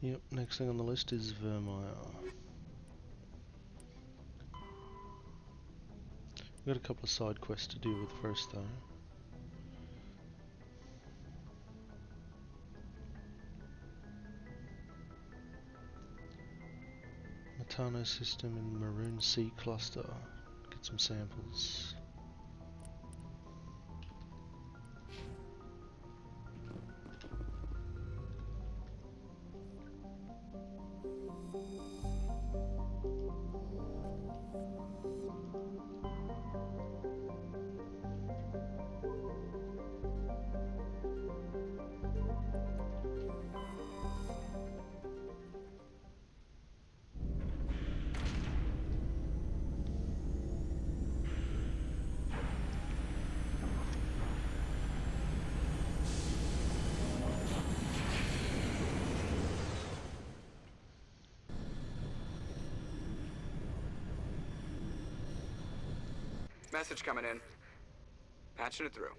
Yep, next thing on the list is Virmire. We've got a couple of side quests to deal with first though. Metano system in Maroon Sea cluster. Get some samples. Message coming in. Patching it through.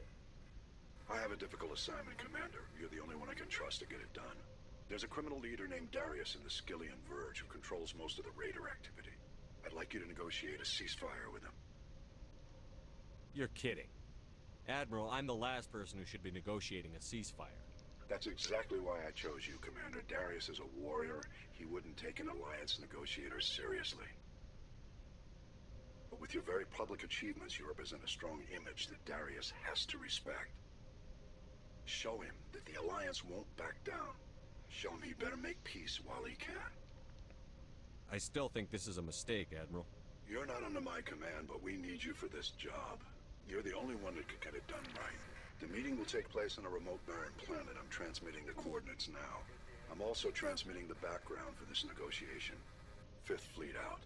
I have a difficult assignment, Commander. You're the only one I can trust to get it done. There's a criminal leader named Darius in the Kepler Verge who controls most of the raider activity. I'd like you to negotiate a ceasefire with him. You're kidding. Admiral, I'm the last person who should be negotiating a ceasefire. That's exactly why I chose you, Commander. Darius is a warrior. He wouldn't take an alliance negotiator seriously. But with your very public achievements, you represent a strong image that Darius has to respect. Show him that the Alliance won't back down. Show him he better make peace while he can. I still think this is a mistake, Admiral. You're not under my command, but we need you for this job. You're the only one that could get it done right. The meeting will take place on a remote barren planet. I'm transmitting the coordinates now. I'm also transmitting the background for this negotiation. 5th Fleet out.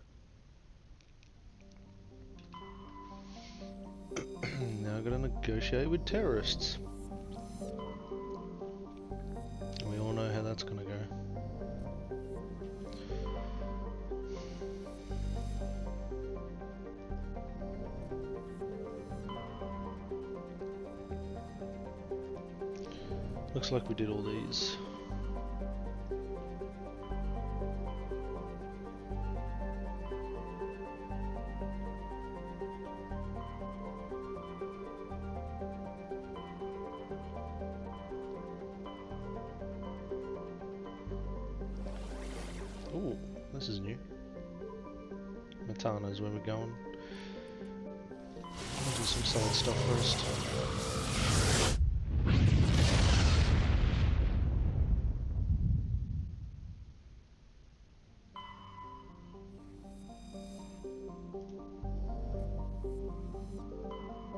Now I'm gonna negotiate with terrorists. We all know how that's gonna go. Looks like we did all these. Ooh, this is new. Metano's where we're going. I'll do some side stuff first.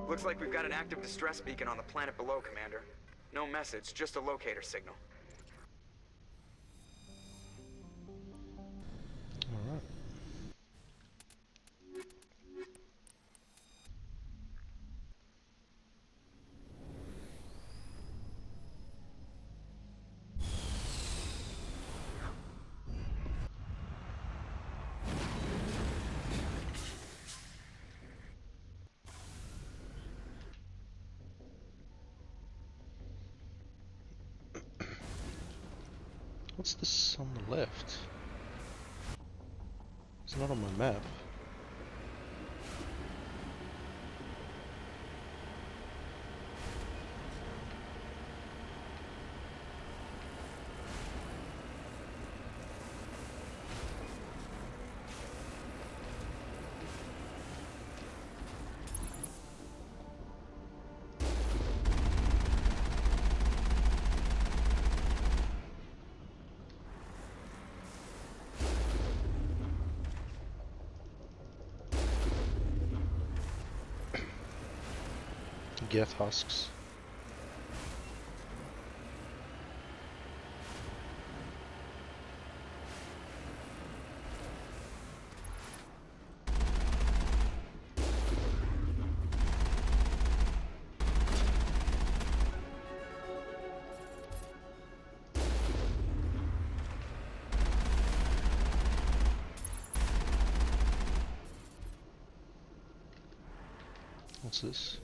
Looks like we've got an active distress beacon on the planet below, Commander. No message, just a locator signal. Alright. What's this on the left? It's not on my map. Geth husks. What's this?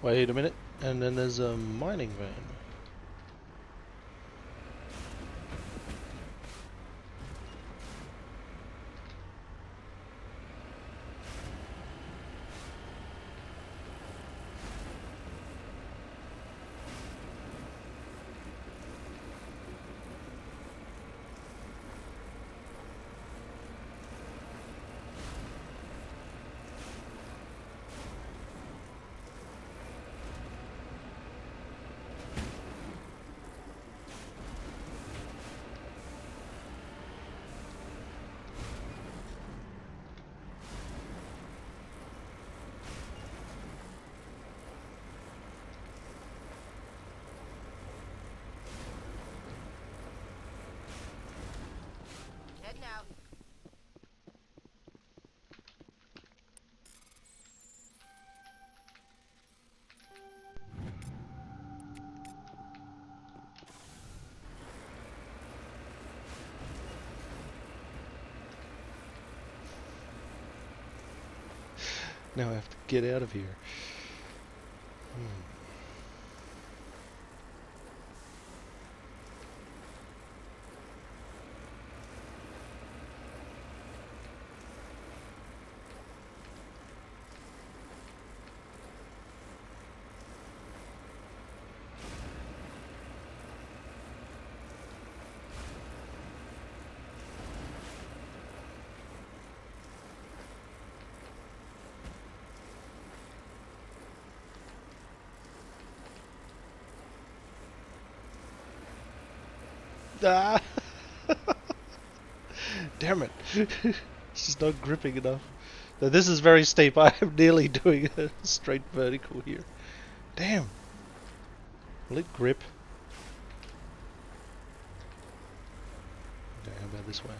Wait a minute, and then there's a mining van. Heading out. Now I have to get out of here. Ah! Damn it! It's just not gripping enough. Now, this is very steep. I am nearly doing a straight vertical here. Damn! Will it grip? Okay, how about this way?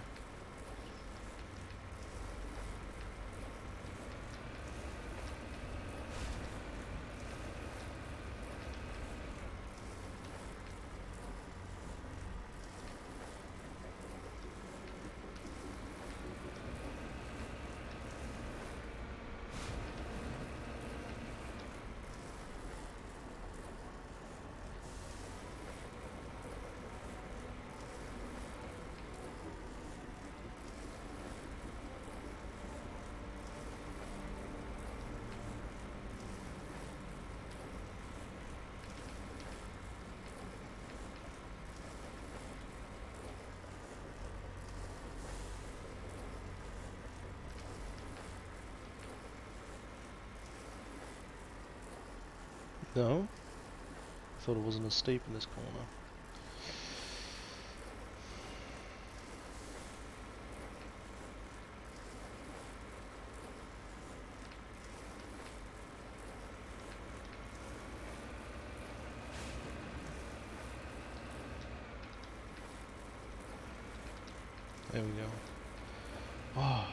No? I thought it wasn't as steep in this corner. There we go. Oh.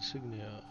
Insignia.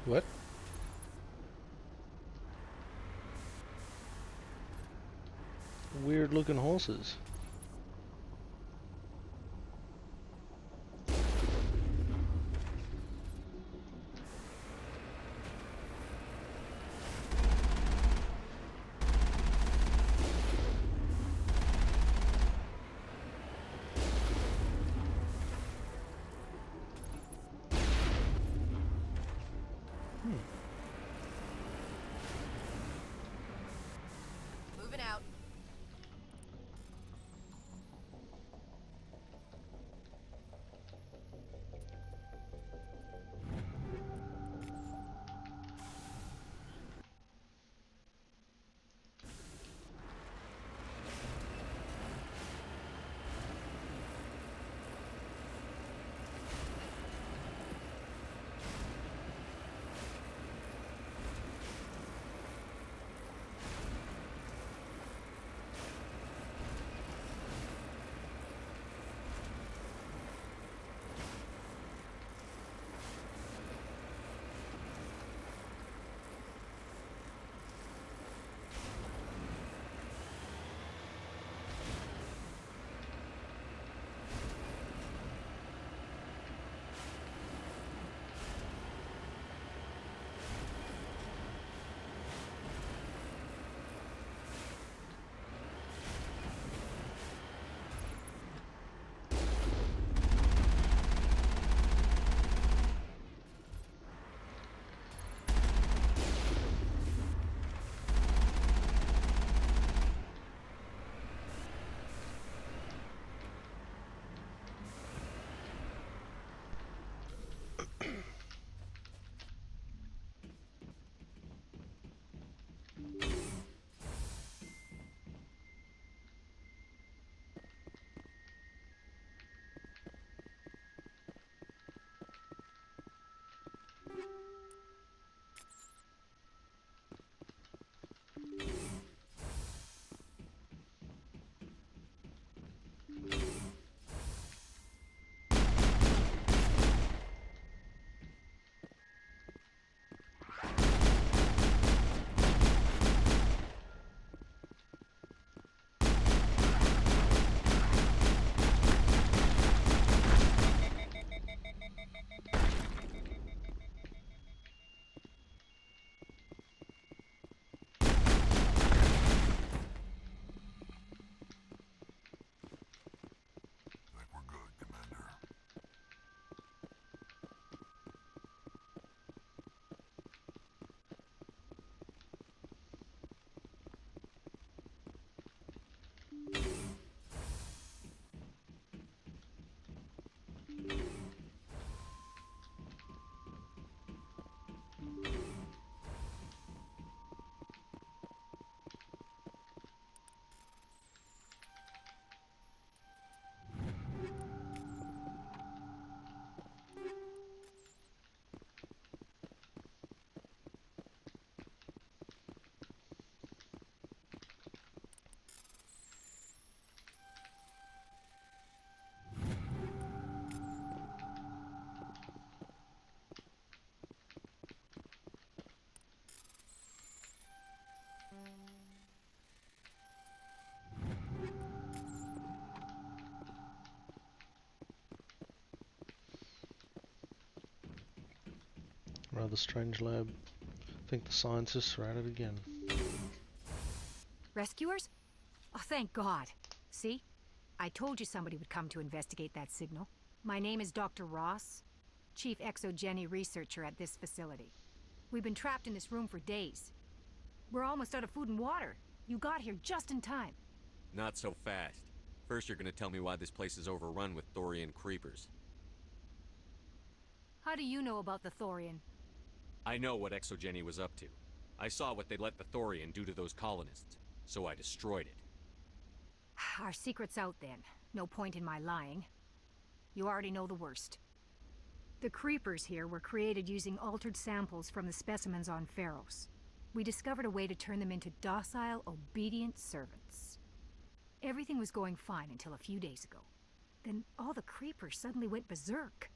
What? Weird looking horses. Moving out. Rather strange lab. I think the scientists are at it again. Rescuers? Oh, thank God. See? I told you somebody would come to investigate that signal. My name is Dr. Ross, Chief Exogeny Researcher at this facility. We've been trapped in this room for days. We're almost out of food and water. You got here just in time. Not so fast. First you're gonna tell me why this place is overrun with Thorian creepers. How do you know about the Thorian? I know what Exogeny was up to. I saw what they let the Thorian do to those colonists, so I destroyed it. Our secret's out then. No point in my lying. You already know the worst. The creepers here were created using altered samples from the specimens on Pharos. We discovered a way to turn them into docile, obedient servants. Everything was going fine until a few days ago. Then all the creepers suddenly went berserk.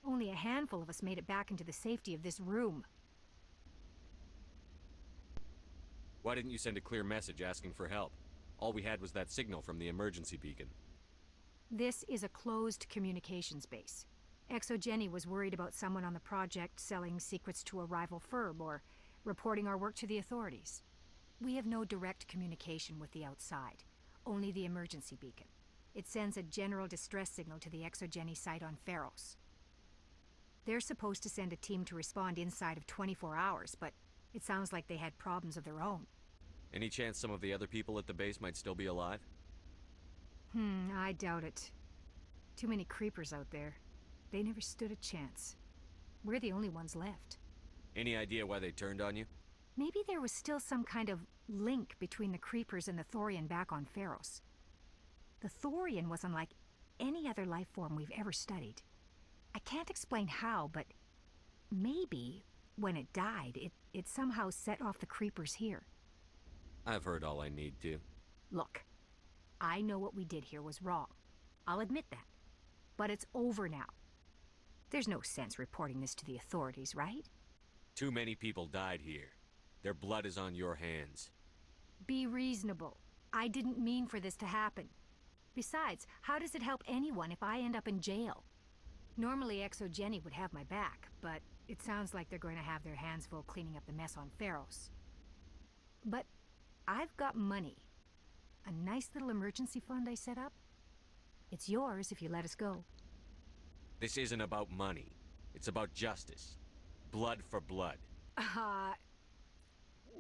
Only a handful of us made it back into the safety of this room. Why didn't you send a clear message asking for help? All we had was that signal from the emergency beacon. This is a closed communications base. Exogeny was worried about someone on the project selling secrets to a rival firm or reporting our work to the authorities. We have no direct communication with the outside, only the emergency beacon. It sends a general distress signal to the Exogeny site on Pharos. They're supposed to send a team to respond inside of 24 hours, but it sounds like they had problems of their own. Any chance some of the other people at the base might still be alive? I doubt it. Too many creepers out there. They never stood a chance. We're the only ones left. Any idea why they turned on you? Maybe there was still some kind of link between the creepers and the Thorian back on Pharos. The Thorian was unlike any other life form we've ever studied. I can't explain how, but maybe when it died, it somehow set off the creepers here. I've heard all I need to. Look, I know what we did here was wrong. I'll admit that. But it's over now. There's no sense reporting this to the authorities, right? Too many people died here. Their blood is on your hands. Be reasonable. I didn't mean for this to happen. Besides, how does it help anyone if I end up in jail? Normally Exogeny would have my back, but it sounds like they're going to have their hands full cleaning up the mess on Pharos. But I've got money. A nice little emergency fund I set up. It's yours if you let us go. This isn't about money. It's about justice. Blood for blood.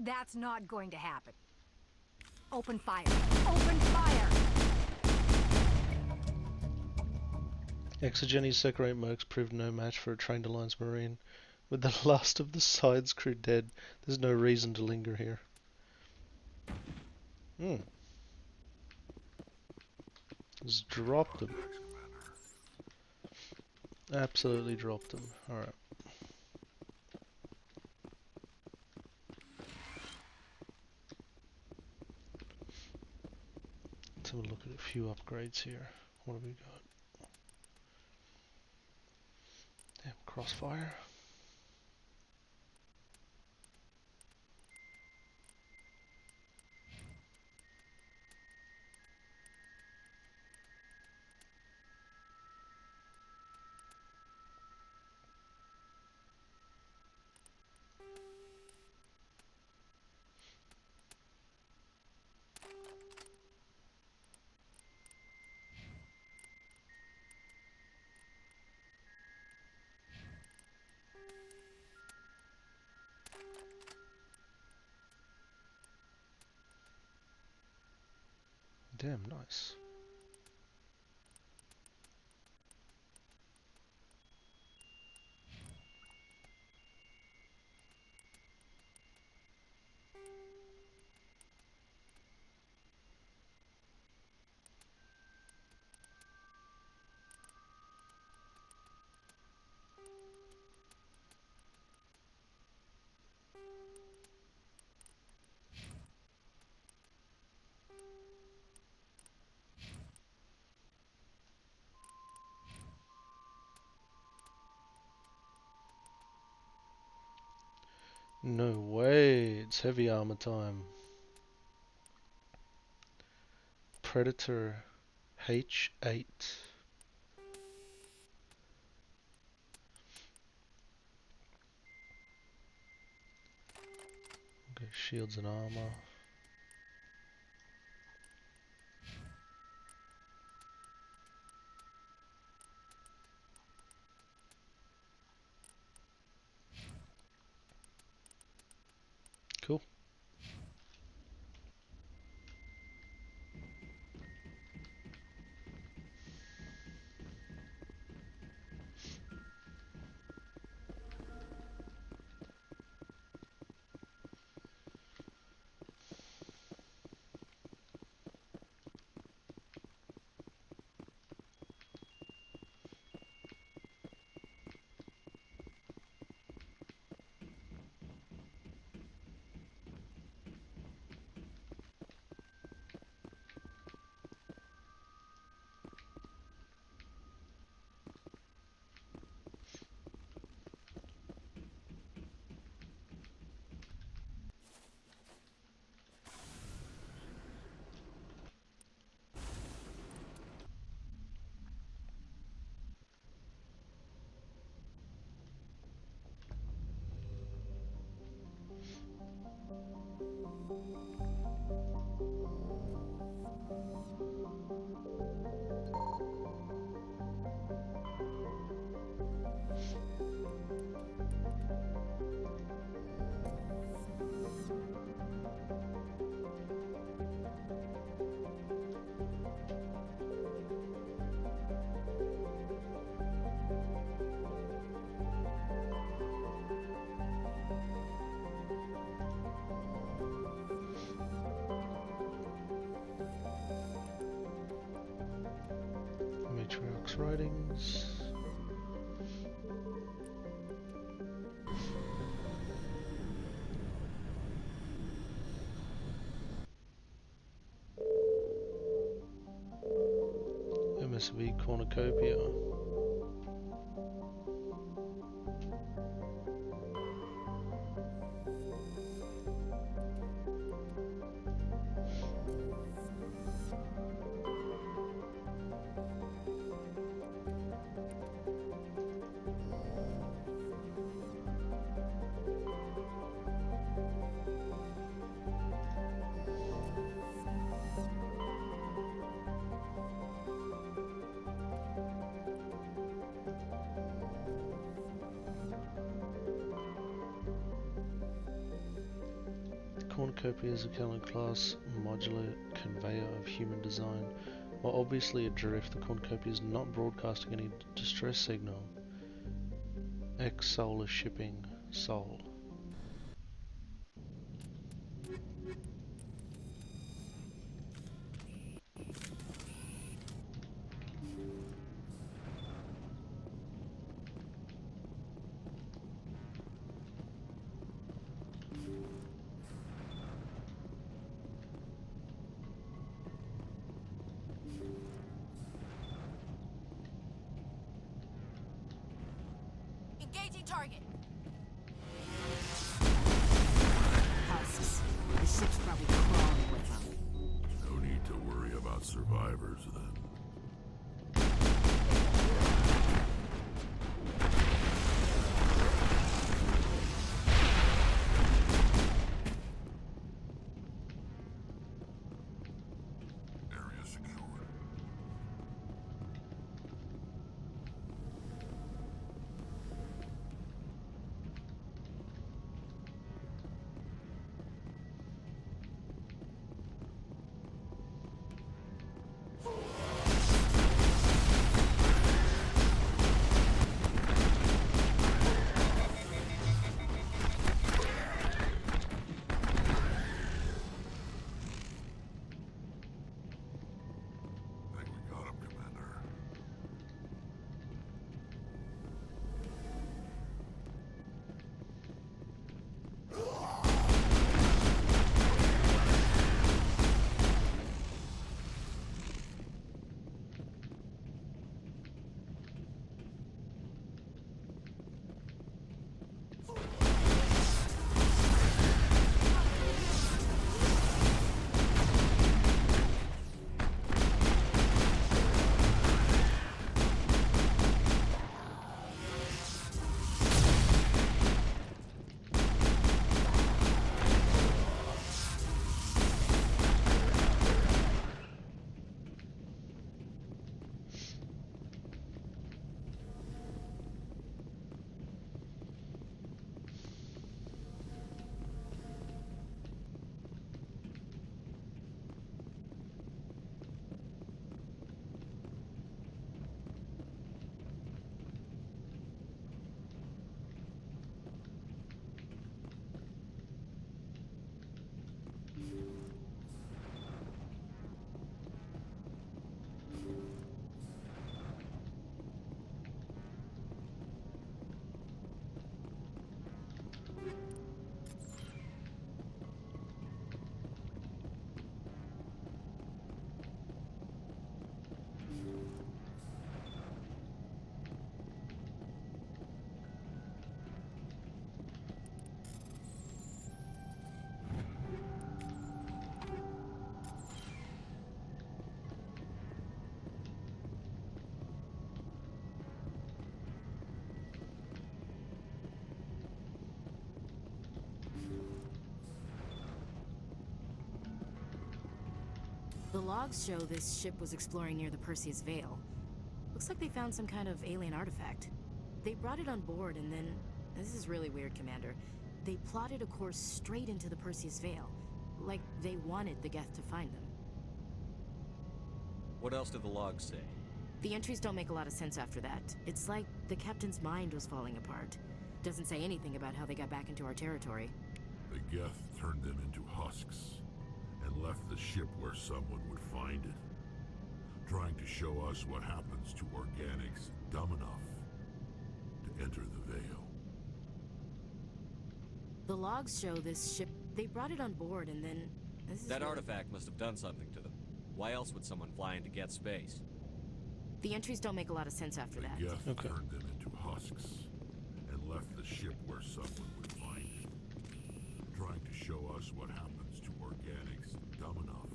That's not going to happen. Open fire. Open fire! Exogeny's second-rate mercs proved no match for a trained Alliance Marine. With the last of the side's crew dead, there's no reason to linger here. Just dropped them. Absolutely dropped them. Alright. Let's have a look at a few upgrades here. What have we got? Damn, crossfire. Damn, nice. No way, it's heavy armor time. Predator H8. Shields and armor. Cool. Matriarch's writings. MSV cornucopia. Cornucopia is a Kepler class modular conveyor of human design. While obviously adrift, the cornucopia is not broadcasting any distress signal. X-Soul is shipping Soul. Engaging target. Husks. The ship's probably crawling with them. No need to worry about survivors then. Area secured. The logs show this ship was exploring near the Perseus Veil. Looks like they found some kind of alien artifact. They brought it on board and then... This is really weird, Commander. They plotted a course straight into the Perseus Veil. Like they wanted the Geth to find them. What else did the logs say? The entries don't make a lot of sense after that. It's like the captain's mind was falling apart. Doesn't say anything about how they got back into our territory. The Geth turned them into husks and left the ship where someone would find it, trying to show us what happens to organics dumb enough to enter the Veil. The logs show this ship... They brought it on board and then... That artifact must have done something to them. Why else would someone fly into Geth space? The entries don't make a lot of sense after that. The Geth turned them into husks and left the ship where someone would find it, trying to show us what happens to organics dumb enough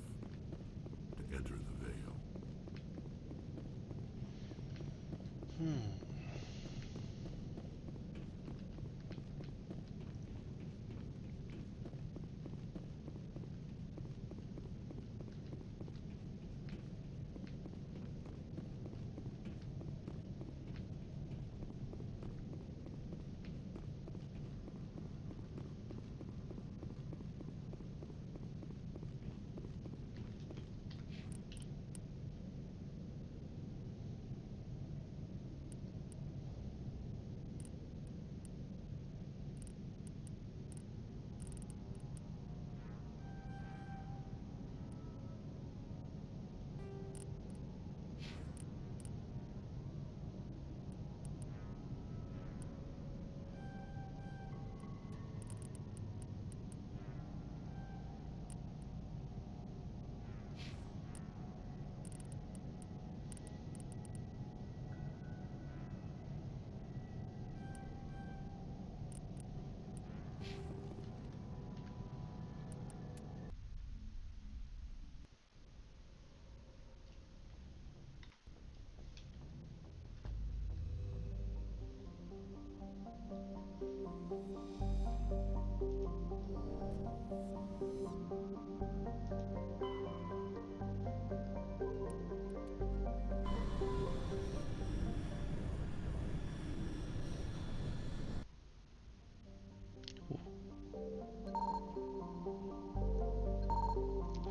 to enter the Veil.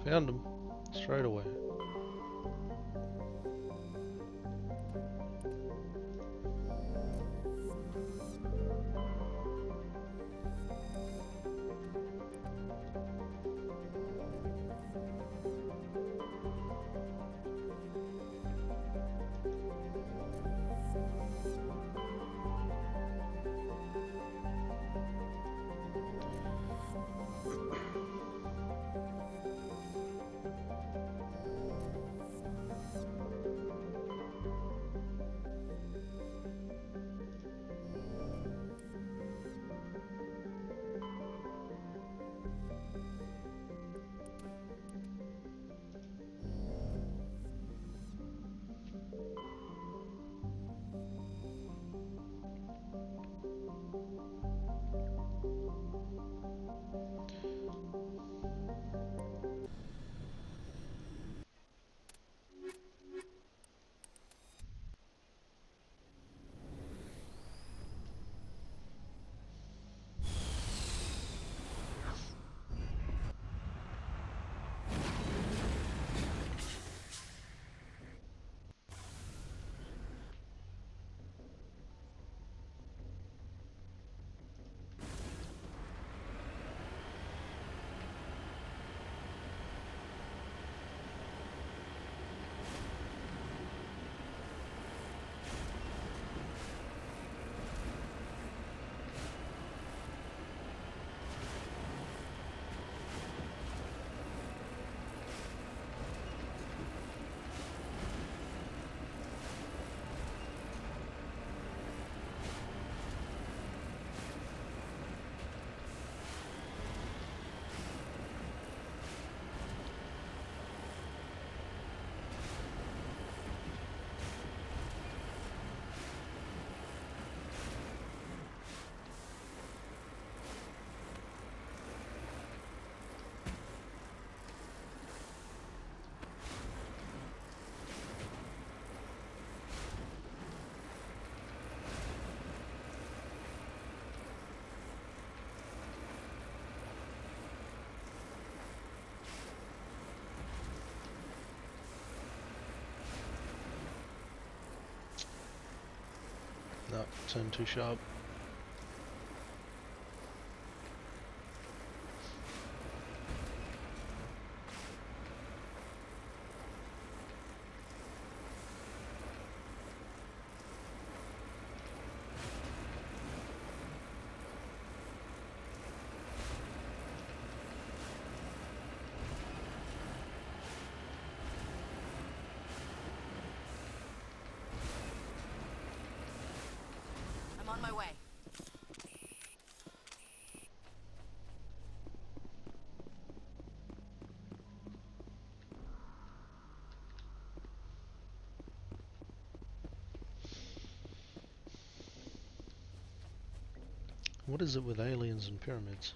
Found him straight away. turn too sharp. I'm on my way. What is it with aliens and pyramids?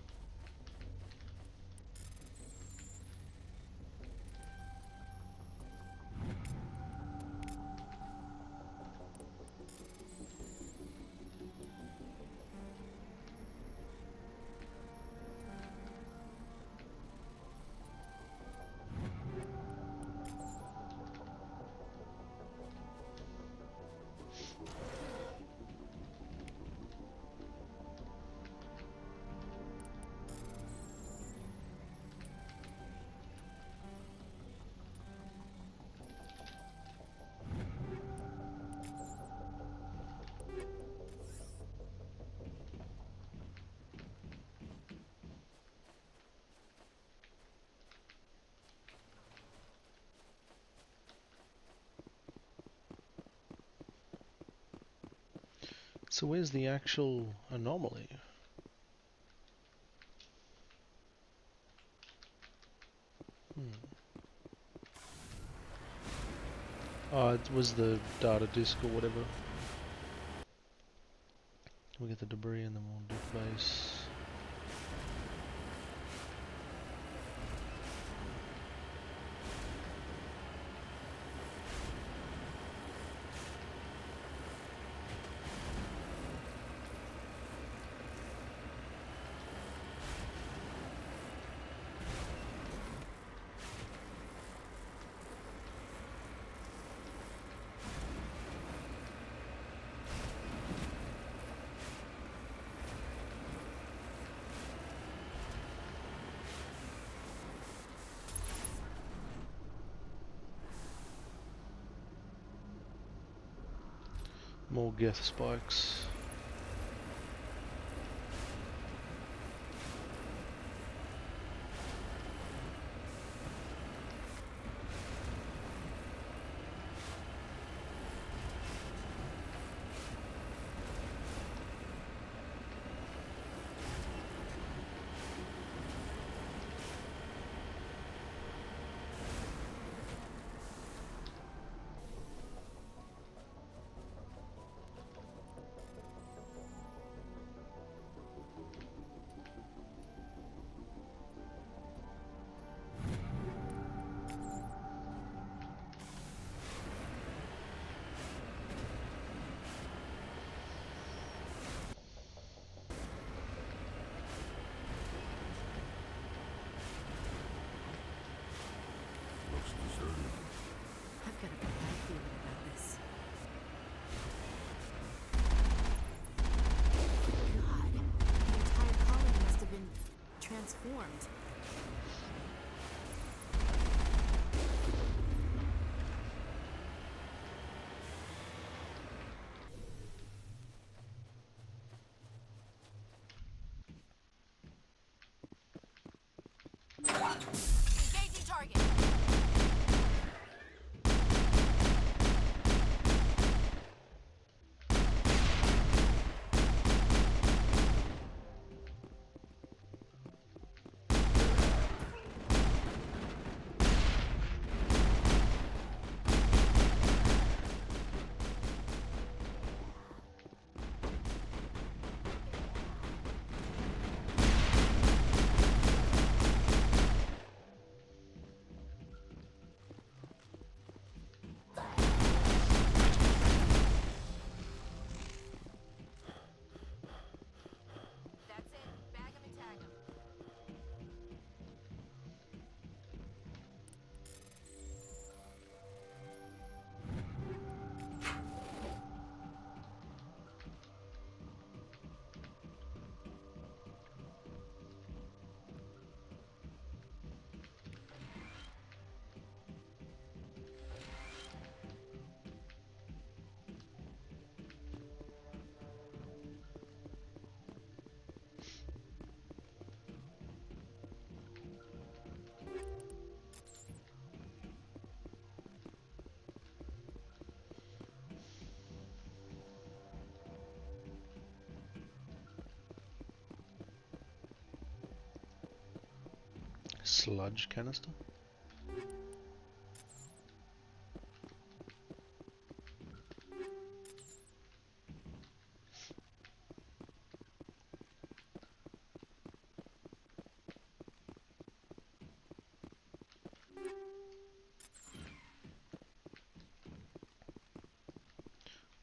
So where's the actual anomaly? Oh, it was the data disk or whatever. We get the debris and then we'll do base. More geth spikes. Looks deserted. I've got a bad feeling about this. God, the entire colony must have been transformed. Engaging target. sludge canister.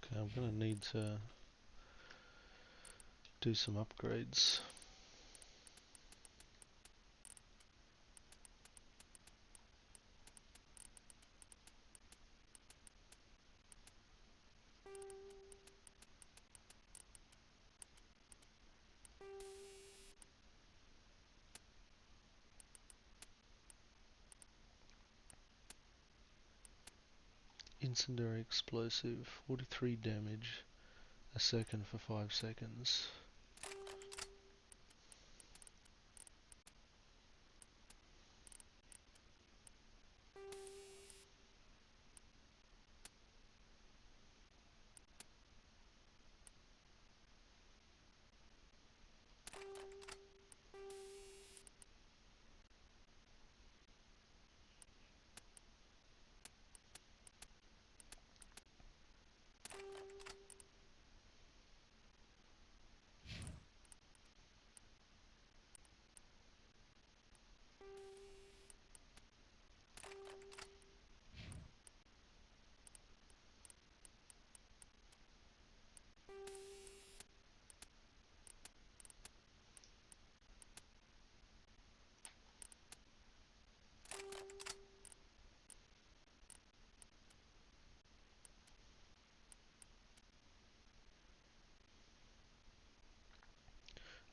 Okay, I'm gonna need to do some upgrades. Incendiary explosive, 43 damage a second for 5 seconds.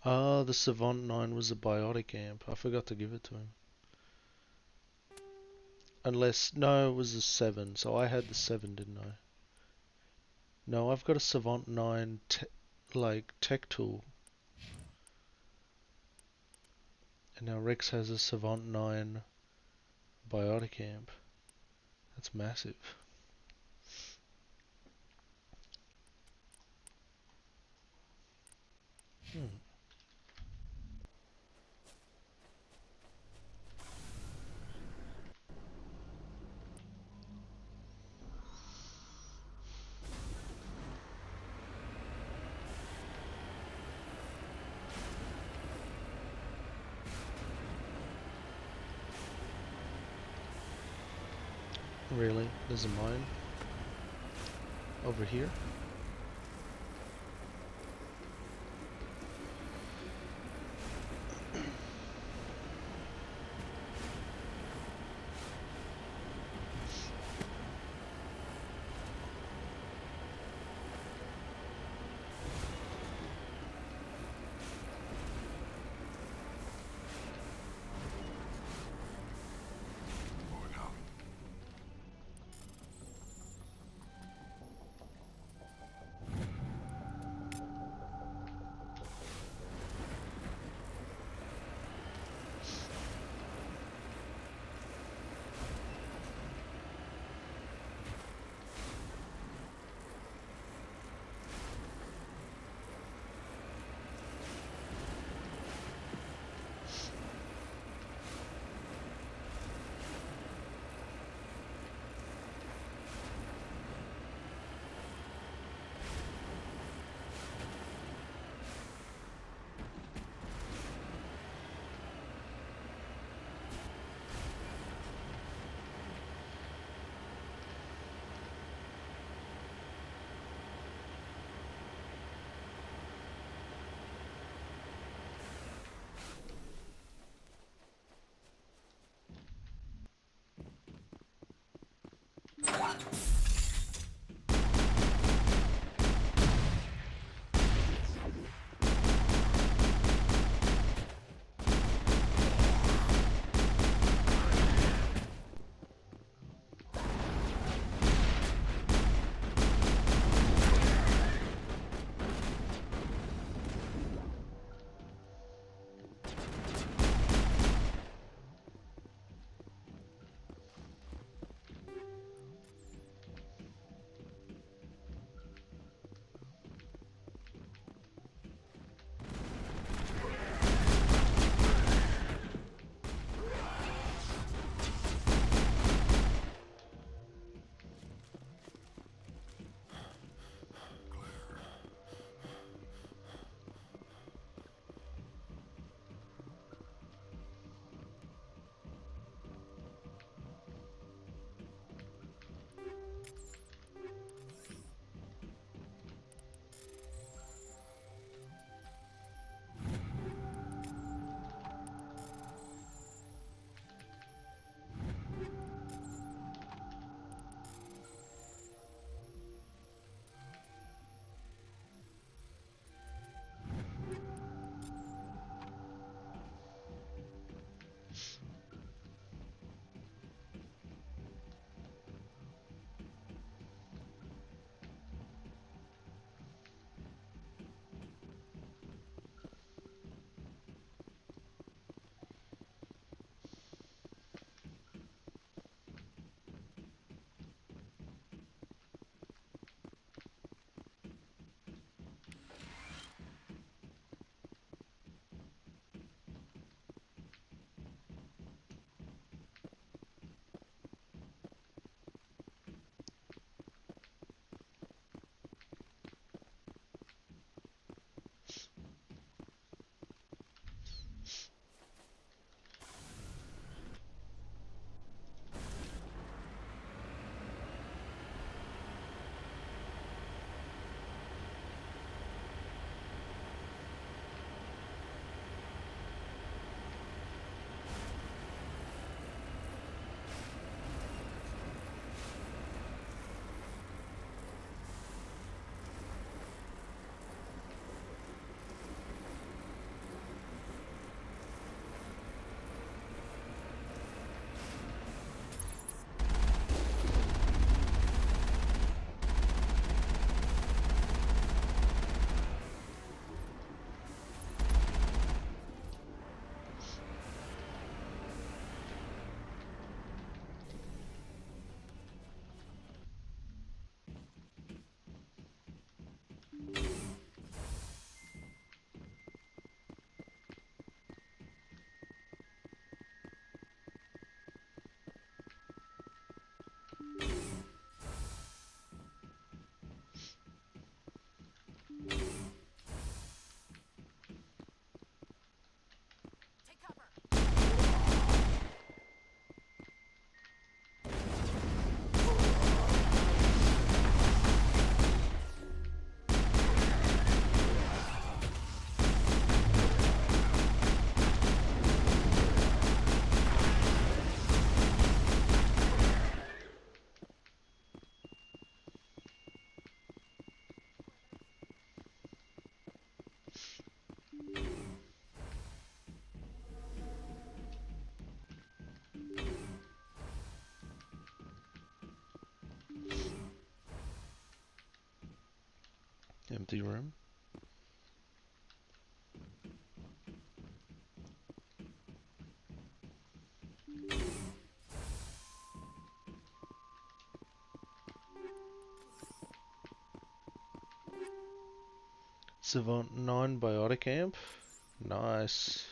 Ah, the Savant 9 was a biotic amp. I forgot to give it to him. Unless, no, it was a 7, so I had the 7, didn't I? No, I've got a Savant 9 tech tool. And now Rex has a Savant 9 biotic amp. That's massive. Really? There's a mine? Over here? empty room. Savant 9 biotic amp. Nice.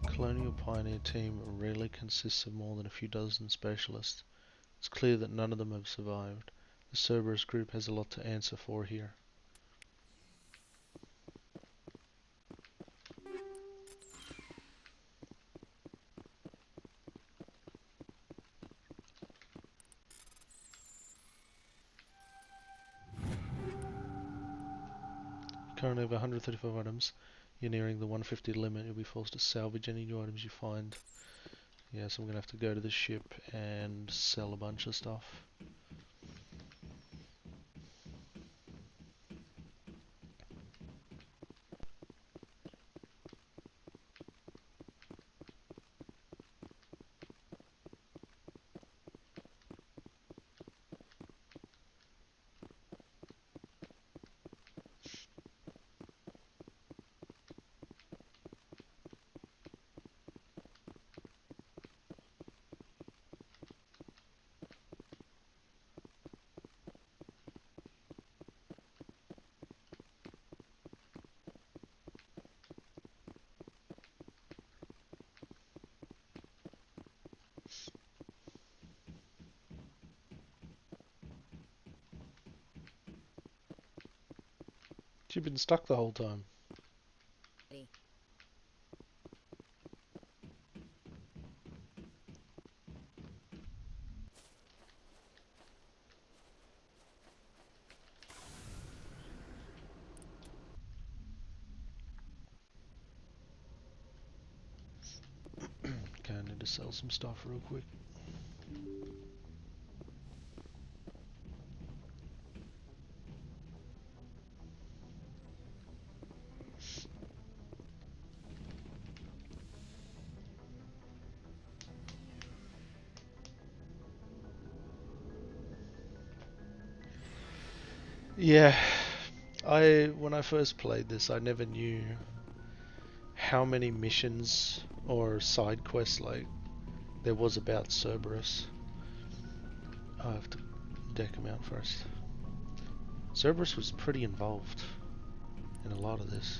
Colonial Pioneer team rarely consists of more than a few dozen specialists. It's clear that none of them have survived. The Cerberus group has a lot to answer for here. Currently have 135 items. You're nearing the 150 limit. You'll be forced to salvage any new items you find. Yeah, so I'm gonna have to go to the ship and sell a bunch of stuff. You've been stuck the whole time. Okay, I need to sell some stuff real quick. Yeah, when I first played this, I never knew how many missions or side quests like there was about Cerberus. I have to deck him out first. Cerberus was pretty involved in a lot of this.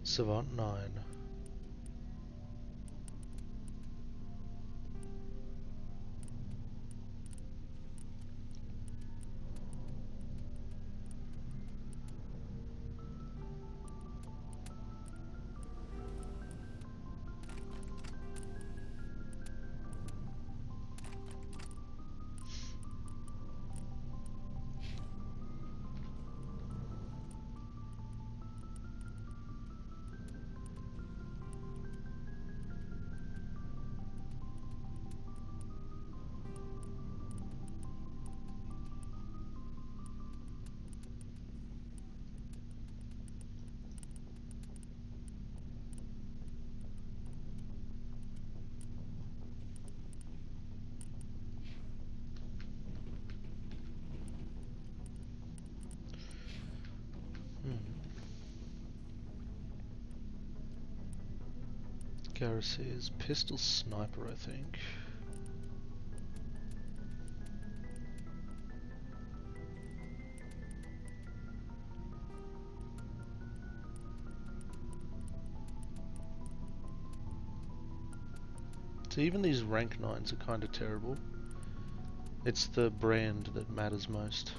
Savant 9. Garrus pistol sniper, I think. So even these rank 9s are kind of terrible. It's the brand that matters most.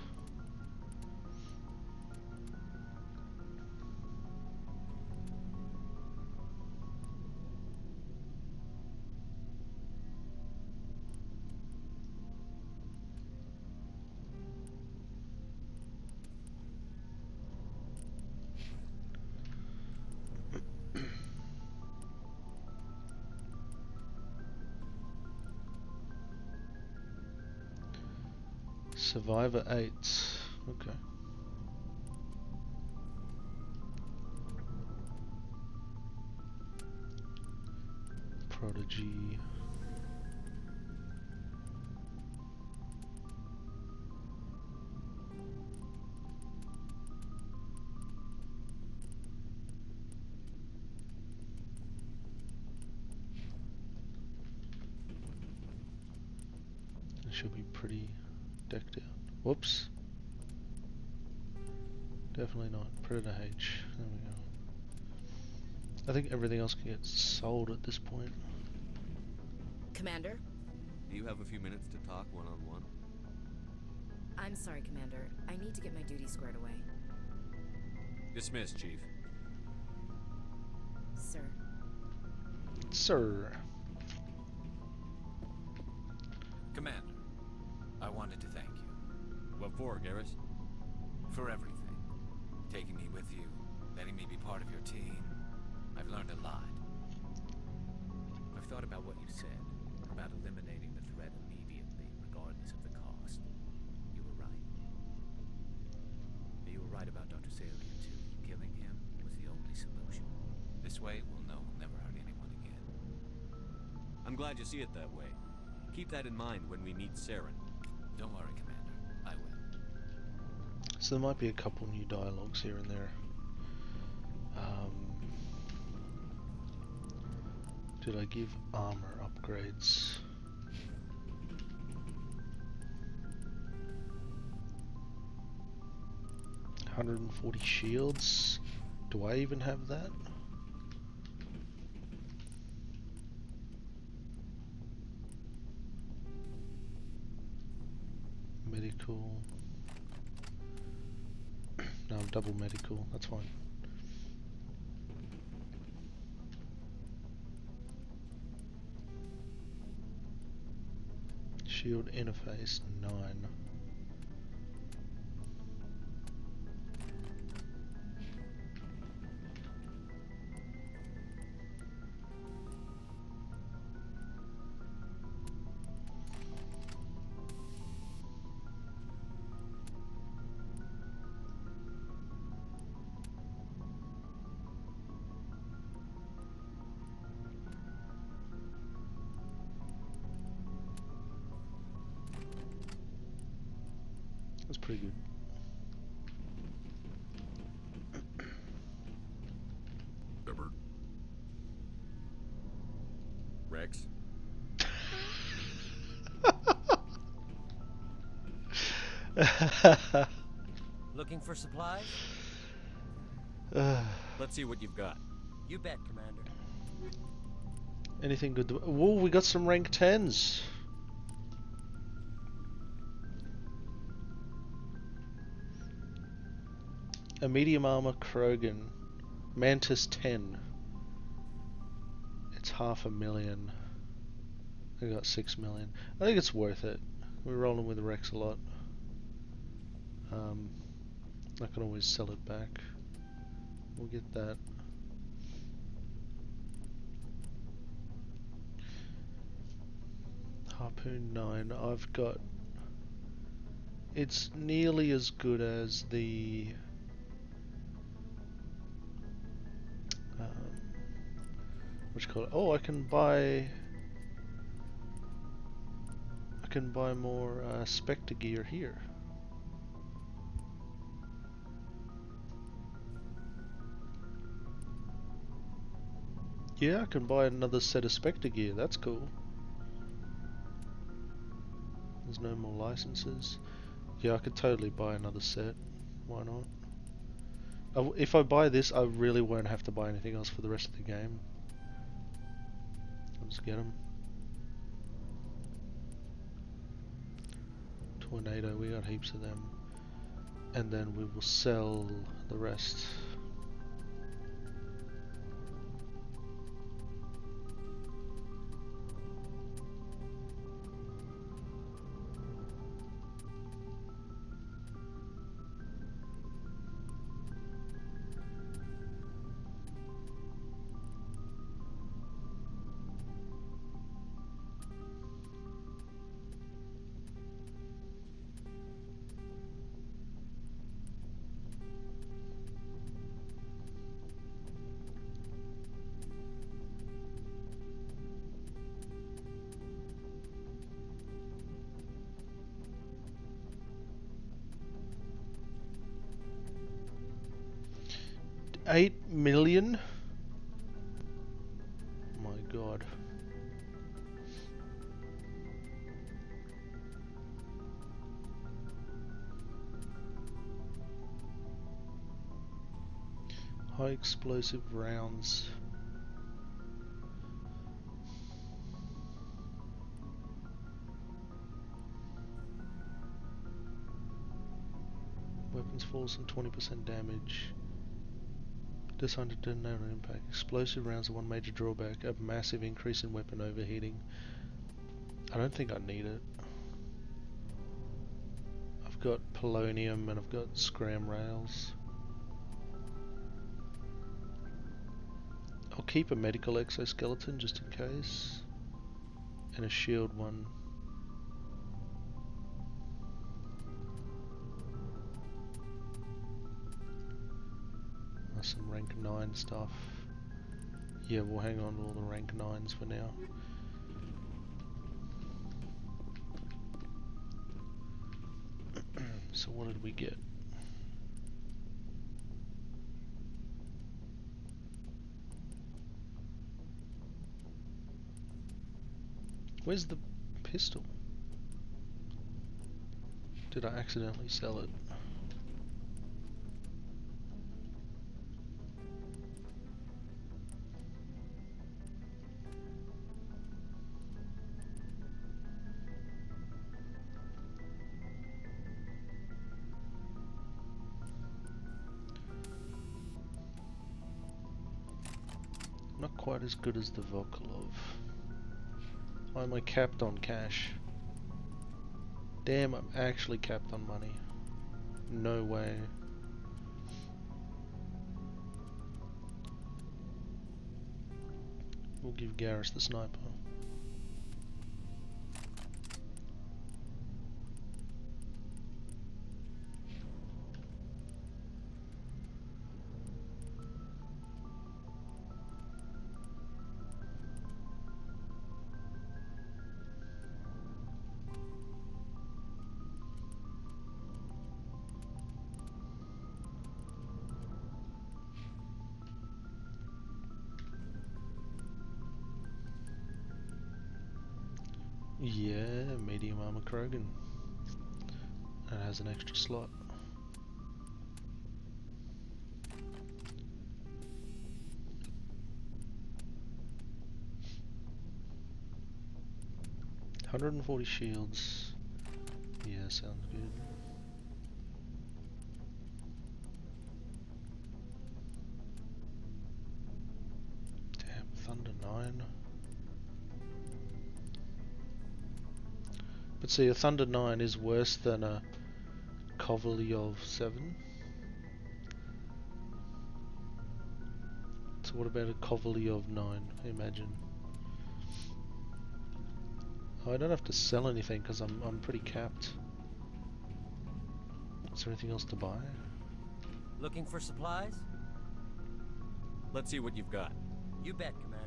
Survivor 8. Okay. Technology. It should be pretty decked out. Whoops. Definitely not. Predator H. There we go. I think everything else can get sold at this point. Commander? Do you have a few minutes to talk one-on-one? I'm sorry, Commander. I need to get my duties squared away. Dismissed, Chief. Sir. Sir. Commander, I wanted to thank you. What for, Garrus? For everything. Taking me with you, letting me be part of your team. I've learned a lot. I've thought about what you said, about eliminating the threat immediately, regardless of the cost. You were right. You were right about Dr. Salian, too. Killing him was the only solution. This way, we'll know he'll never hurt anyone again. I'm glad you see it that way. Keep that in mind when we meet Saren. Don't worry, Commander. I will. So there might be a couple new dialogues here and there. Did I give armor upgrades? $140 shields? Do I even have that? Medical. No, I'm double medical, that's fine. Shield interface 9. That's pretty good. Shepard. Rex? Looking for supplies? Let's see what you've got. You bet, Commander. Anything good? Whoa, we got some rank 10s. A medium armor Krogan, Mantis 10. It's 500,000. I got 6 million. I think it's worth it. We're rolling with Rex a lot. I can always sell it back. We'll get that. Harpoon 9. I've got. It's nearly as good as the. What you call it? Oh, I can buy more Spectre gear here. Yeah, I can buy another set of Spectre gear. That's cool. There's no more licenses. Yeah, I could totally buy another set. Why not? If I buy this, I really won't have to buy anything else for the rest of the game. I'll just get them. Tornado, we got heaps of them. And then we will sell the rest. 8 million? My god. High explosive rounds. Weapons fall some 20% damage. Designed to detonate on impact. Explosive rounds are one major drawback. A massive increase in weapon overheating. I don't think I need it. I've got polonium and I've got scram rails. I'll keep a medical exoskeleton just in case. And a shield one. Some rank 9 stuff. Yeah, we'll hang on to all the rank 9s for now. So what did we get? Where's the pistol? Did I accidentally sell it? Not quite as good as the Volkolov. Why am I capped on cash? Damn, I'm actually capped on money. No way. We'll give Garrus the sniper. Yeah, medium armor Krogan. And it has an extra slot. $140 shields. Yeah, sounds good. Damn, Thunder 9. But see, a Thunder 9 is worse than a Kovalyov 7. So what about a Kovalyov 9? Imagine. Oh, I don't have to sell anything because I'm pretty capped. Is there anything else to buy? Looking for supplies? Let's see what you've got. You bet, Commander.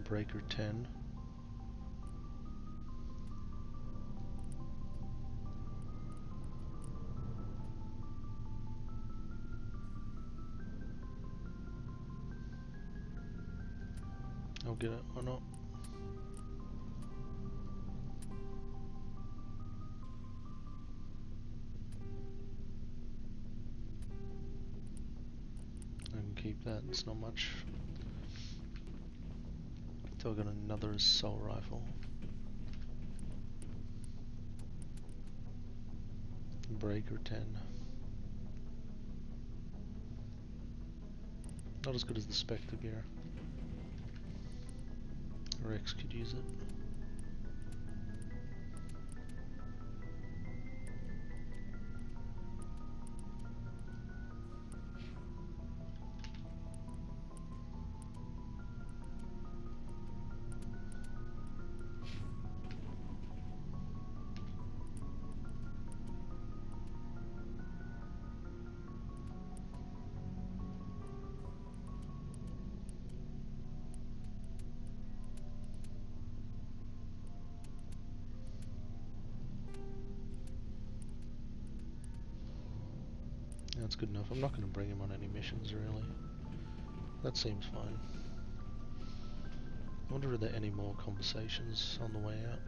Breaker 10. I'll get it, why not? I can keep that, it's not much. So I've got another assault rifle. Breaker 10. Not as good as the Spectre gear. Rex could use it. That's good enough. I'm not going to bring him on any missions, really. That seems fine. I wonder if there are any more conversations on the way out.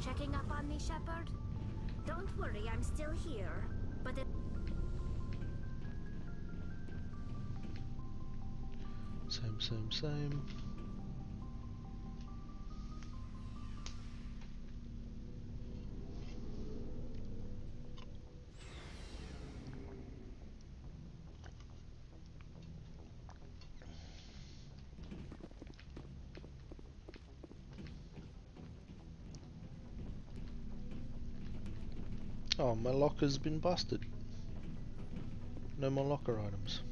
Checking up on me, Shepard? Don't worry, I'm still here. But it... Same. Oh, my locker's been busted. No more locker items.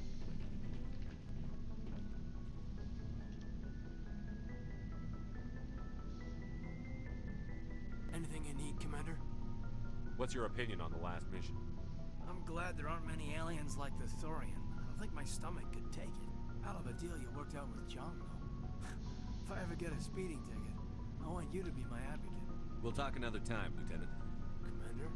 Anything you need, Commander? What's your opinion on the last mission? I'm glad there aren't many aliens like the Thorian. I don't think my stomach could take it. Hell of a deal you worked out with John, though. If I ever get a speeding ticket, I want you to be my advocate. We'll talk another time, Lieutenant. Commander?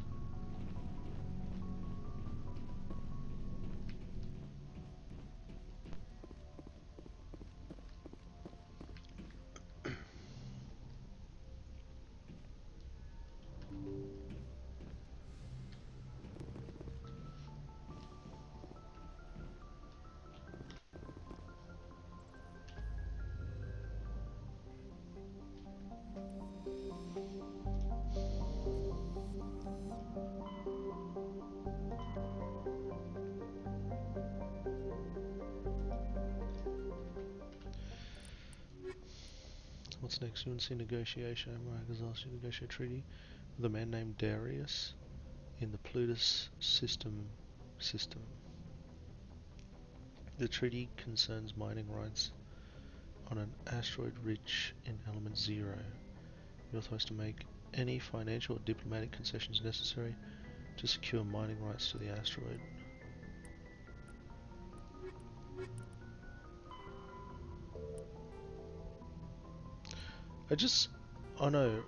What's next? You want to see negotiation? America's asked you to negotiate a treaty with a man named Darius in the Plutus system. The treaty concerns mining rights on an asteroid rich in element 0. You're authorized to make any financial or diplomatic concessions necessary to secure mining rights to the asteroid. I know,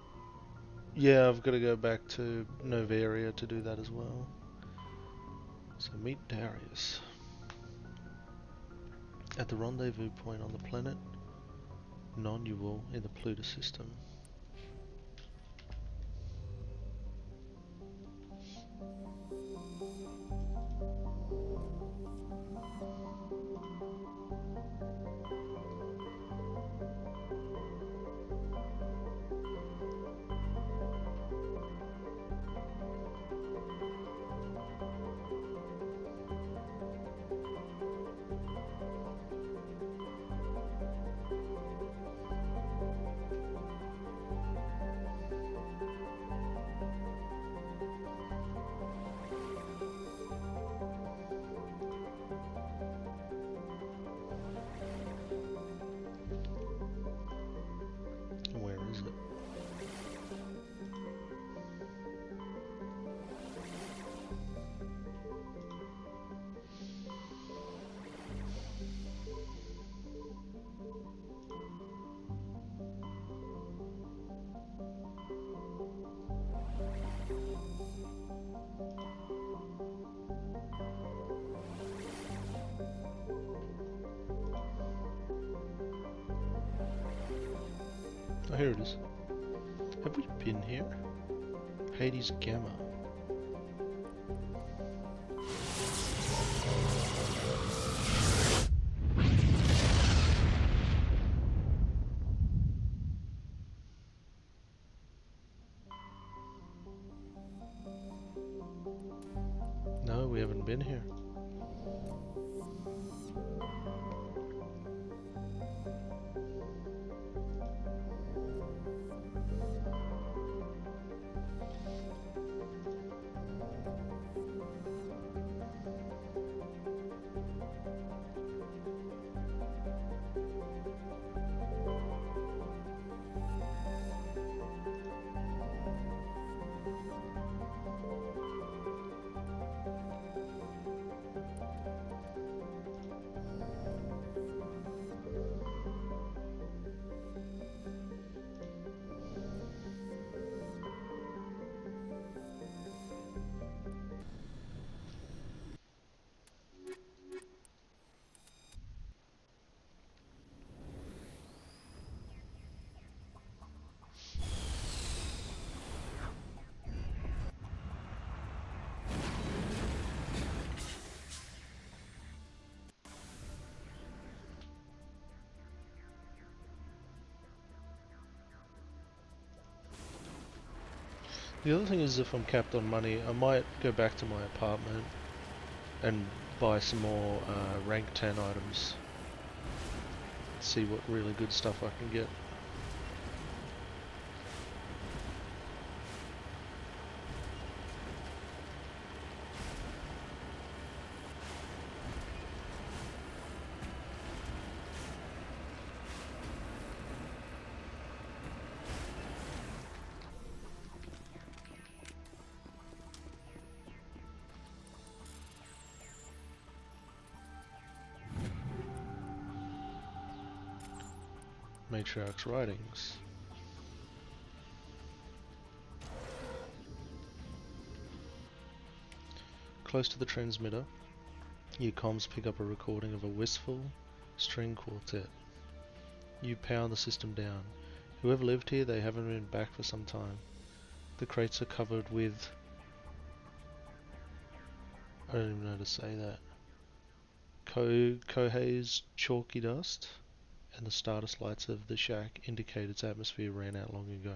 yeah, I've got to go back to Noveria to do that as well. So meet Darius at the rendezvous point on the planet Non-Uval in the Pluto system. Where is it? Oh, here it is. Have we been here? Hades Gamma. No, we haven't been here. The other thing is, if I'm capped on money, I might go back to my apartment and buy some more rank 10 items. See what really good stuff I can get. Matriarch's writings. Close to the transmitter, your comms pick up a recording of a wistful string quartet. You pound the system down. Whoever lived here, they haven't been back for some time. The crates are covered with... I don't even know how to say that. Kohei's chalky dust, and the stardust lights of the shack indicate its atmosphere ran out long ago.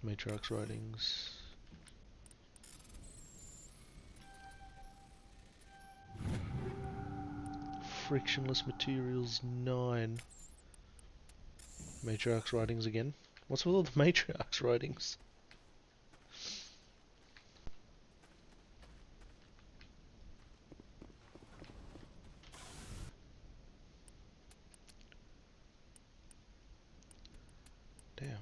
Matriarch's writings. Frictionless materials 9. Matriarch's writings again. What's with all the Matriarch's writings? Damn.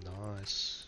Nice.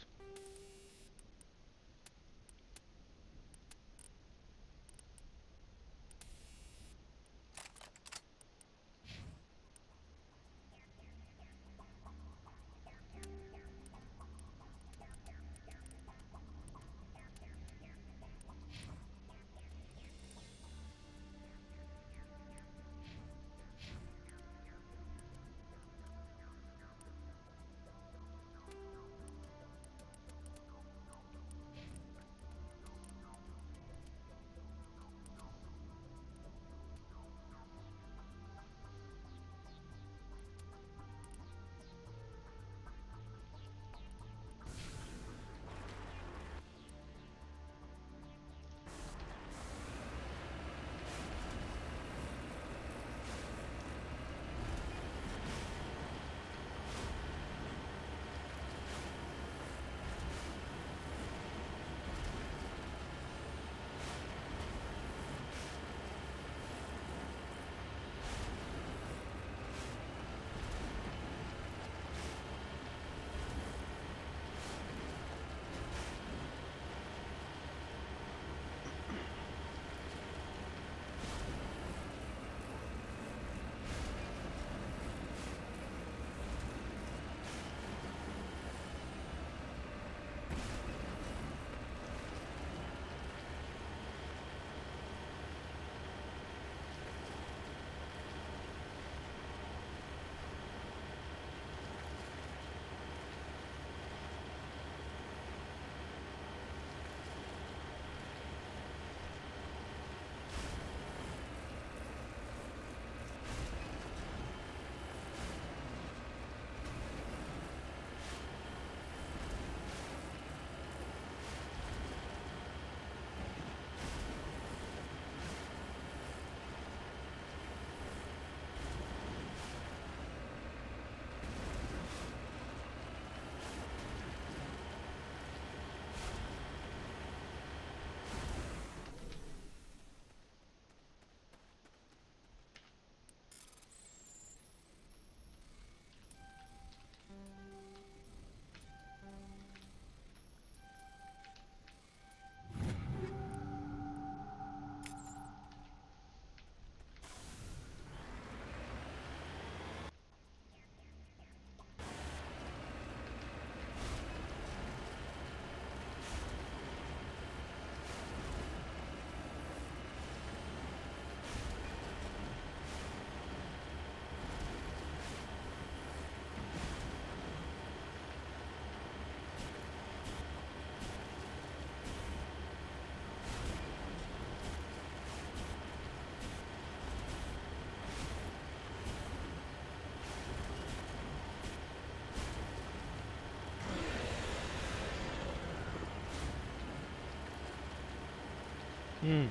What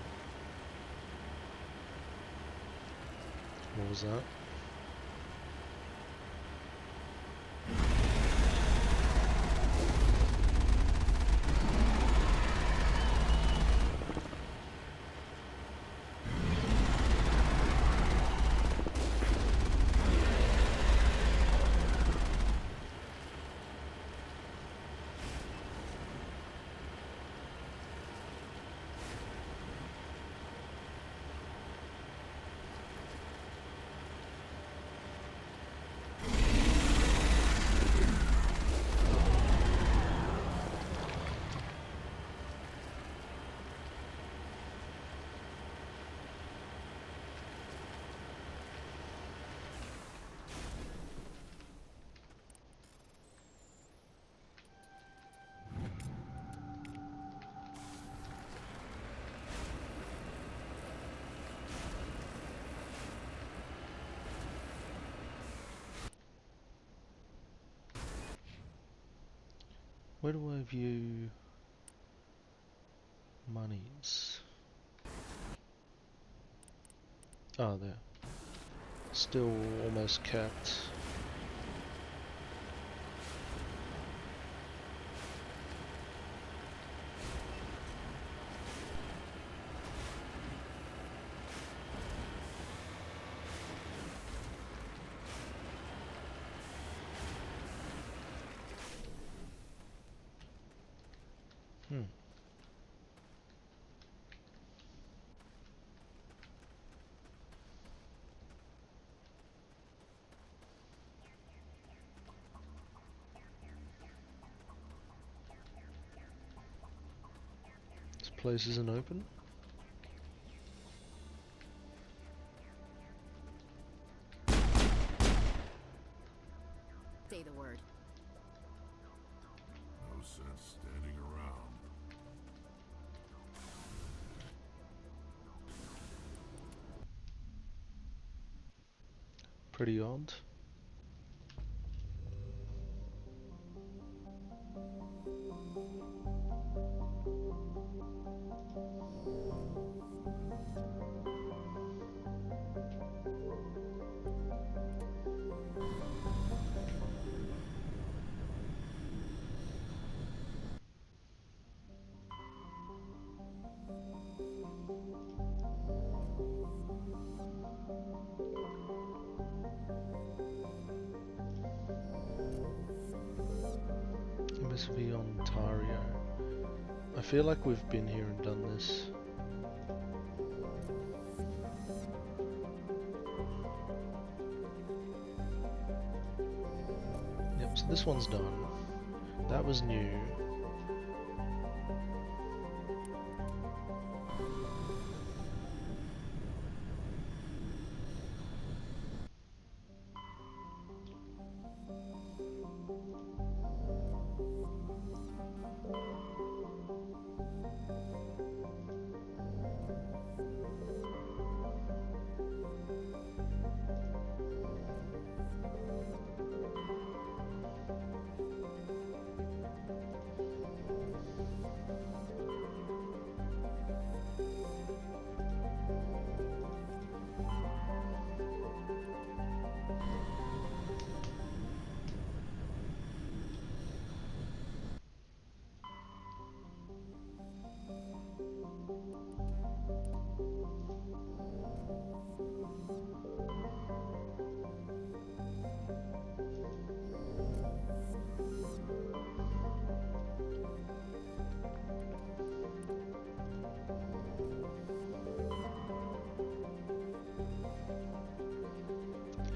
was that? Where do I view monies? Oh, there. Still almost capped. This place isn't open. Say the word. No sense standing around. Pretty odd. MSV Ontario. I feel like we've been here and done this. Yep, so this one's done. That was new.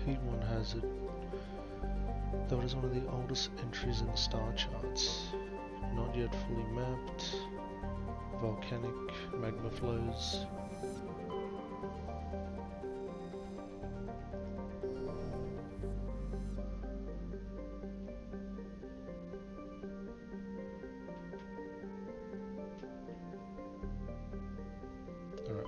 Heat 1 hazard. Though it is one of the oldest entries in the star charts. Not yet fully mapped. Volcanic magma flows. Alright.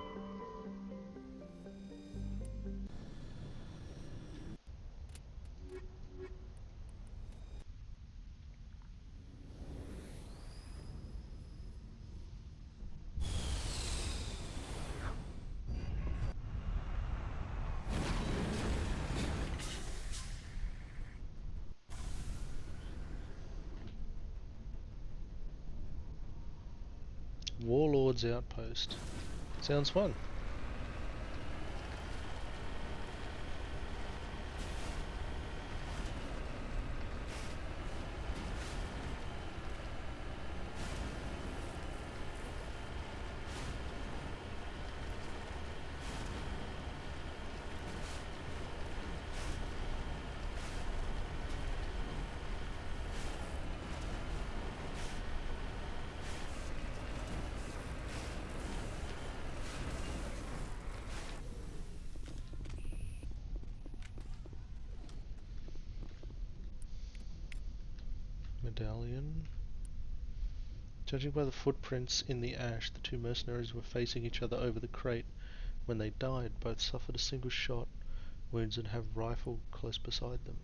Warlord's Outpost. Sounds fun. Medallion. Judging by the footprints in the ash, the two mercenaries were facing each other over the crate. When they died, both suffered a single shot wounds and have rifle close beside them.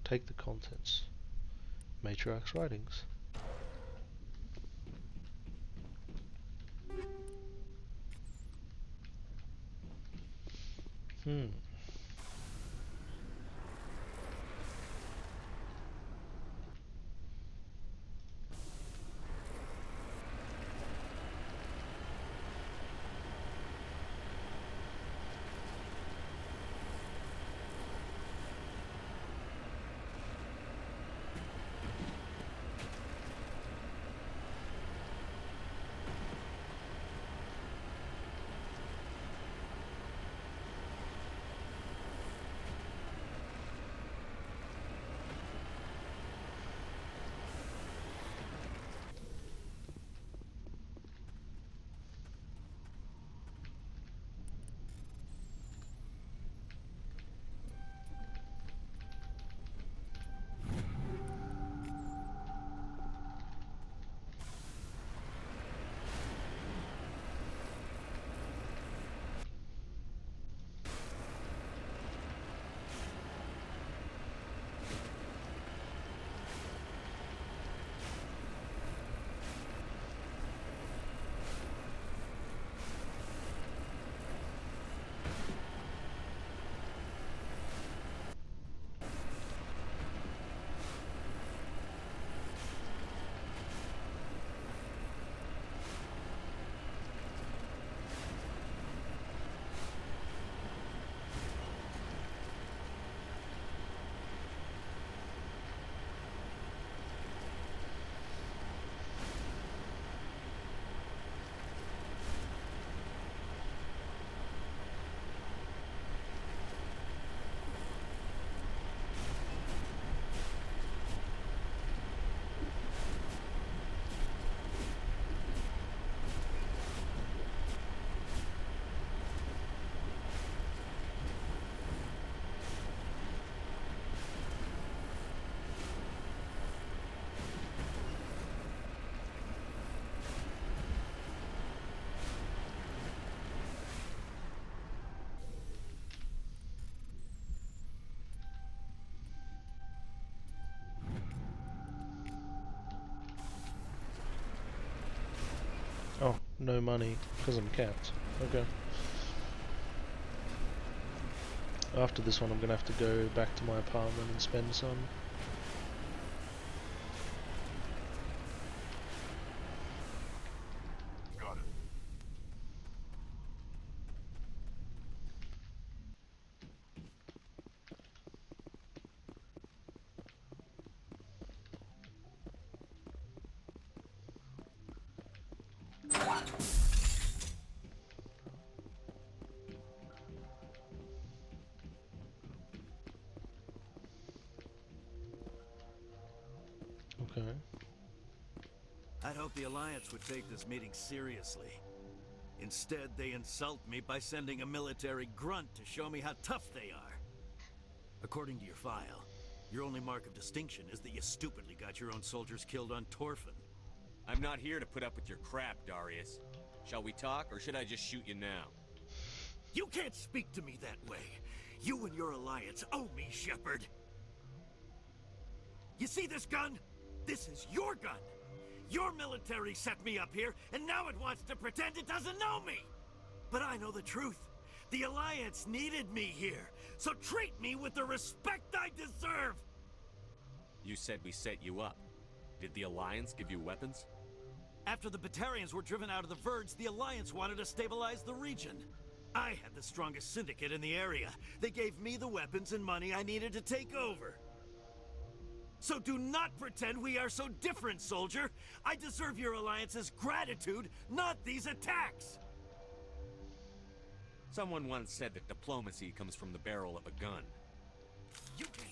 Take the contents. Matriarch's writings. Oh, no money, because I'm capped. Okay. After this one I'm gonna have to go back to my apartment and spend some. Got it. Okay. I'd hoped the Alliance would take this meeting seriously. Instead, they insult me by sending a military grunt to show me how tough they are. According to your file, your only mark of distinction is that you stupidly got your own soldiers killed on Torfin. I'm not here to put up with your crap, Darius. Shall we talk, or should I just shoot you now? You can't speak to me that way. You and your Alliance owe me, Shepard. You see this gun? This is your gun. Your military set me up here, and now it wants to pretend it doesn't know me. But I know the truth. The Alliance needed me here, so treat me with the respect I deserve. You said we set you up. Did the Alliance give you weapons? After the Batarians were driven out of the Verge, the Alliance wanted to stabilize the region. I had the strongest syndicate in the area. They gave me the weapons and money I needed to take over. So do not pretend we are so different, soldier. I deserve your Alliance's gratitude, not these attacks! Someone once said that diplomacy comes from the barrel of a gun. You can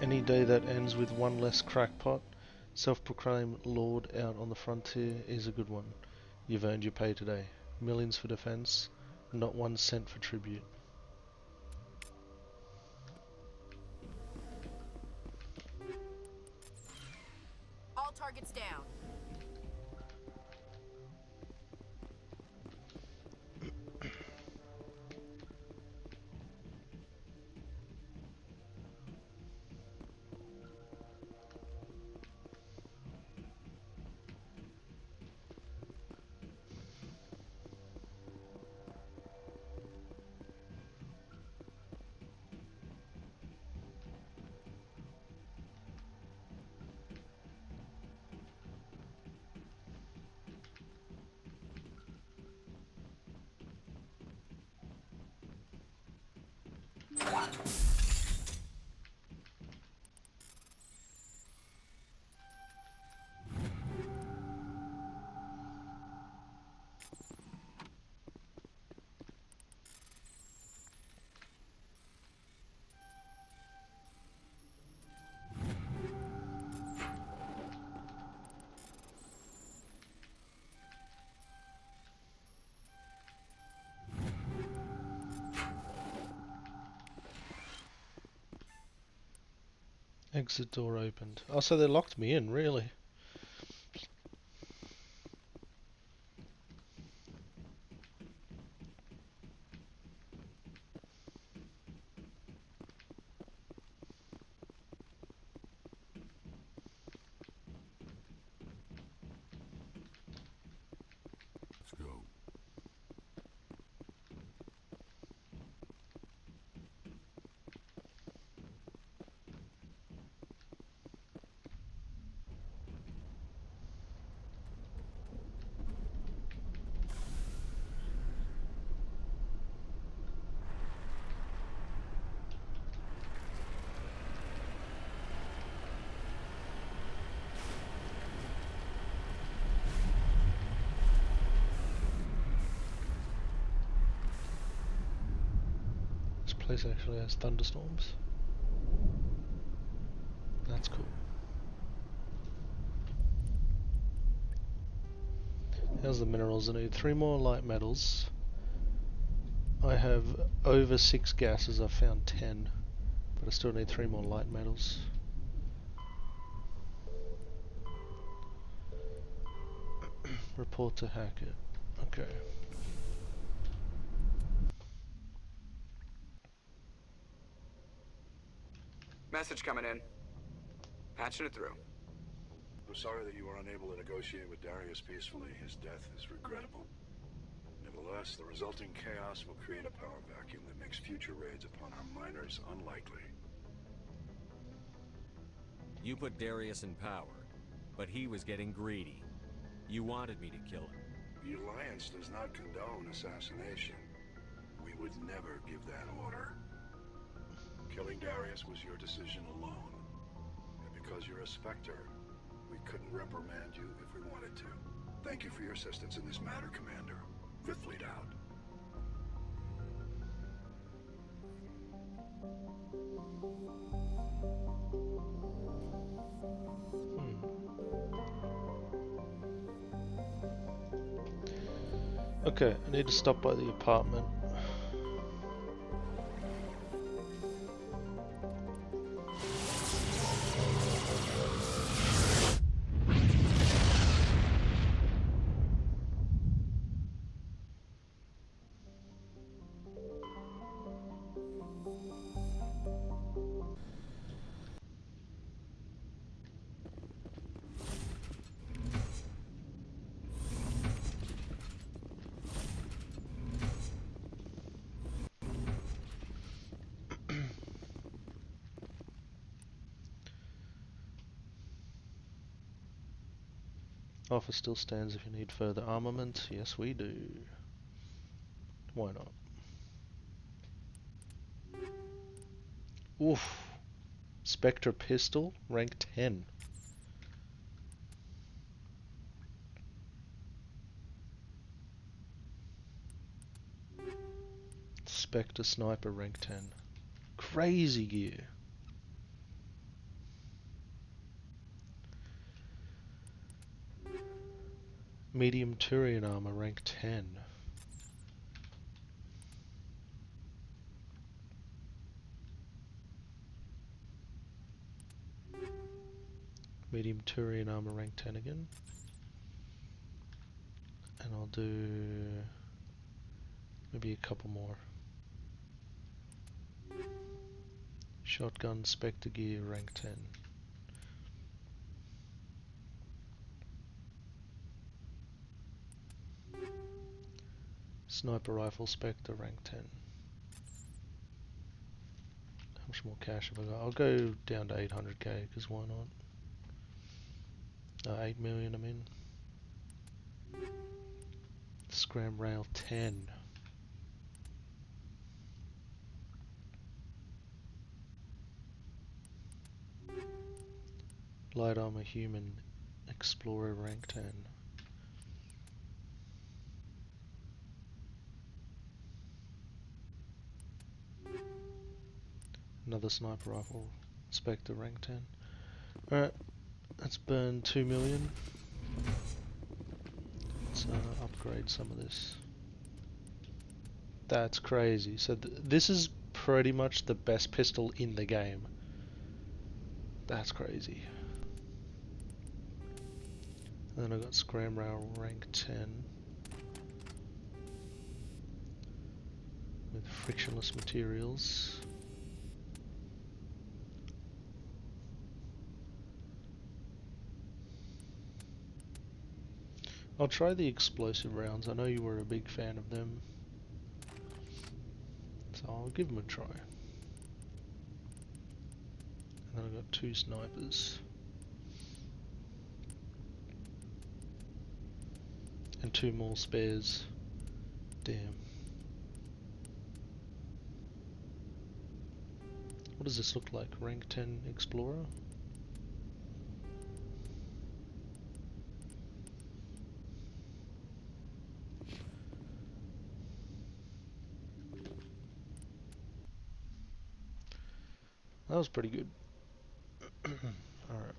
Any day that ends with one less crackpot, self-proclaimed lord out on the frontier is a good one. You've earned your pay today. Millions for defense, not 1 cent for tribute. All targets down. Exit door opened. Oh, so they locked me in, really? Let's go. This place actually has thunderstorms. That's cool. How's the minerals? I need 3 more light metals. I have over 6 gases. I've found 10, but I still need 3 more light metals. Report to Hackett. Okay. Message coming in. Patching it through. I'm sorry that you were unable to negotiate with Darius peacefully. His death is regrettable. Nevertheless, the resulting chaos will create a power vacuum that makes future raids upon our miners unlikely. You put Darius in power, but he was getting greedy. You wanted me to kill him. The Alliance does not condone assassination. We would never give that order. Killing Darius was your decision alone. And because you're a Spectre, we couldn't reprimand you if we wanted to. Thank you for your assistance in this matter, Commander. Fifth Fleet out. Okay, I need to stop by the apartment. Offer still stands if you need further armament. Yes, we do. Why not? Oof. Spectre pistol, rank 10. Spectre sniper, rank 10. Crazy gear. Medium Turian armor, rank 10. Medium Turian armor, rank 10 again. And I'll do maybe a couple more. Shotgun Spectre gear, rank 10. Sniper rifle Spectre, rank 10. How much more cash have I got? I'll go down to 800k, because why not? 8 million, I mean. Scram rail 10. Light armor human explorer, rank 10. Another sniper rifle Spectre, rank 10. Alright, let's burn 2 million. Let's upgrade some of this. That's crazy. So this is pretty much the best pistol in the game. That's crazy. And then I got scram rail rank 10 with frictionless materials. I'll try the explosive rounds. I know you were a big fan of them, so I'll give them a try. And then I've got 2 snipers. And 2 more spares. Damn. What does this look like? Rank 10 Explorer? That was pretty good. Alright.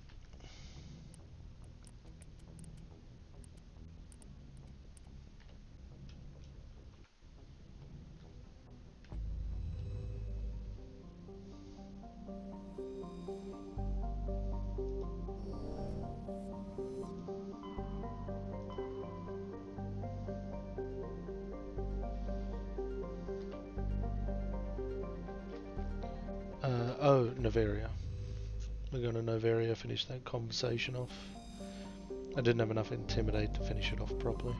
Oh, Noveria. We're going to Noveria, finish that conversation off. I didn't have enough Intimidate to finish it off properly.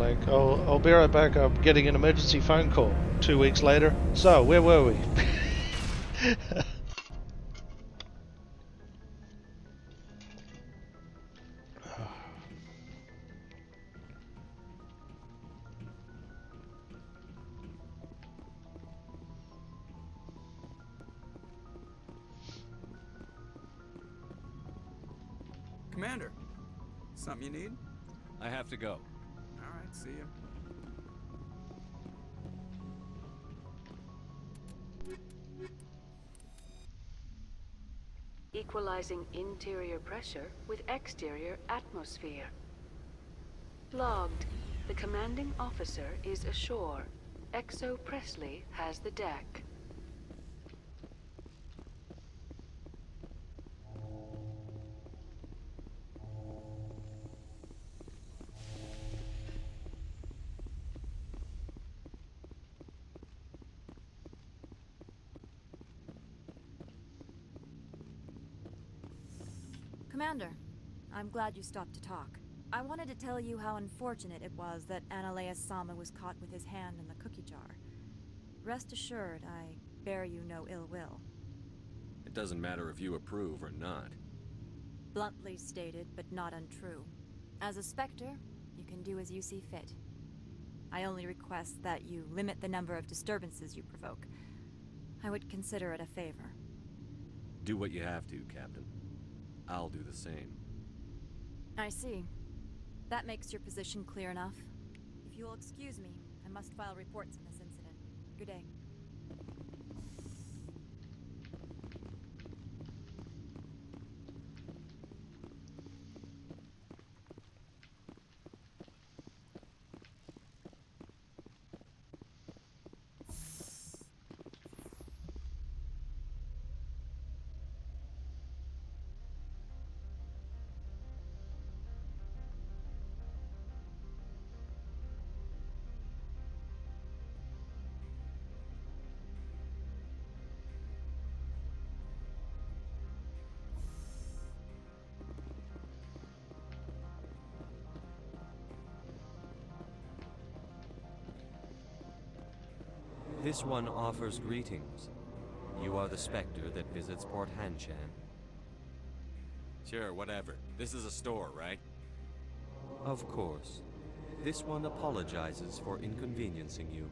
like, oh, I'll be right back, I'm getting an emergency phone call. 2 weeks later. So, where were we? Commander, something you need? I have to go. All right, see ya. Equalizing interior pressure with exterior atmosphere. Logged. The commanding officer is ashore. Exo Presley has the deck. Commander, I'm glad you stopped to talk. I wanted to tell you how unfortunate it was that Analeus Sama was caught with his hand in the cookie jar. Rest assured, I bear you no ill will. It doesn't matter if you approve or not. Bluntly stated, but not untrue. As a Spectre, you can do as you see fit. I only request that you limit the number of disturbances you provoke. I would consider it a favor. Do what you have to, Captain. I'll do the same. I see. That makes your position clear enough. If you'll excuse me, I must file reports on this incident. Good day. This one offers greetings. You are the Spectre that visits Port Hanshan. Sure, whatever. This is a store, right? Of course. This one apologizes for inconveniencing you.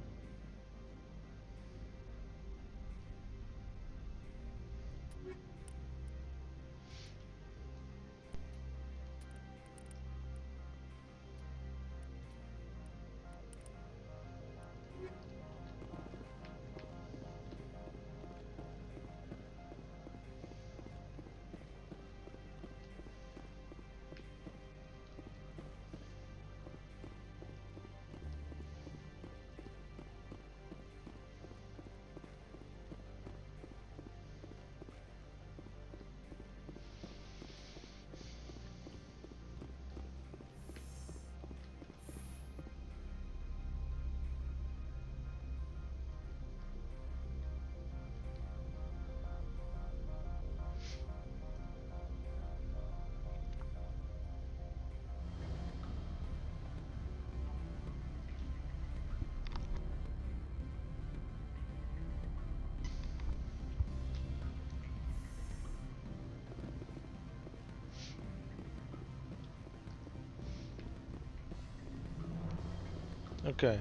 Okay,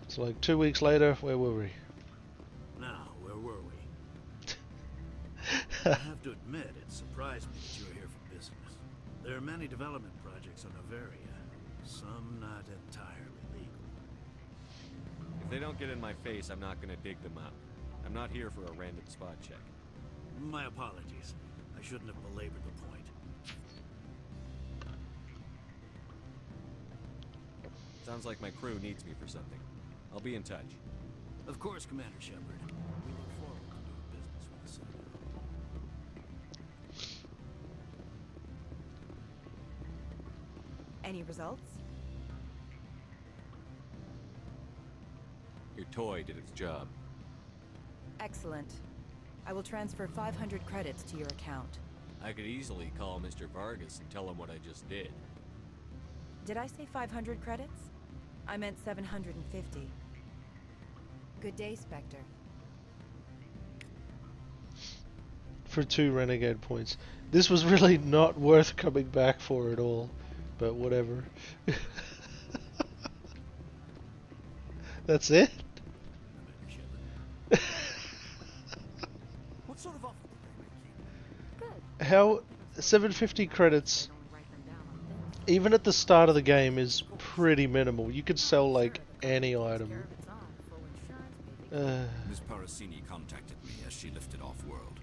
so like 2 weeks later, where were we? Now, where were we? I have to admit, it surprised me that you were here for business. There are many development projects on Noveria, some not entirely legal. If they don't get in my face, I'm not gonna dig them up. I'm not here for a random spot check. My apologies. I shouldn't have belabored the point. Sounds like my crew needs me for something. I'll be in touch. Of course, Commander Shepard. We look forward to doing business with the Citadel. Any results? Your toy did its job. Excellent. I will transfer 500 credits to your account. I could easily call Mr. Vargas and tell him what I just did. Did I say 500 credits? I meant 750. Good day, Spectre. For 2 renegade points. This was really not worth coming back for at all, but whatever. That's it? What sort of offer did they make you? How 750 credits, even at the start of the game, is pretty minimal. You could sell like any item. Miss Parasini contacted me as she lifted off-world.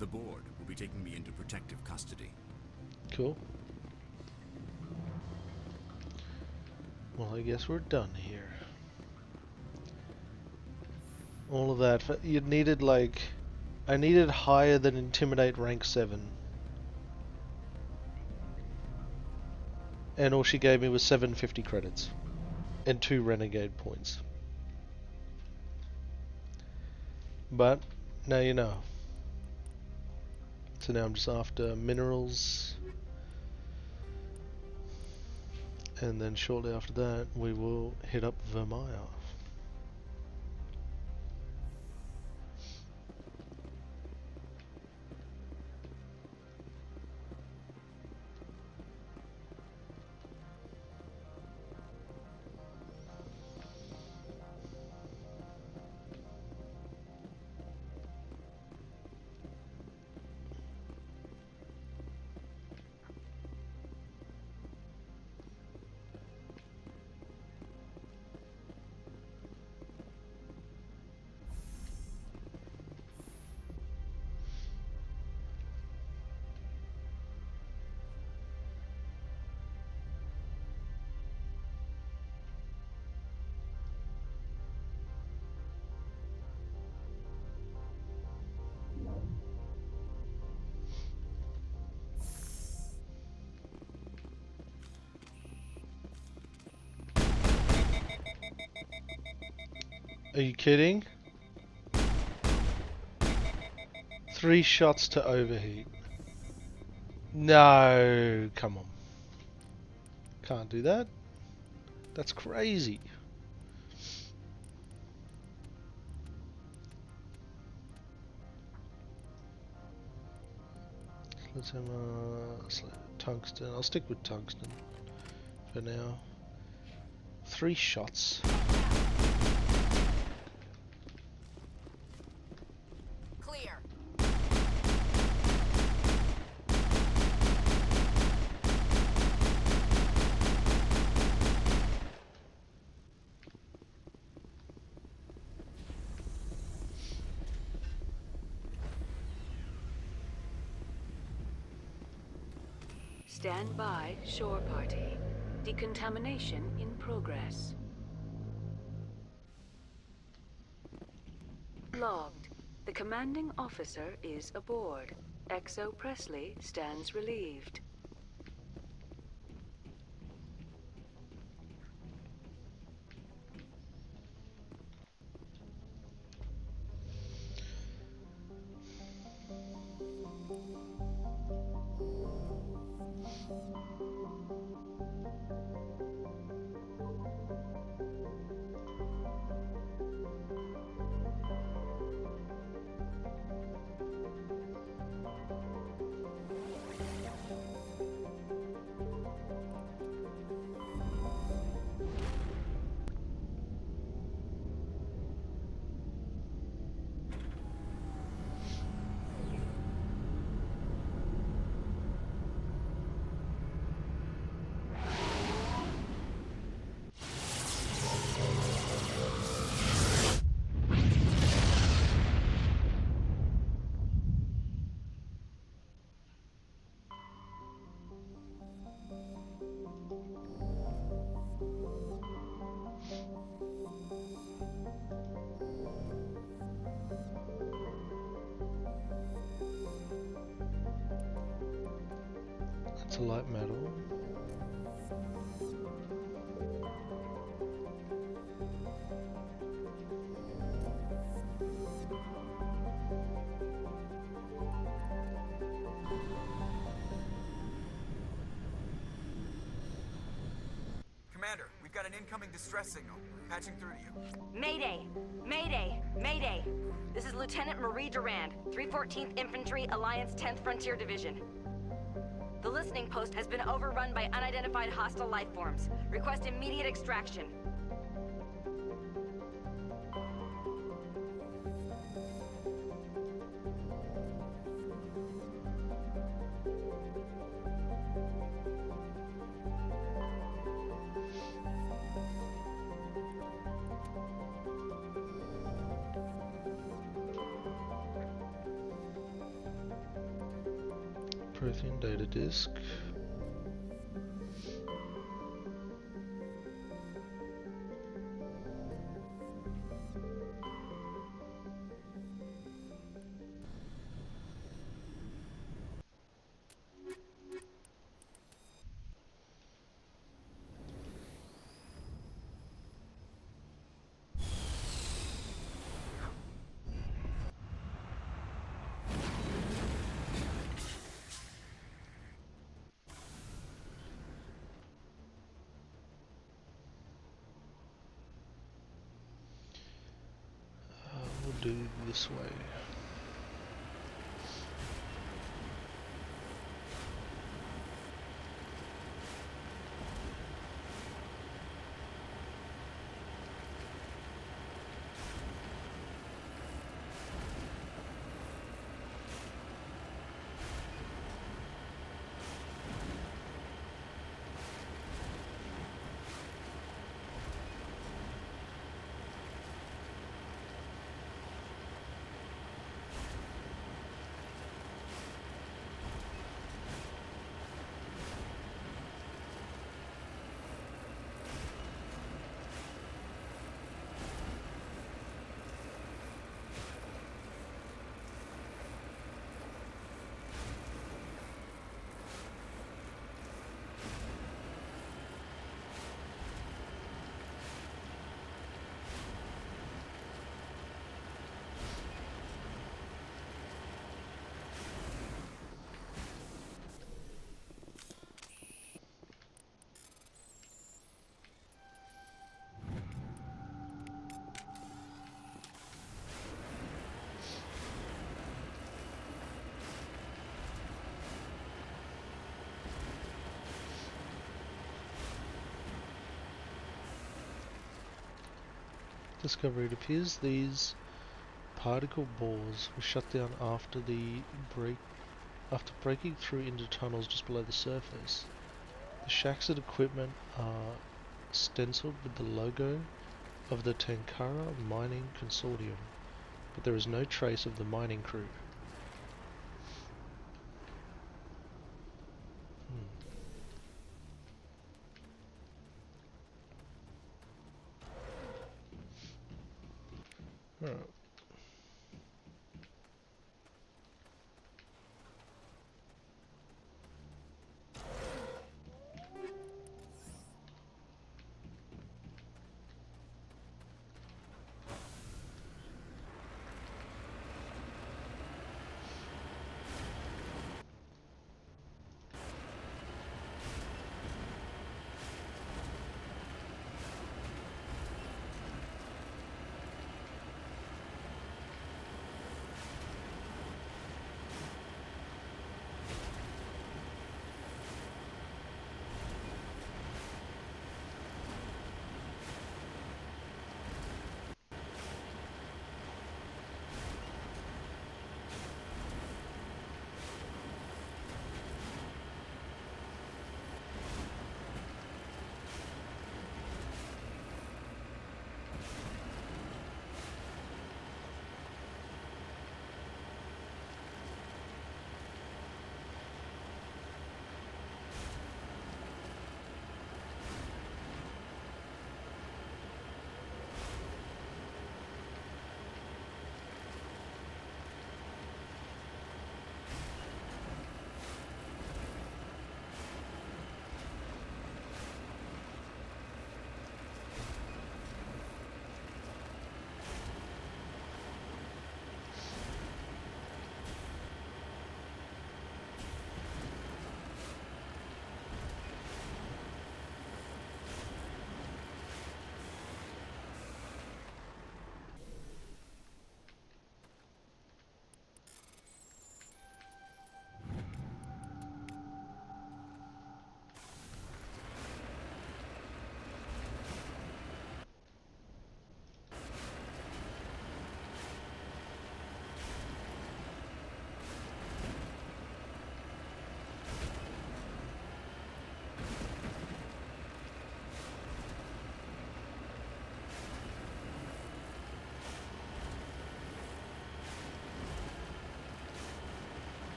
The board will be taking me into protective custody. Cool. Well, I guess we're done here. All of that. You needed like... I needed higher than Intimidate rank 7. And all she gave me was 750 credits. And 2 renegade points. But, now you know. So now I'm just after minerals. And then shortly after that, we will hit up Virmire. Are you kidding? 3 shots to overheat. No, come on. Can't do that. That's crazy. Let's have tungsten. I'll stick with tungsten for now. 3 shots. Clear. Stand by, shore party. Decontamination in progress. Logged. The commanding officer is aboard. XO Presley stands relieved. It's a light metal. incoming distress signal. Patching through to you. Mayday! Mayday! Mayday! This is Lieutenant Marie Durand, 314th Infantry, Alliance 10th Frontier Division. The listening post has been overrun by unidentified hostile life forms. Request immediate extraction. Prothean data disk. We'll do this way. Discovery. It appears these particle balls were shut down after breaking through into tunnels just below the surface. The shacks and equipment are stenciled with the logo of the Tankara Mining Consortium, but there is no trace of the mining crew. Alright.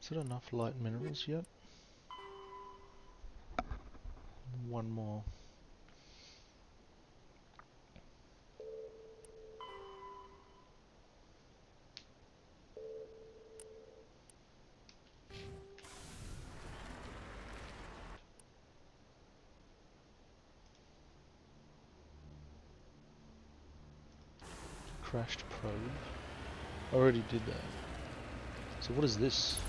Is it enough light minerals yet? One more. Crashed probe. I already did that. So what is this?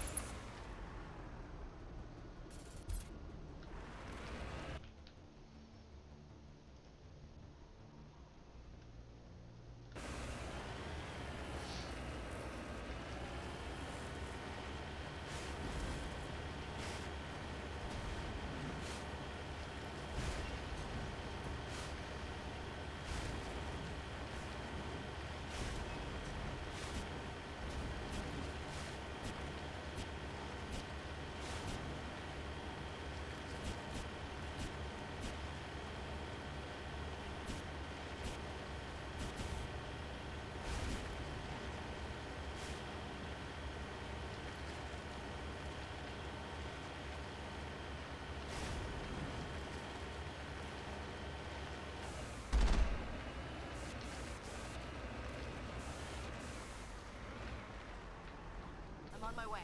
I'm on my way.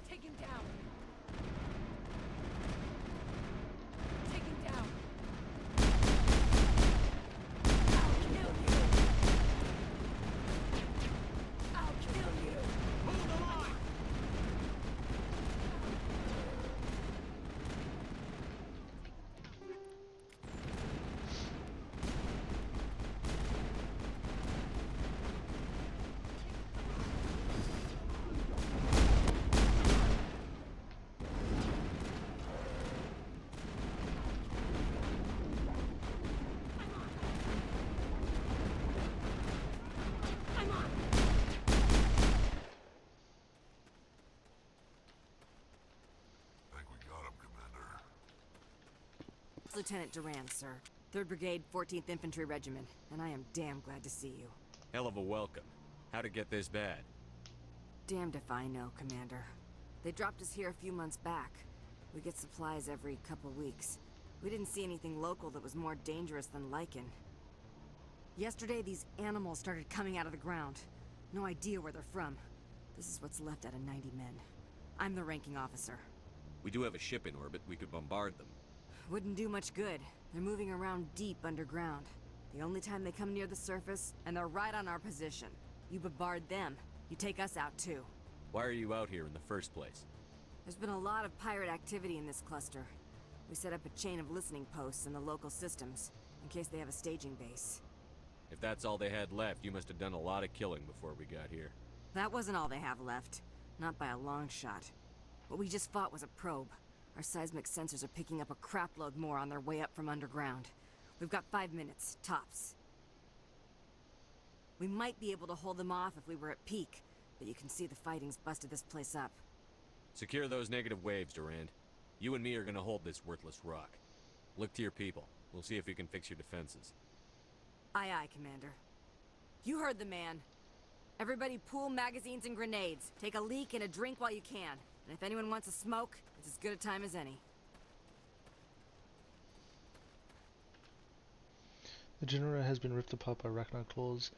Take him down. Take him down. I'll kill you. I'll kill you. Move the line. Lieutenant Durand, sir. 3rd Brigade, 14th Infantry Regiment, and I am damn glad to see you. Hell of a welcome. How'd it get this bad? Damned if I know, Commander. They dropped us here a few months back. We get supplies every couple weeks. We didn't see anything local that was more dangerous than lichen. Yesterday, these animals started coming out of the ground. No idea where they're from. This is what's left out of 90 men. I'm the ranking officer. We do have a ship in orbit. We could bombard them. Wouldn't do much good. They're moving around deep underground. The only time they come near the surface, and they're right on our position. You bombard them, you take us out too. Why are you out here in the first place? There's been a lot of pirate activity in this cluster. We set up a chain of listening posts in the local systems, in case they have a staging base. If that's all they had left, you must have done a lot of killing before we got here. That wasn't all they have left. Not by a long shot. What we just fought was a probe. Our seismic sensors are picking up a crapload more on their way up from underground. We've got 5 minutes, tops. We might be able to hold them off if we were at peak, but you can see the fighting's busted this place up. Secure those negative waves, Durand. You and me are gonna hold this worthless rock. Look to your people. We'll see if we can fix your defenses. Aye, aye, Commander. You heard the man. Everybody pool magazines and grenades. Take a leak and a drink while you can. And if anyone wants a smoke, it's as good a time as any. The generator has been ripped apart by arachnid claws,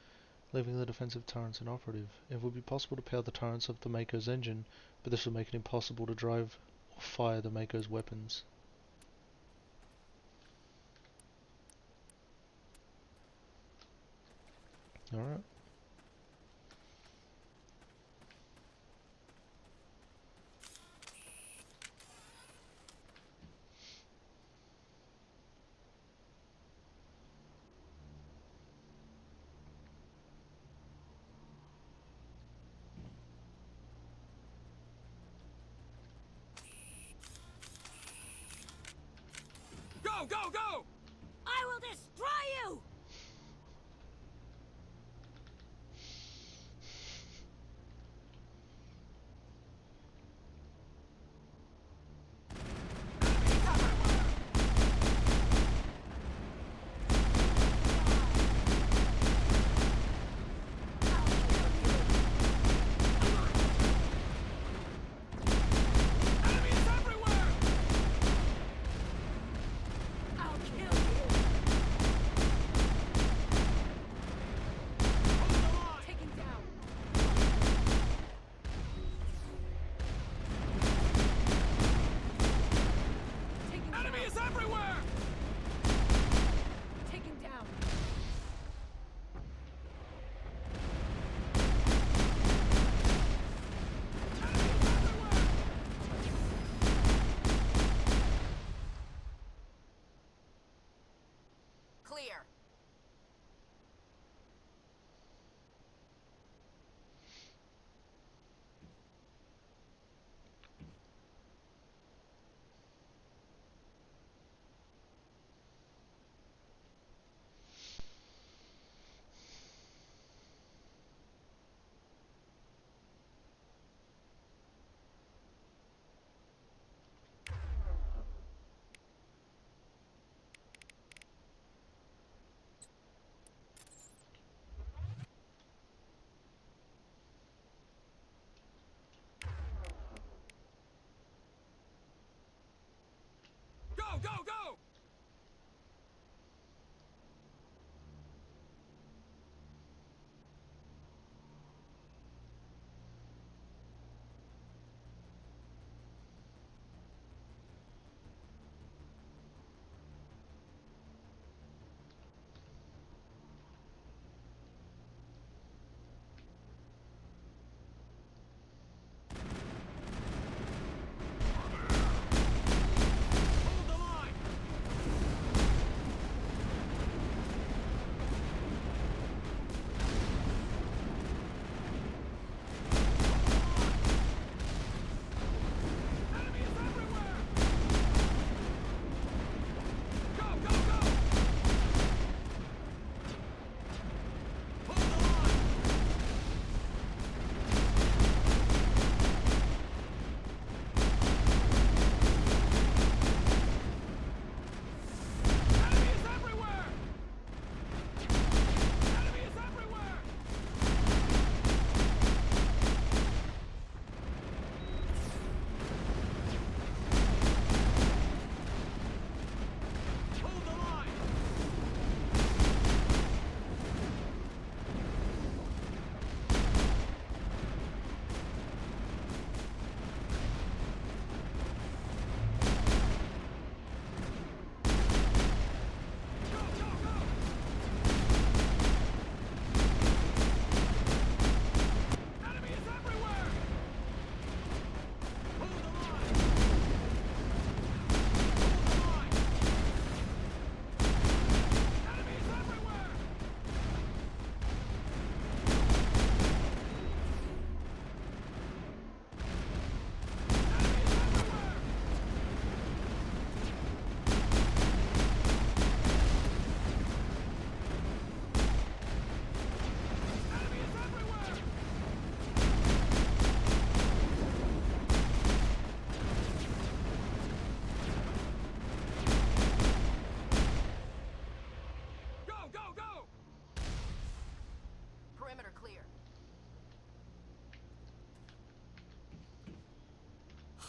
leaving the defensive turrets inoperative. It would be possible to power the turrets of the Mako's engine, but this would make it impossible to drive or fire the Mako's weapons. Alright. Go, go, go! I will destroy you!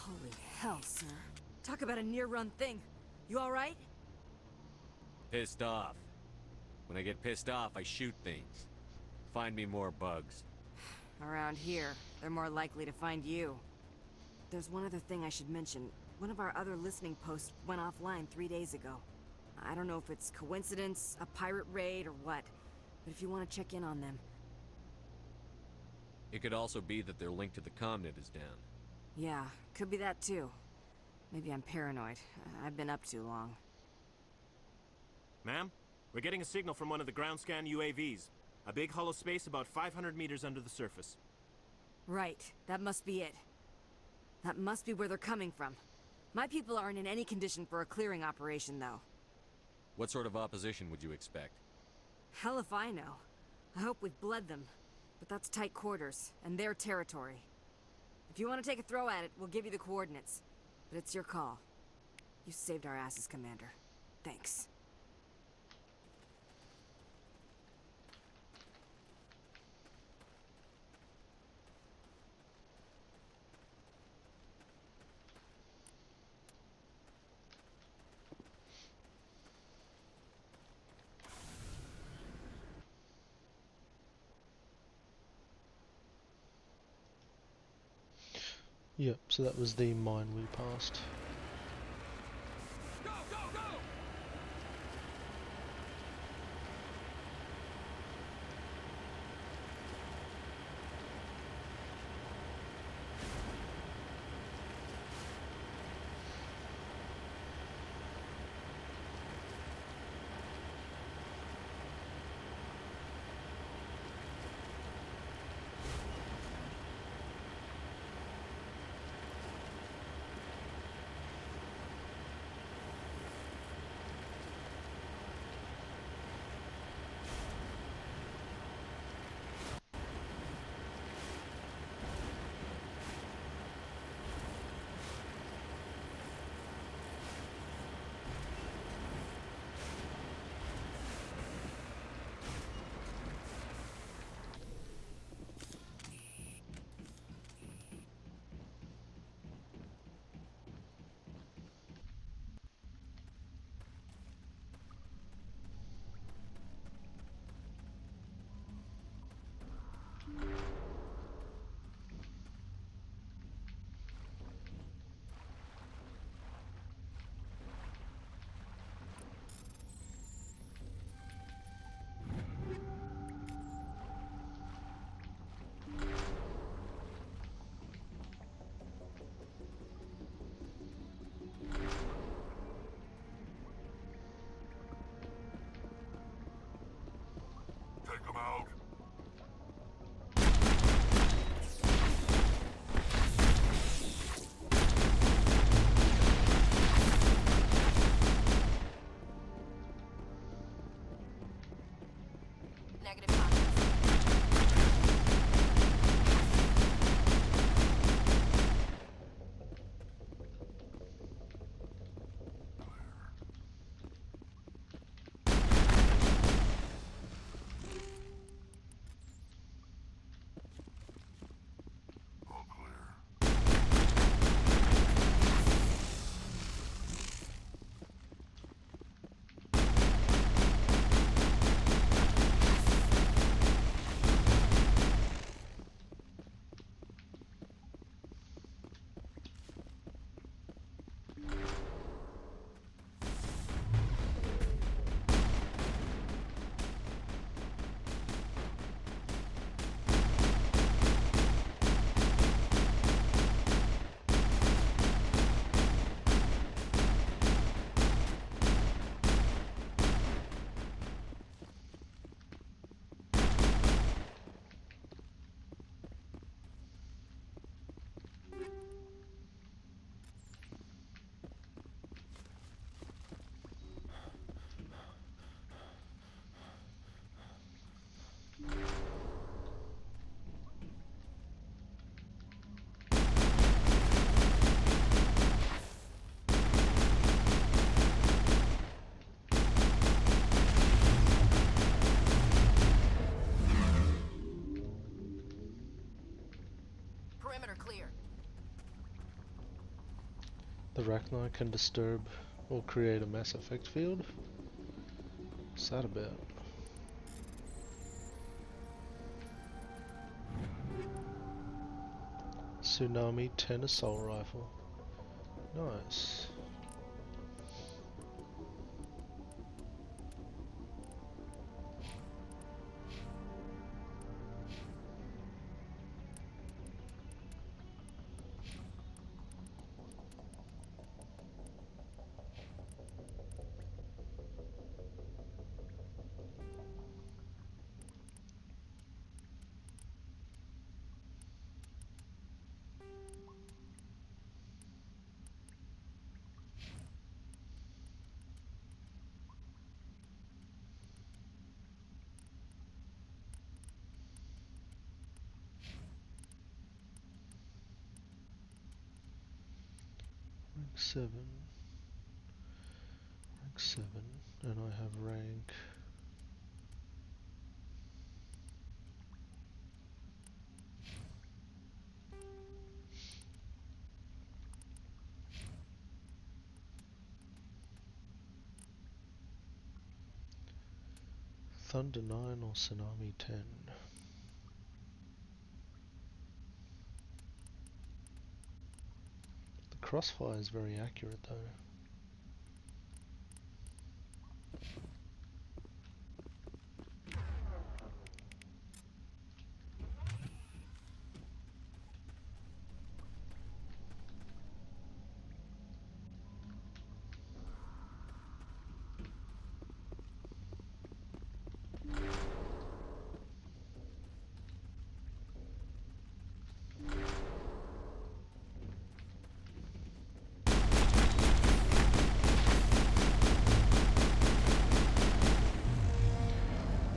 Holy hell, sir. Talk about a near-run thing. You alright? Pissed off. When I get pissed off, I shoot things. Find me more bugs. Around here, they're more likely to find you. There's one other thing I should mention. One of our other listening posts went offline 3 days ago. I don't know if it's coincidence, a pirate raid, or what, but if you want to check in on them. It could also be that their link to the Comnet is down. Yeah, could be that too. Maybe I'm paranoid. I've been up too long. Ma'am, we're getting a signal from one of the ground scan UAVs. A big hollow space about 500 meters under the surface. Right, that must be it. That must be where they're coming from. My people aren't in any condition for a clearing operation, though. What sort of opposition would you expect? Hell if I know. I hope we've bled them. But that's tight quarters, and their territory. If you want to take a throw at it, we'll give you the coordinates. But it's your call. You saved our asses, Commander. Thanks. Yep, so that was the mine we passed. Take them out. Negative contact. The Rachni can disturb or create a mass effect field? What's that about? Tsunami 10 assault rifle. Nice. Rank 7, and I have rank Thunder 9 or Tsunami 10. The crossfire is very accurate though.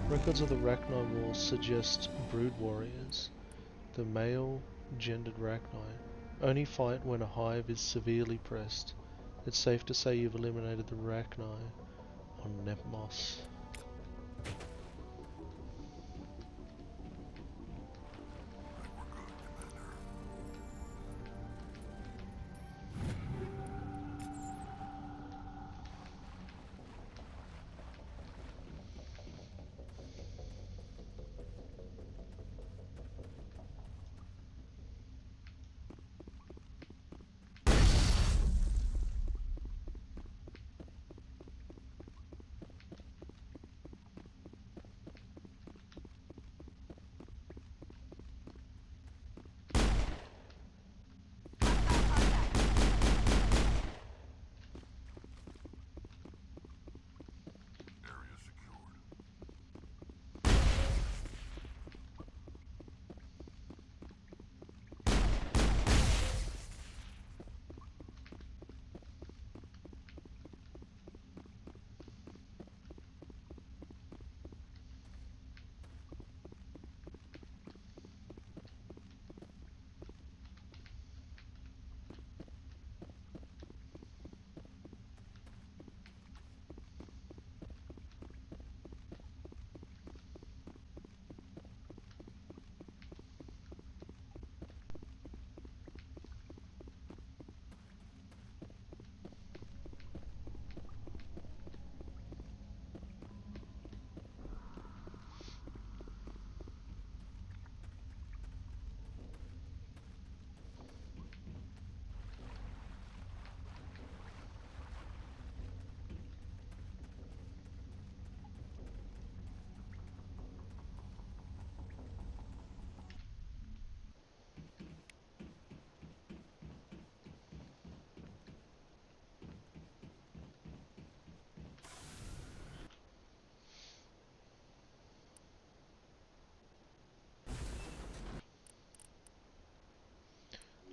Records of the Rachni Wars suggest brood warriors. The male gendered Rachni only fight when a hive is severely pressed. It's safe to say you've eliminated the Rachni on Nepmos.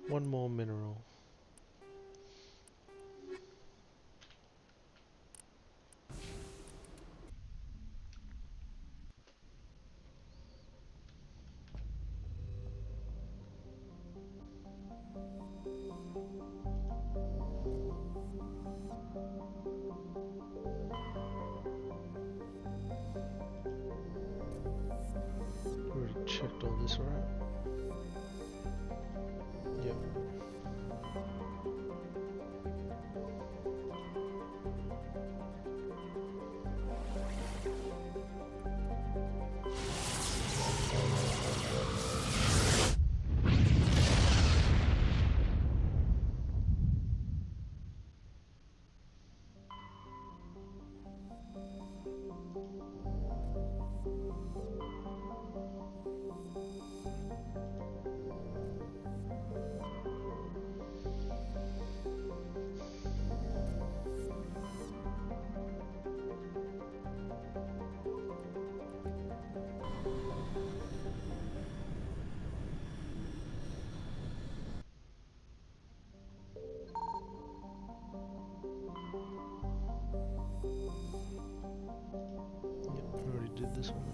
One more mineral. Already checked all this, right? Yep. did this one.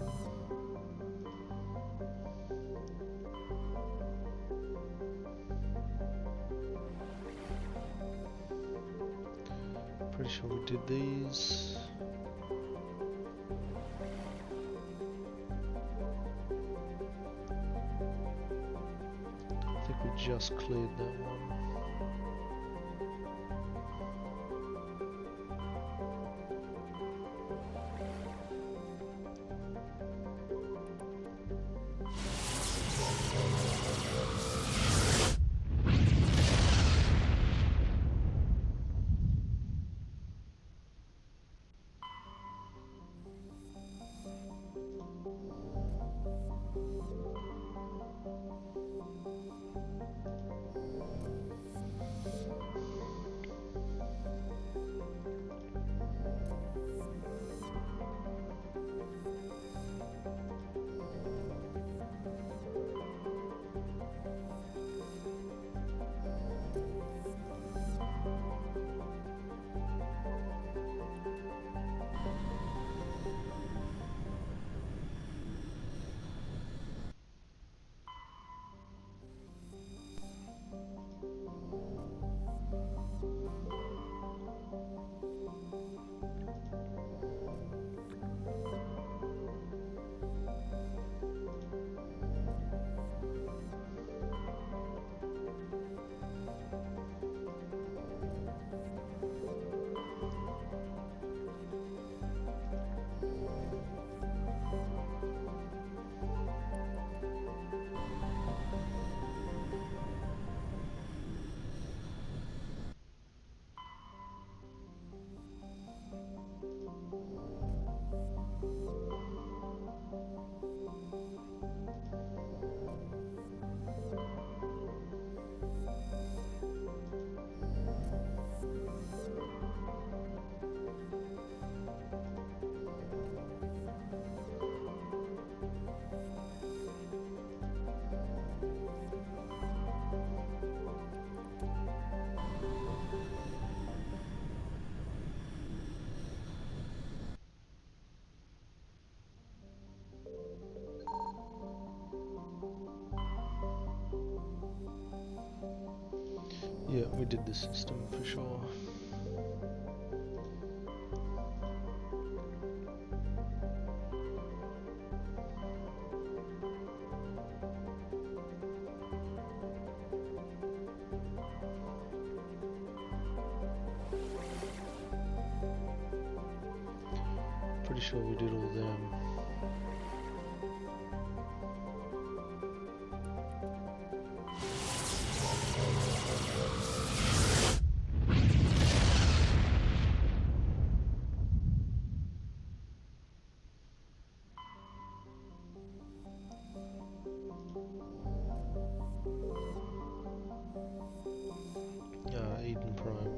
Pretty sure we did these. I think we just cleared that one. Yeah, we did the system for sure. Pretty sure we did all them. Eden Prime.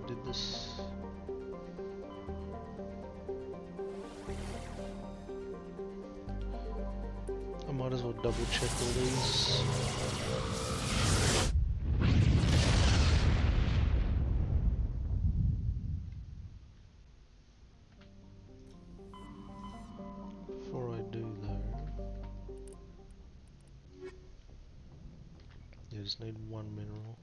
Did this. I might as well double check all these. Before I do though, you just need one mineral.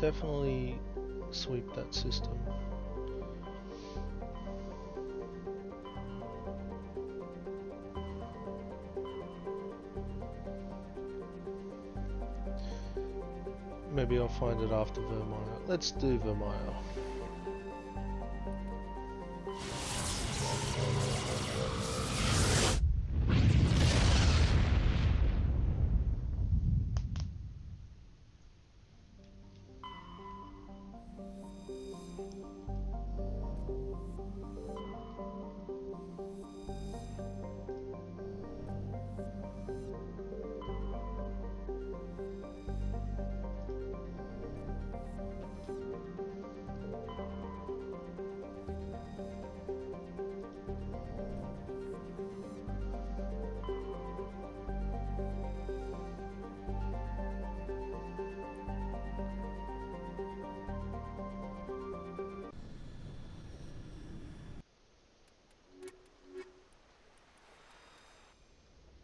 definitely sweep that system. Maybe I'll find it after Virmire. Let's do Virmire.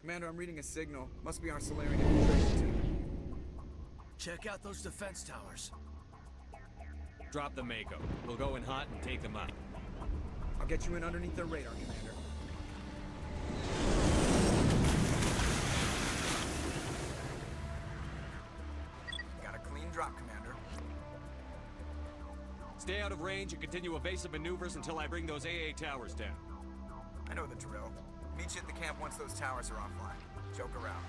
Commander, I'm reading a signal. Must be our Solarian infiltration team. Check out those defense towers. Drop the Mako. We'll go in hot and take them out. I'll get you in underneath their radar, Commander. Got a clean drop, Commander. Stay out of range and continue evasive maneuvers until I bring those AA towers down. I know the drill. Meet you at the camp once those towers are offline. Joke around.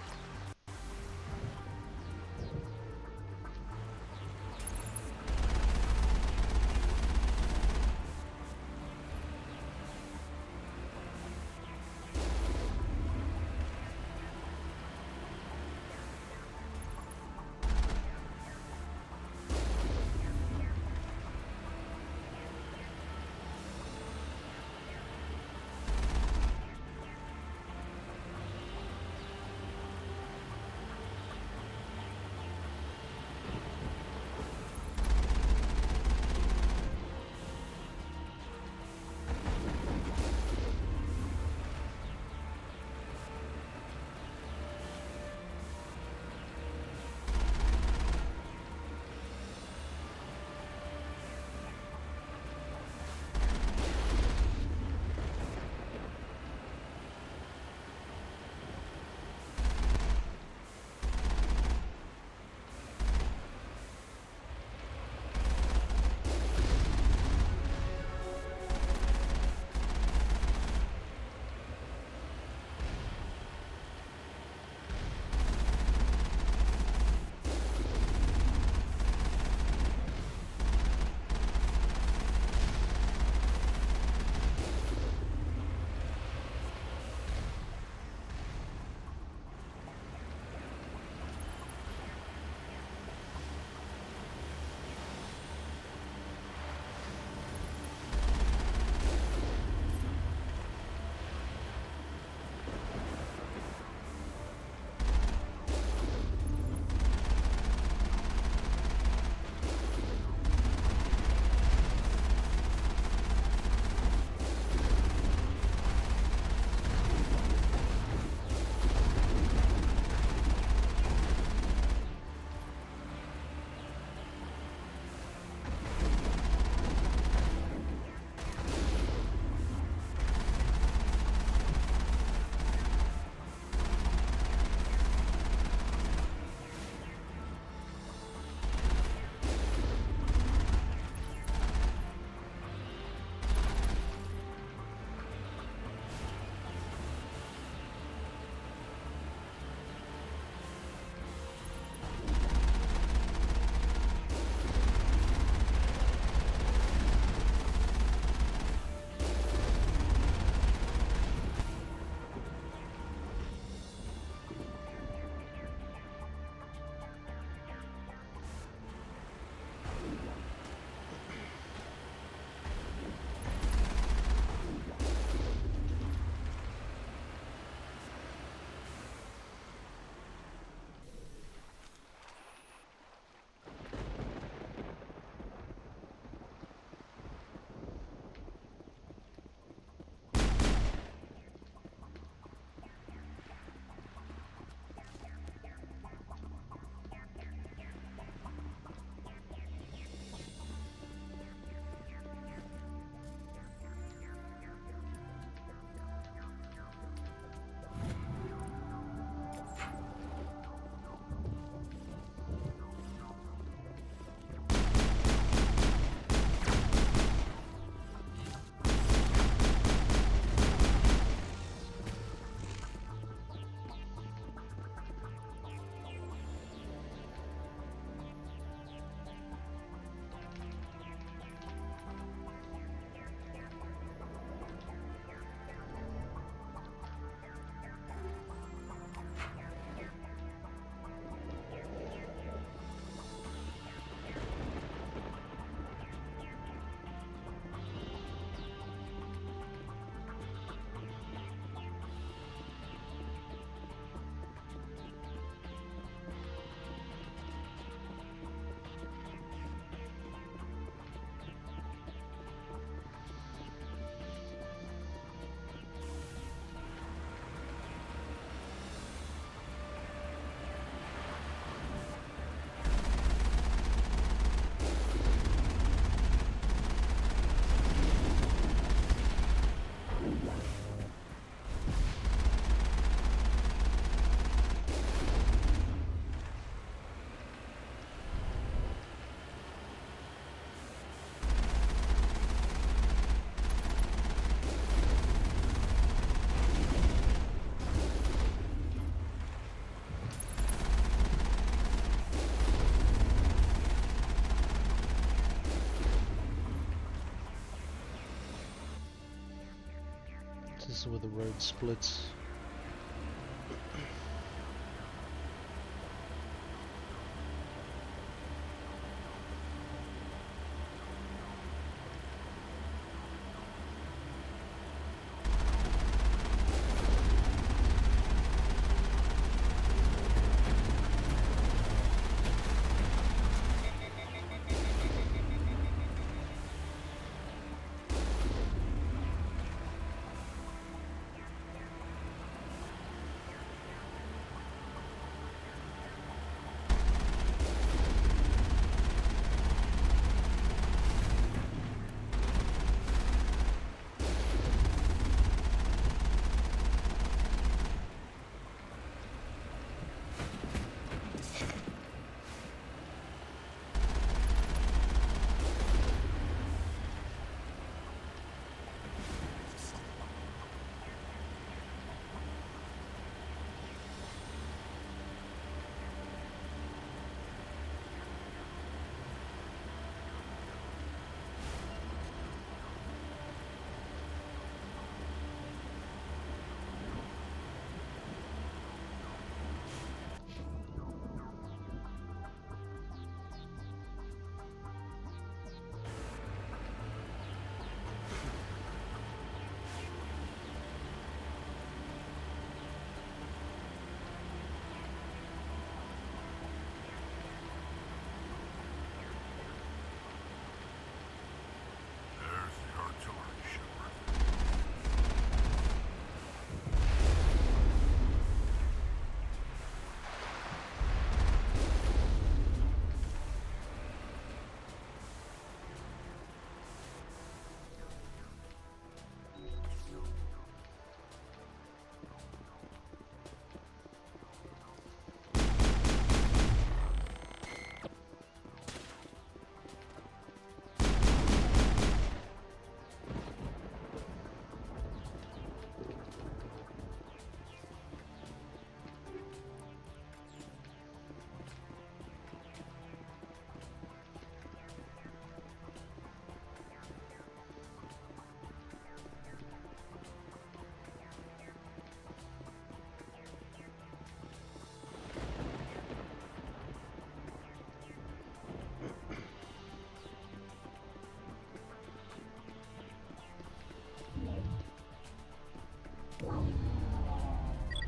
This is where the road splits.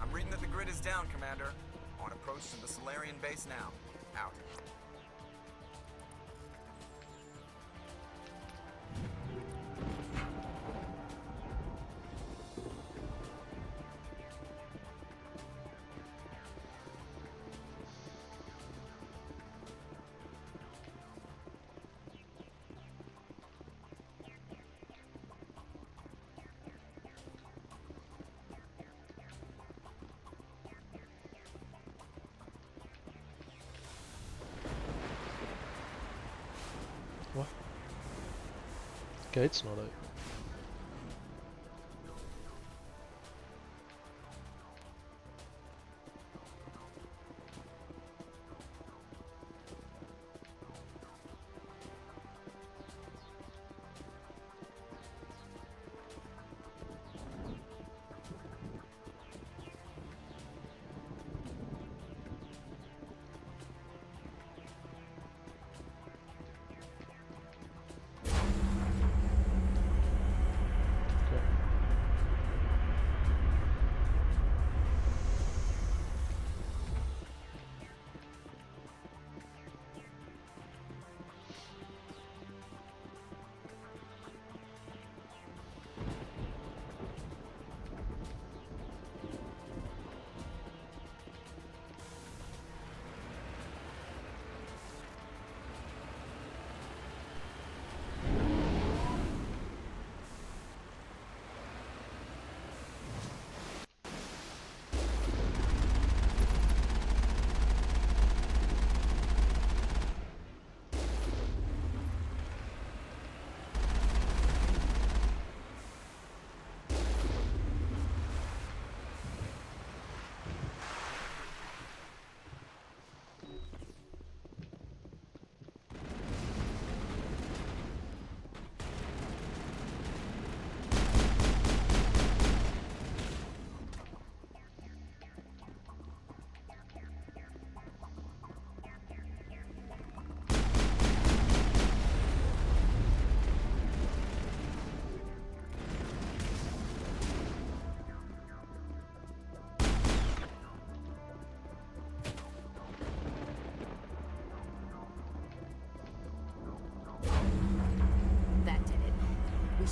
I'm reading that the grid is down, Commander. On approach to the Solarian base now. Out. What? Gate's not open.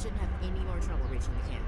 shouldn't have any more trouble reaching the camp.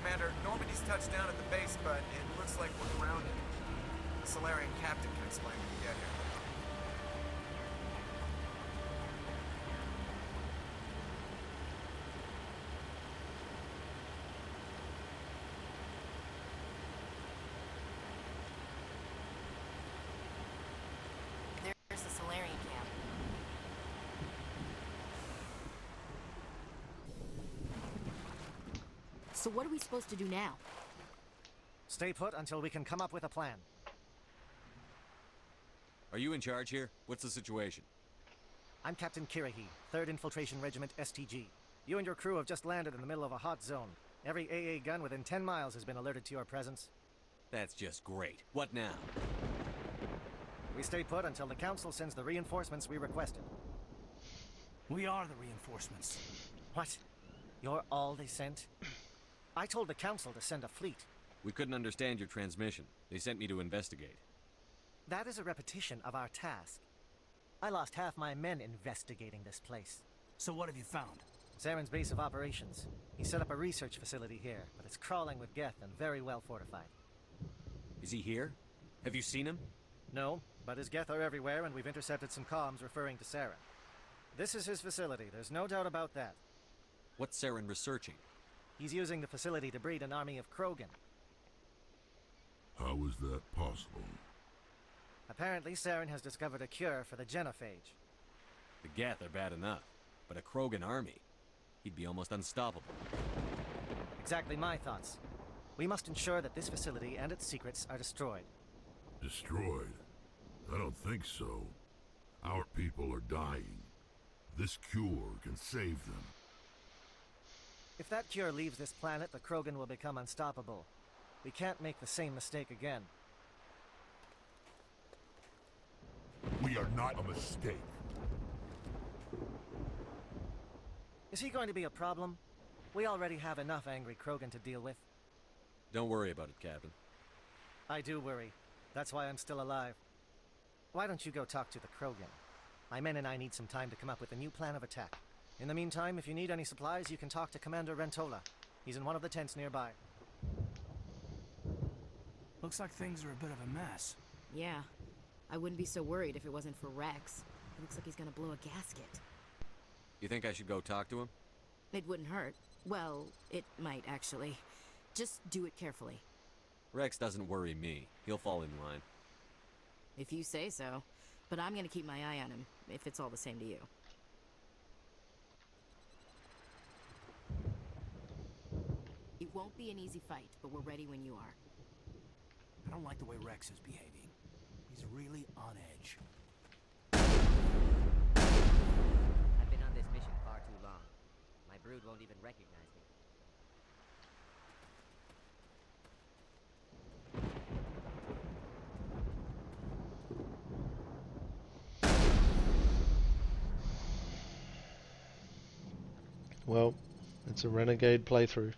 Commander, Normandy's touched down at the base, but it looks like we're grounded. The Solarian captain can explain when we get here. There's the Solarian camp. So what are we supposed to do now? Stay put until we can come up with a plan. Are you in charge here? What's the situation? I'm Captain Kirahi, 3rd Infiltration Regiment STG. You and your crew have just landed in the middle of a hot zone. Every AA gun within 10 miles has been alerted to your presence. That's just great. What now? We stay put until the Council sends the reinforcements we requested. We are the reinforcements. What? You're all they sent? I told the Council to send a fleet. We couldn't understand your transmission. They sent me to investigate. That is a repetition of our task. I lost half my men investigating this place. So what have you found? Saren's base of operations. He set up a research facility here, but it's crawling with Geth and very well fortified. Is he here? Have you seen him? No, but his Geth are everywhere and we've intercepted some comms referring to Saren. This is his facility, there's no doubt about that. What's Saren researching? He's using the facility to breed an army of Krogan. How is that possible? Apparently, Saren has discovered a cure for the genophage. The Geth are bad enough, but a Krogan army? He'd be almost unstoppable. Exactly my thoughts. We must ensure that this facility and its secrets are destroyed. Destroyed? I don't think so. Our people are dying. This cure can save them. If that cure leaves this planet, the Krogan will become unstoppable. We can't make the same mistake again. We are not a mistake. Is he going to be a problem? We already have enough angry Krogan to deal with. Don't worry about it, Captain. I do worry. That's why I'm still alive. Why don't you go talk to the Krogan? My men and I need some time to come up with a new plan of attack. In the meantime, if you need any supplies, you can talk to Commander Rentola. He's in one of the tents nearby. Looks like things are a bit of a mess. Yeah. I wouldn't be so worried if it wasn't for Rex. It looks like he's gonna blow a gasket. You think I should go talk to him? It wouldn't hurt. Well, it might, actually. Just do it carefully. Rex doesn't worry me. He'll fall in line. If you say so. But I'm gonna keep my eye on him, if it's all the same to you. It won't be an easy fight, but we're ready when you are. I don't like the way Rex is behaving. He's really on edge. I've been on this mission far too long. My brood won't even recognize me. Well, it's a renegade playthrough.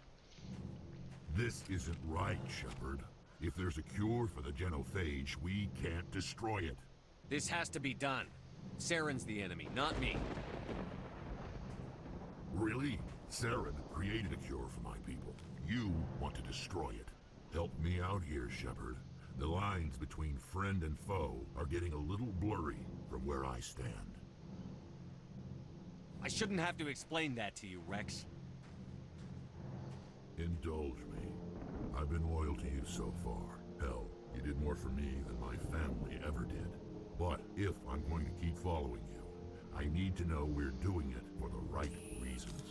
This isn't right, Shepard. If there's a cure for the genophage, we can't destroy it. This has to be done. Saren's the enemy, not me. Really? Saren created a cure for my people. You want to destroy it. Help me out here, Shepard. The lines between friend and foe are getting a little blurry from where I stand. I shouldn't have to explain that to you, Rex. Indulge me. I've been loyal to you so far. Hell, you did more for me than my family ever did. But if I'm going to keep following you, I need to know we're doing it for the right reasons.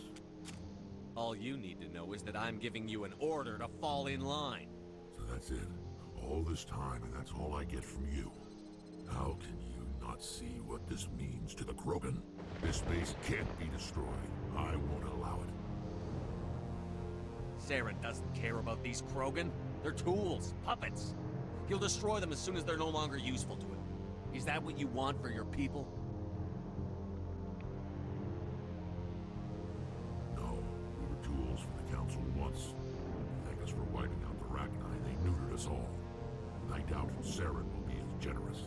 All you need to know is that I'm giving you an order to fall in line. So that's it. All this time, and that's all I get from you. How can you not see what this means to the Krogan? This base can't be destroyed. I won't allow it. Saren doesn't care about these Krogan. They're tools, puppets. He'll destroy them as soon as they're no longer useful to him. Is that what you want for your people? No, we were tools for the Council once. Thank us for wiping out the Rachni. They neutered us all. And I doubt Saren will be as generous.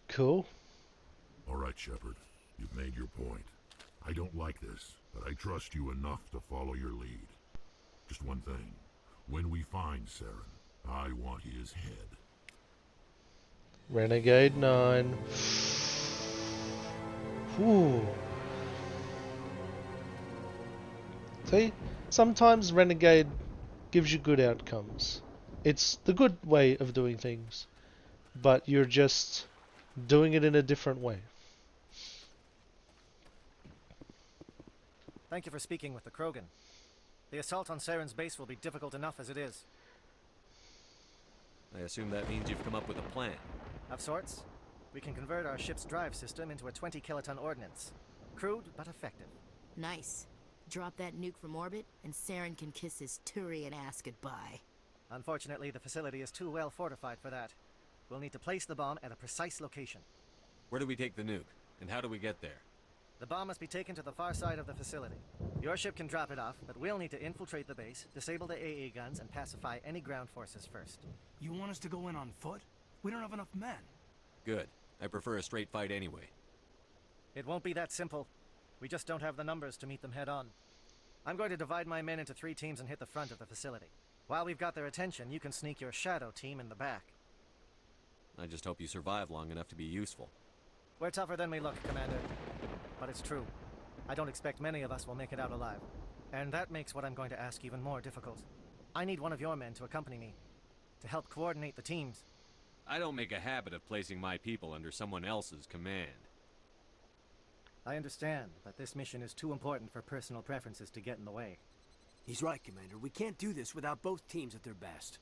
Cool. All right, Shepard. You've made your point. I don't like this, but I trust you enough to follow your lead. Just one thing. When we find Saren, I want his head. Renegade 9. Whew. See? Sometimes Renegade gives you good outcomes. It's the good way of doing things, but you're just doing it in a different way. Thank you for speaking with the Krogan. The assault on Saren's base will be difficult enough as it is. I assume that means you've come up with a plan. Of sorts. We can convert our ship's drive system into a 20-kiloton ordnance. Crude, but effective. Nice. Drop that nuke from orbit, and Saren can kiss his Turian ass goodbye. Unfortunately, the facility is too well fortified for that. We'll need to place the bomb at a precise location. Where do we take the nuke? And how do we get there? The bomb must be taken to the far side of the facility. Your ship can drop it off, but we'll need to infiltrate the base, disable the AA guns, and pacify any ground forces first. You want us to go in on foot? We don't have enough men. Good. I prefer a straight fight anyway. It won't be that simple. We just don't have the numbers to meet them head on. I'm going to divide my men into 3 teams and hit the front of the facility. While we've got their attention, you can sneak your shadow team in the back. I just hope you survive long enough to be useful. We're tougher than we look, Commander. But it's true. I don't expect many of us will make it out alive. And that makes what I'm going to ask even more difficult. I need one of your men to accompany me, to help coordinate the teams. I don't make a habit of placing my people under someone else's command. I understand, but this mission is too important for personal preferences to get in the way. He's right, Commander. We can't do this without both teams at their best.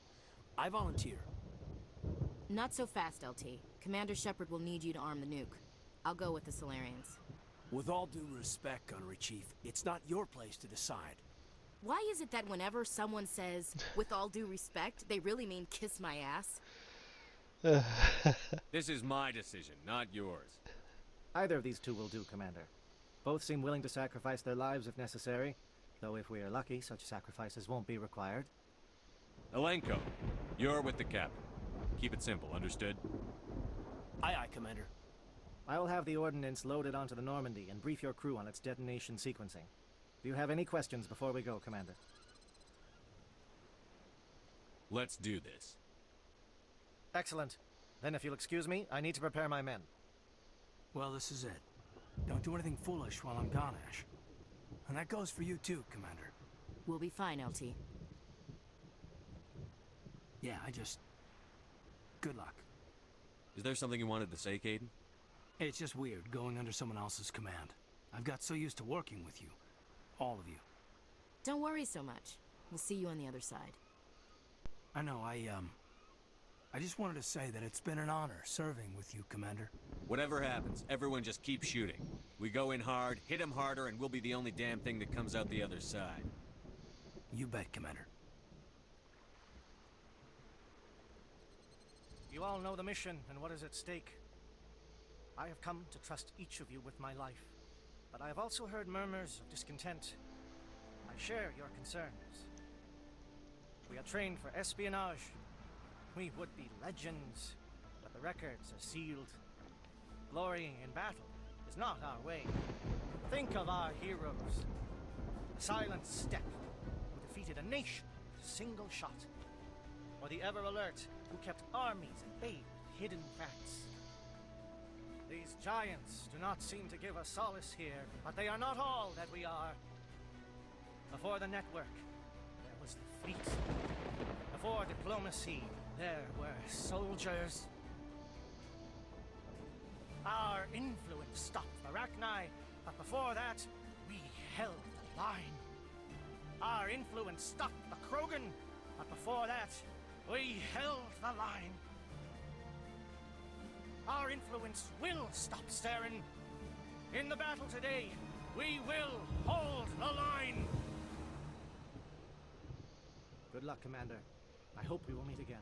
I volunteer. Not so fast, LT. Commander Shepard will need you to arm the nuke. I'll go with the Solarians. With all due respect, Gunnery Chief, it's not your place to decide. Why is it that whenever someone says, with all due respect, they really mean kiss my ass? This is my decision, not yours. Either of these two will do, Commander. Both seem willing to sacrifice their lives if necessary, though if we are lucky, such sacrifices won't be required. Alenko, you're with the captain. Keep it simple, understood? Aye, aye, Commander. I will have the ordnance loaded onto the Normandy and brief your crew on its detonation sequencing. Do you have any questions before we go, Commander? Let's do this. Excellent. Then if you'll excuse me, I need to prepare my men. Well, this is it. Don't do anything foolish while I'm gone, Ash. And that goes for you too, Commander. We'll be fine, LT. Yeah, good luck. Is there something you wanted to say, Caden? It's just weird going under someone else's command. I've got so used to working with you. All of you. Don't worry so much. We'll see you on the other side. I know, I just wanted to say that it's been an honor serving with you, Commander. Whatever happens, everyone just keep shooting. We go in hard, hit them harder, and we'll be the only damn thing that comes out the other side. You bet, Commander. You all know the mission and what is at stake. I have come to trust each of you with my life, but I have also heard murmurs of discontent. I share your concerns. We are trained for espionage. We would be legends, but the records are sealed. Glory in battle is not our way. Think of our heroes. The silent step who defeated a nation with a single shot. Or the ever-alert who kept armies at bay with hidden facts. These giants do not seem to give us solace here, but they are not all that we are. Before the network, there was the fleet. Before diplomacy, there were soldiers. Our influence stopped the Rachni, but before that, we held the line. Our influence stopped the Krogan, but before that, we held the line. Our influence will stop Saren. In the battle today, we will hold the line. Good luck, Commander. I hope we will meet again.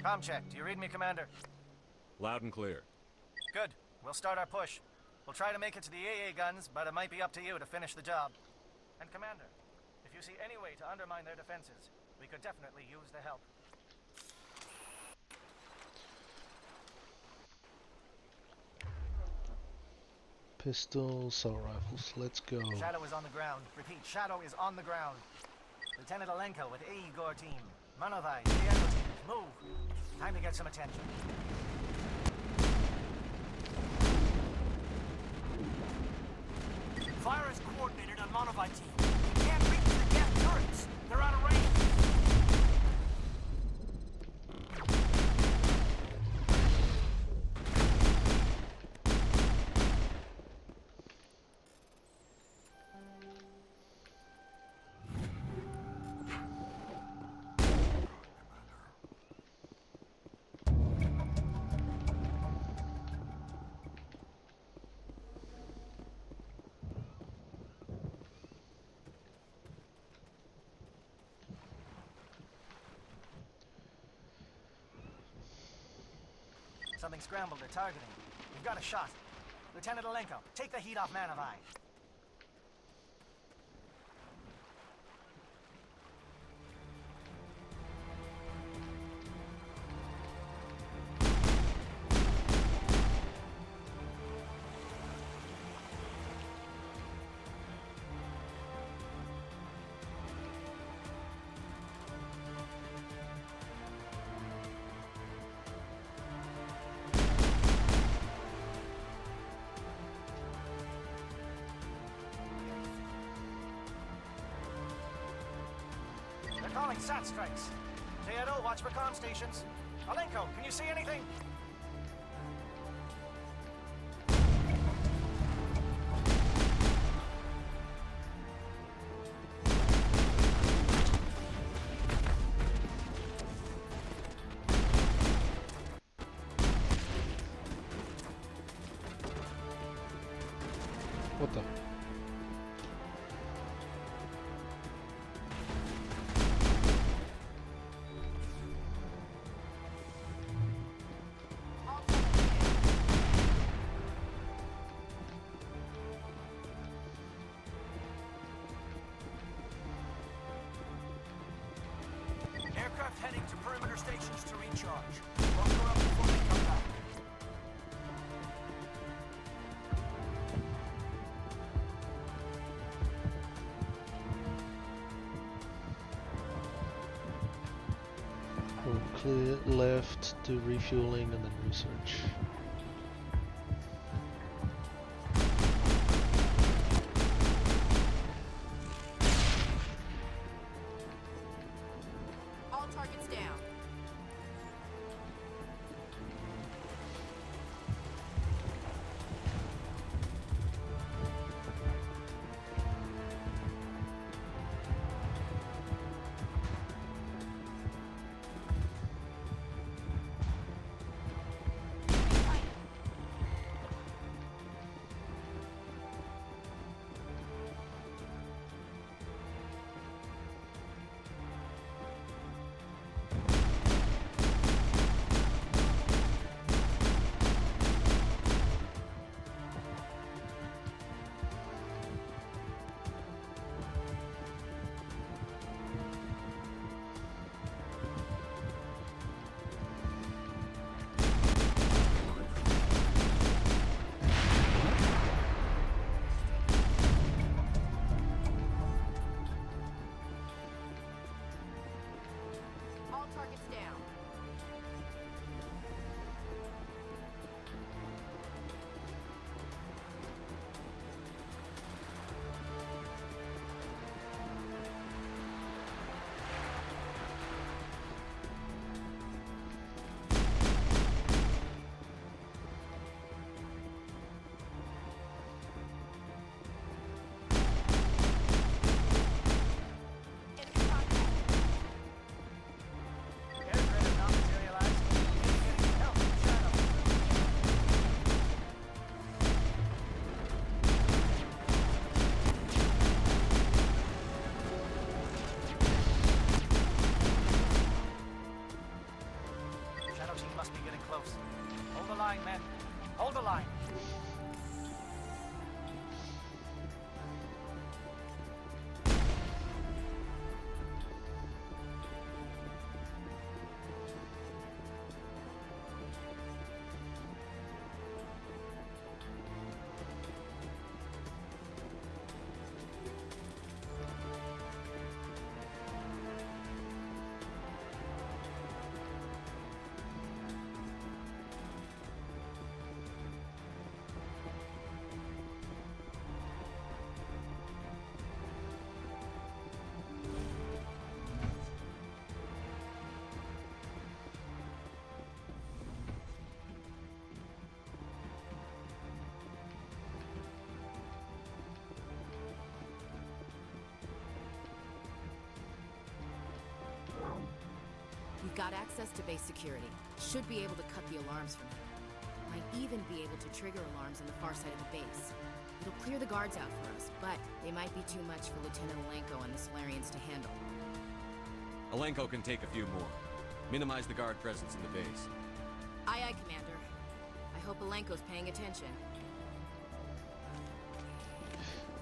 Com check. Do you read me, Commander? Loud and clear. Good. We'll start our push. We'll try to make it to the AA guns, but it might be up to you to finish the job. And Commander, if you see any way to undermine their defenses, we could definitely use the help. Pistol, assault rifles, let's go. Shadow is on the ground. Repeat, Shadow is on the ground. Lieutenant Alenko with AE Gore team. Manovai, CItadel team, move. Time to get some attention. Fire is coordinated on Manovai team. We can't reach the gas turrets. They're out of range. Something scrambled their targeting. We've got a shot. Lieutenant Alenko, take the heat off Manovai. Calling SAT strikes. CItadel, watch for comm stations. Alenko, can you see anything? What the? Aircraft heading to perimeter stations to recharge. Bunker up before they come back. We'll clear left, do refueling and then research. All targets down. We've got access to base security. Should be able to cut the alarms from here. Might even be able to trigger alarms on the far side of the base. It'll clear the guards out for us, but they might be too much for Lieutenant Alenko and the Solarians to handle. Alenko can take a few more. Minimize the guard presence in the base. Aye, aye, Commander. I hope Alenko's paying attention.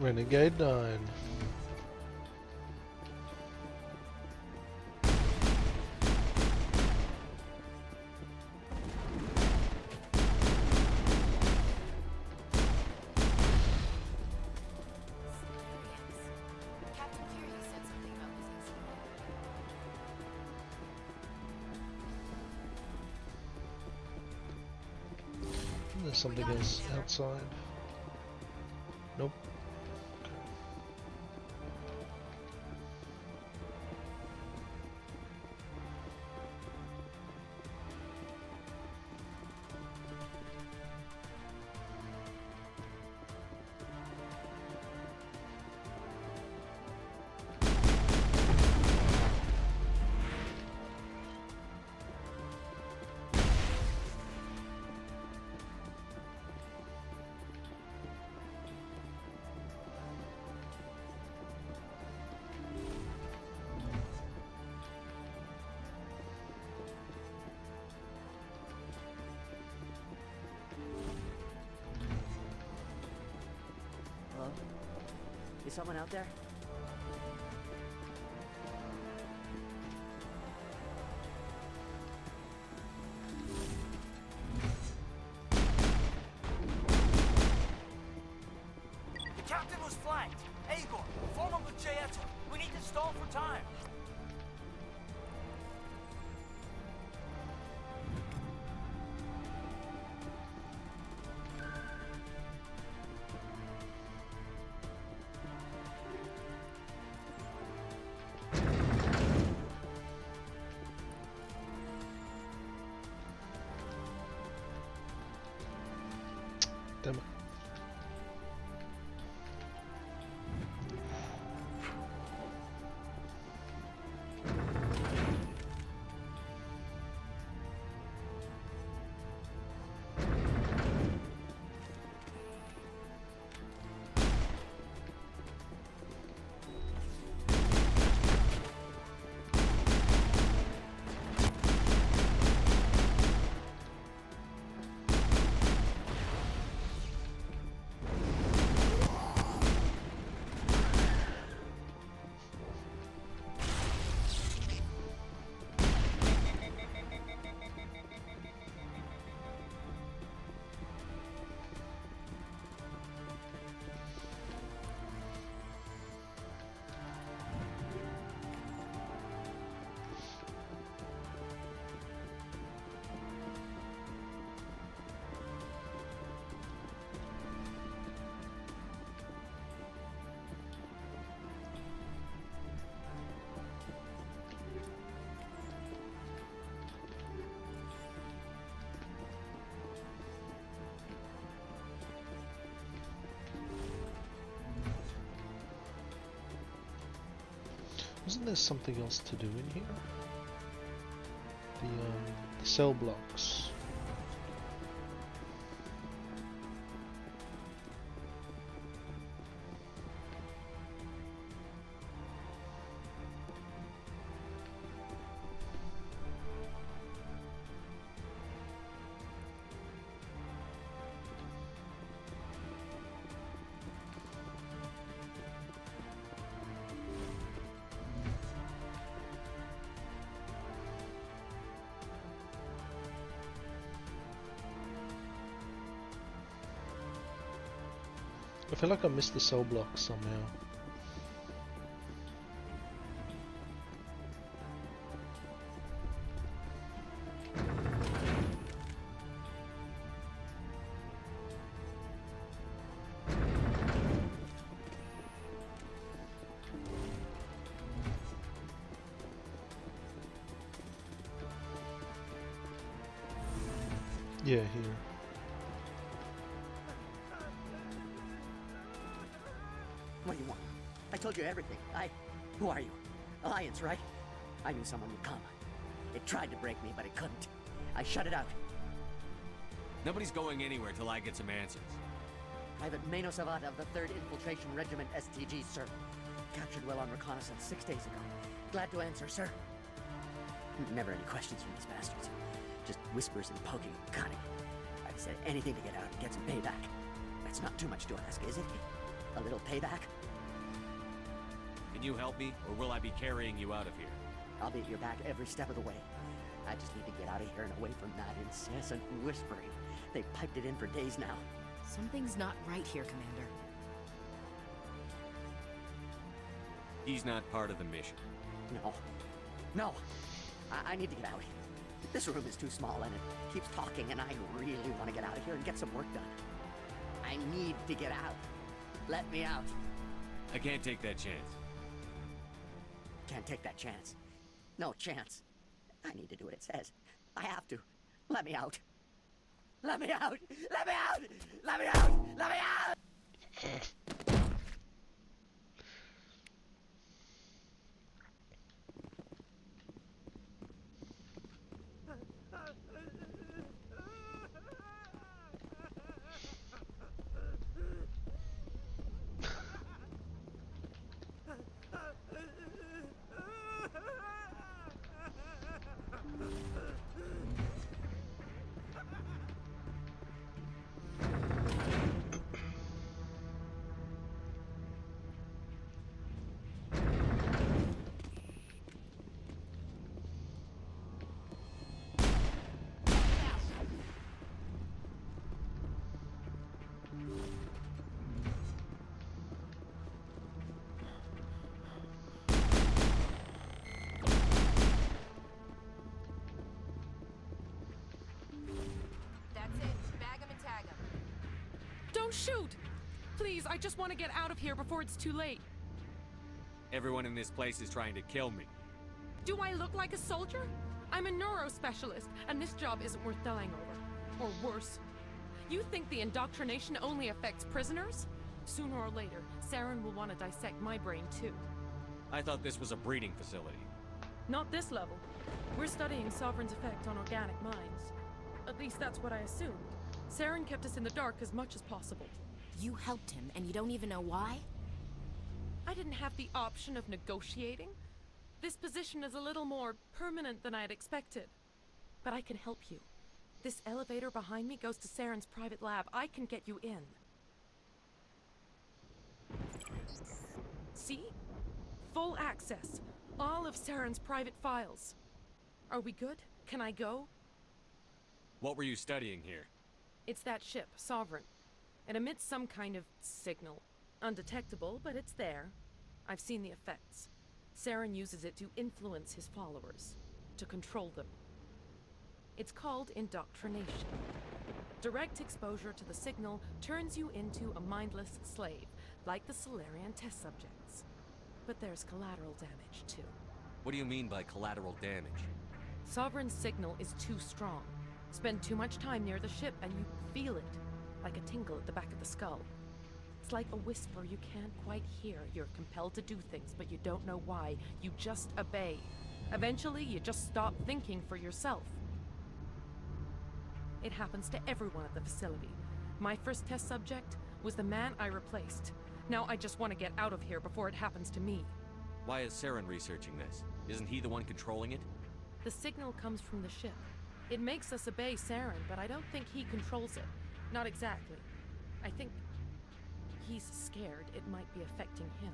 Renegade 9. There's something else outside. Nope. Hello? Is someone out there? The captain was flanked. Igor, form up with CItadel. We need to stall for time. Damn it. Wasn't there something else to do in here? The cell blocks. I feel like I missed the cell block somehow. Yeah, here. What do you want? I told you everything. Who are you? Alliance, right? I knew someone would come. It tried to break me, but it couldn't. I shut it out. Nobody's going anywhere till I get some answers. Private Mano Savat of the 3rd Infiltration Regiment STG, sir. Captured well on reconnaissance 6 days ago. Glad to answer, sir. Never any questions from these bastards. Just whispers and poking. Got it. I'd said anything to get out and get some payback. That's not too much to ask, is it? A little payback? Can you help me, or will I be carrying you out of here? I'll be at your back every step of the way. I just need to get out of here and away from that incessant whispering. They've piped it in for days now. Something's not right here, Commander. He's not part of the mission. No. No! I need to get out. This room is too small and it keeps talking and I really want to get out of here and get some work done. I need to get out. Let me out. I can't take that chance. Can't take that chance. No chance. I need to do what it says. I have to. Let me out. Let me out! Let me out! Let me out! Let me out! Don't shoot! Please, I just want to get out of here before it's too late. Everyone in this place is trying to kill me. Do I look like a soldier? I'm a neurospecialist, and this job isn't worth dying over. Or worse. You think the indoctrination only affects prisoners? Sooner or later, Saren will want to dissect my brain too. I thought this was a breeding facility. Not this level. We're studying Sovereign's effect on organic minds. At least that's what I assumed. Saren kept us in the dark as much as possible. You helped him, and you don't even know why? I didn't have the option of negotiating. This position is a little more permanent than I had expected. But I can help you. This elevator behind me goes to Saren's private lab. I can get you in. See? Full access. All of Saren's private files. Are we good? Can I go? What were you studying here? It's that ship, Sovereign. It emits some kind of signal. Undetectable, but it's there. I've seen the effects. Saren uses it to influence his followers, to control them. It's called indoctrination. Direct exposure to the signal turns you into a mindless slave, like the Solarian test subjects. But there's collateral damage, too. What do you mean by collateral damage? Sovereign's signal is too strong. Spend too much time near the ship and you feel it, like a tingle at the back of the skull. It's like a whisper you can't quite hear. You're compelled to do things, but you don't know why. You just obey. Eventually, you just stop thinking for yourself. It happens to everyone at the facility. My first test subject was the man I replaced. Now I just want to get out of here before it happens to me. Why is Saren researching this? Isn't he the one controlling it? The signal comes from the ship. It makes us obey Saren, but I don't think he controls it. Not exactly. I think he's scared it might be affecting him.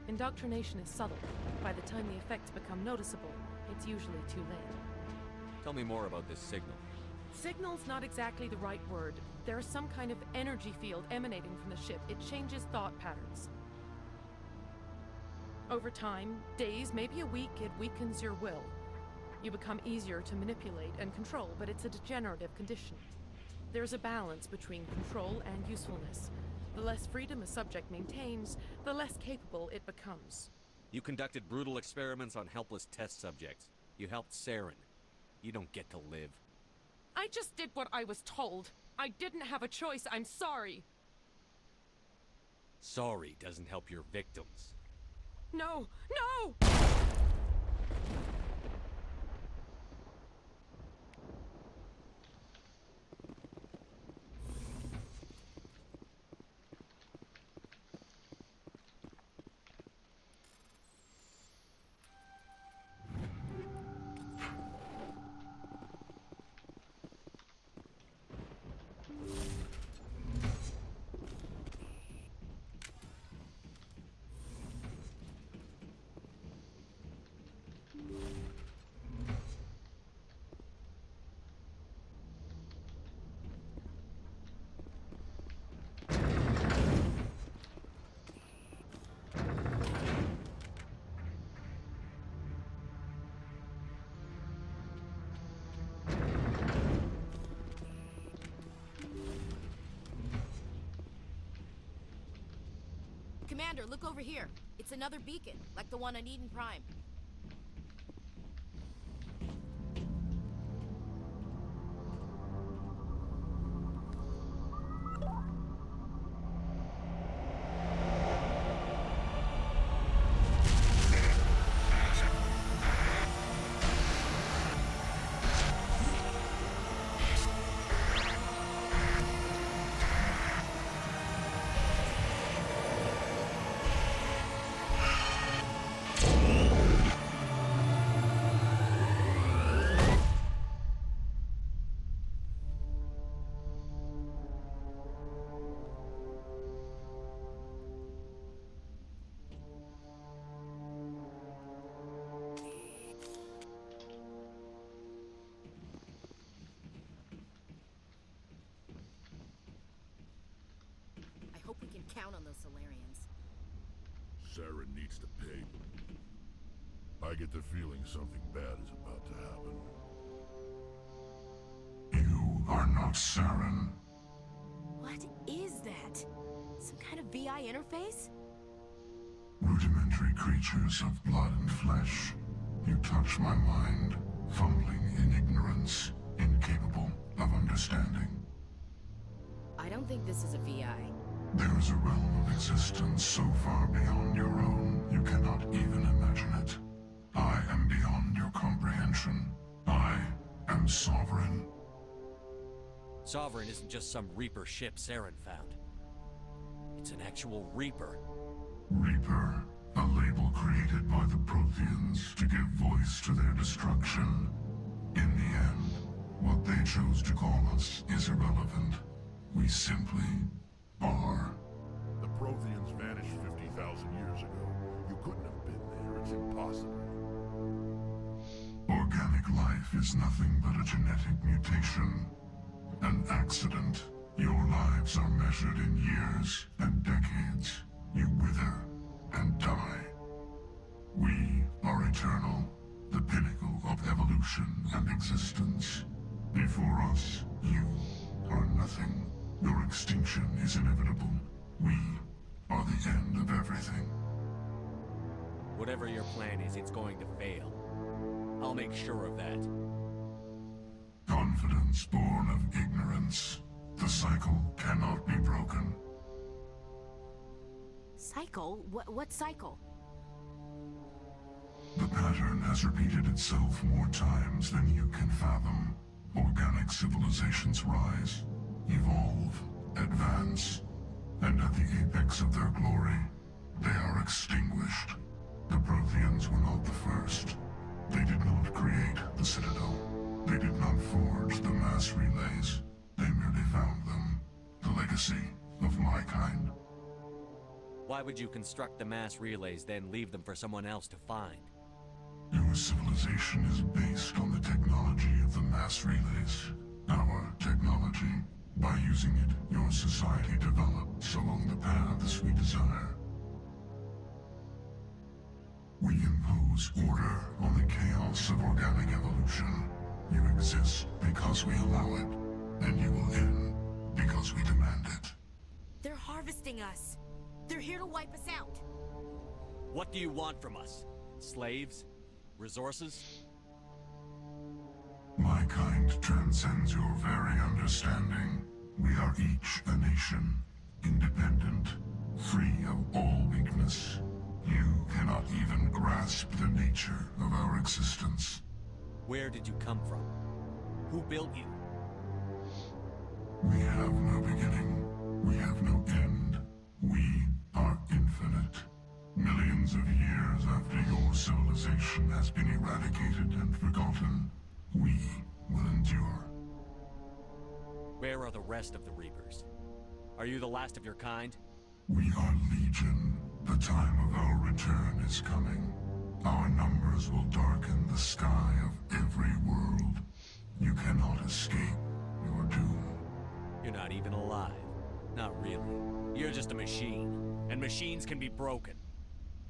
Indoctrination is subtle. By the time the effects become noticeable, it's usually too late. Tell me more about this signal. Signal's not exactly the right word. There's some kind of energy field emanating from the ship. It changes thought patterns. Over time, days, maybe a week, it weakens your will. You become easier to manipulate and control, but it's a degenerative condition. There's a balance between control and usefulness. The less freedom a subject maintains, the less capable it becomes. You conducted brutal experiments on helpless test subjects. You helped Saren. You don't get to live. I just did what I was told. I didn't have a choice. I'm sorry. Sorry doesn't help your victims. No! No! Commander, look over here. It's another beacon, like the one on Eden Prime. Hope we can count on those Solarians. Saren needs to pay. I get the feeling something bad is about to happen. You are not Saren. What is that? Some kind of VI interface? Rudimentary creatures of blood and flesh. You touch my mind, fumbling in ignorance, incapable of understanding. I don't think this is a VI. There is a realm of existence so far beyond your own, you cannot even imagine it. I am beyond your comprehension. I am Sovereign. Sovereign isn't just some Reaper ship Saren found. It's an actual Reaper. Reaper, a label created by the Protheans to give voice to their destruction. In the end, what they chose to call us is irrelevant. We simply are. The Protheans vanished 50,000 years ago. You couldn't have been there. It's impossible. Organic life is nothing but a genetic mutation. An accident. Your lives are measured in years and decades. You wither and die. We are eternal, the pinnacle of evolution and existence. Before us, you are nothing. Your extinction is inevitable. We are the end of everything. Whatever your plan is, it's going to fail. I'll make sure of that. Confidence born of ignorance. The cycle cannot be broken. Cycle? What cycle? The pattern has repeated itself more times than you can fathom. Organic civilizations rise, evolve, advance, and at the apex of their glory, they are extinguished. The Protheans were not the first. They did not create the Citadel. They did not forge the mass relays. They merely found them, the legacy of my kind. Why would you construct the mass relays, then leave them for someone else to find? Your civilization is based on the technology of the mass relays. Our technology. By using it, your society develops along the paths we desire. We impose order on the chaos of organic evolution. You exist because we allow it, and you will end because we demand it. They're harvesting us. They're here to wipe us out. What do you want from us? Slaves? Resources? My kind transcends your very understanding. We are each a nation, independent, free of all weakness. You cannot even grasp the nature of our existence. Where did you come from? Who built you? We have no beginning. We have no end. We are infinite. Millions of years after your civilization has been eradicated and forgotten, we will endure. Where are the rest of the Reapers? Are you the last of your kind? We are Legion. The time of our return is coming. Our numbers will darken the sky of every world. You cannot escape your doom. You're not even alive. Not really. You're just a machine. And machines can be broken.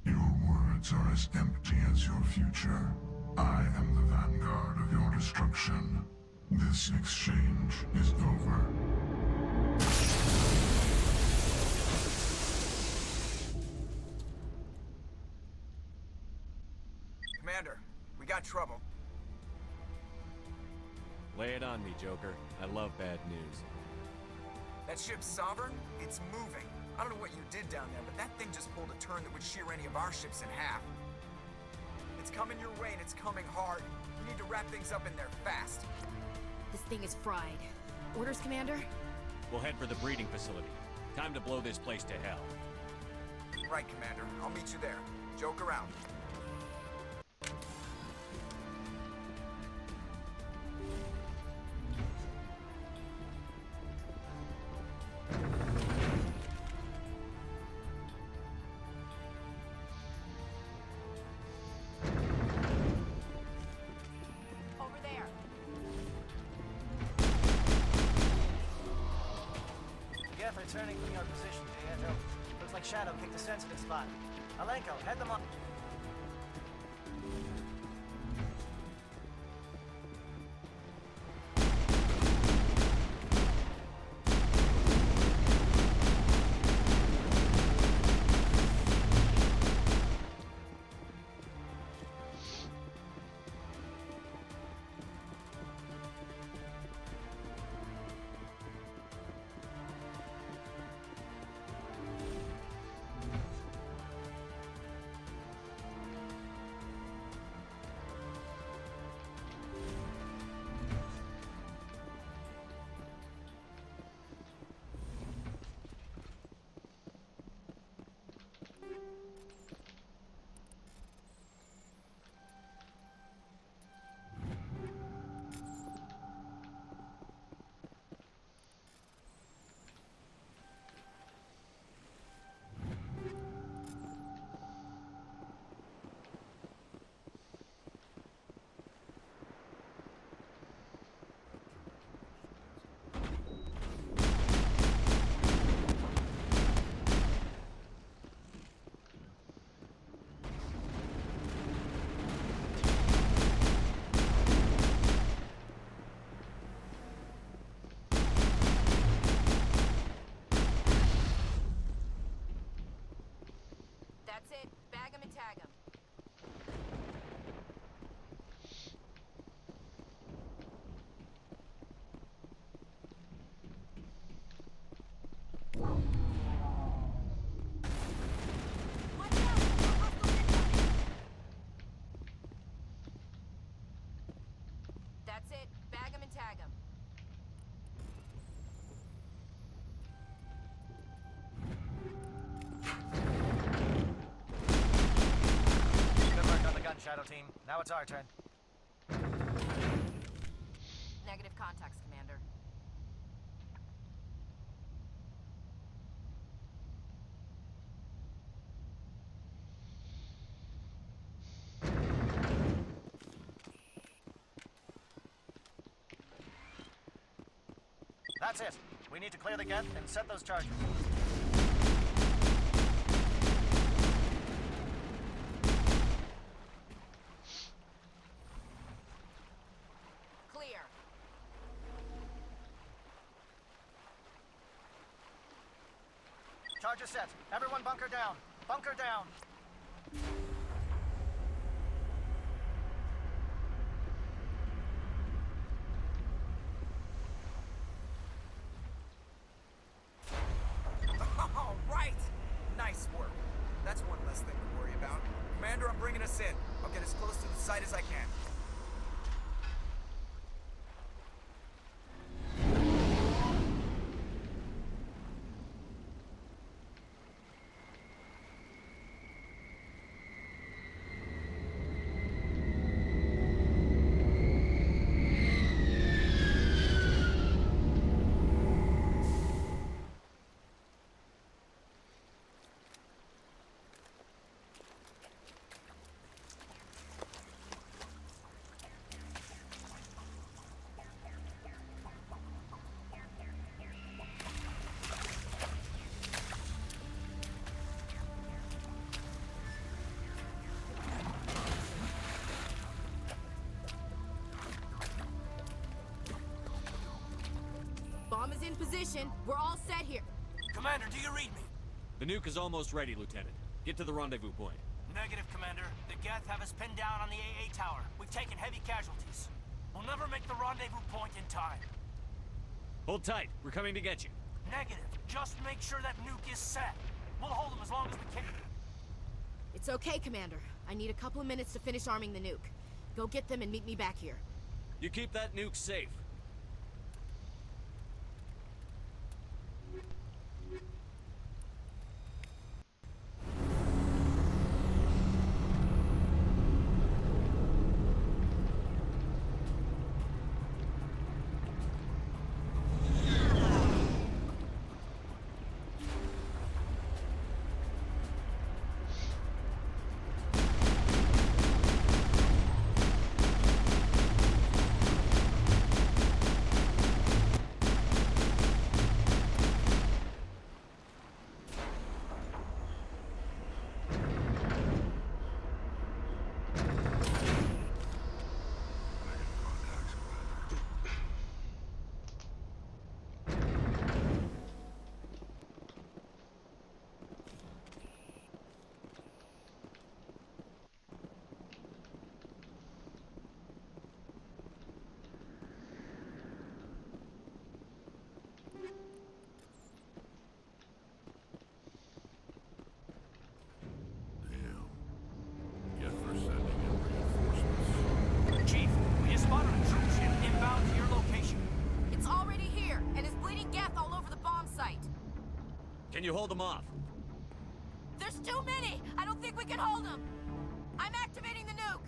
Your words are as empty as your future. I am the vanguard of your destruction. This exchange is over. Commander, we got trouble. Lay it on me, Joker. I love bad news. That ship's Sovereign? It's moving. I don't know what you did down there, but that thing just pulled a turn that would shear any of our ships in half. It's coming your way, and it's coming hard. You need to wrap things up in there fast. This thing is fried. Orders, Commander? We'll head for the breeding facility. Time to blow this place to hell. Right, Commander. I'll meet you there. Joke around. Over there. Get returning from your position, CItadel. Looks like Shadow picked a sensitive spot. Alenko, head them up. That's it. Bag 'em and tag 'em. That's it. Bag 'em and tag 'em. Good work on the gun, Shadow Team. Now it's our turn. Negative contacts, Commander. That's it. We need to clear the gate and set those charges. Clear. Charges set. Everyone bunker down. Bunker down. All right! Nice work. That's one less thing to worry about. Commander, I'm bringing us in. I'll get as close to the site as I can. Bomb is in position. We're all set here. Commander, do you read me? The nuke is almost ready, Lieutenant. Get to the rendezvous point. Negative, Commander. The Geth have us pinned down on the AA tower. We've taken heavy casualties. We'll never make the rendezvous point in time. Hold tight. We're coming to get you. Negative. Just make sure that nuke is set. We'll hold them as long as we can. It's okay, Commander. I need a couple of minutes to finish arming the nuke. Go get them and meet me back here. You keep that nuke safe. Chief, we just spotted a troop ship inbound to your location. It's already here, and is bleeding Geth all over the bomb site. Can you hold them off? There's too many! I don't think we can hold them! I'm activating the nuke!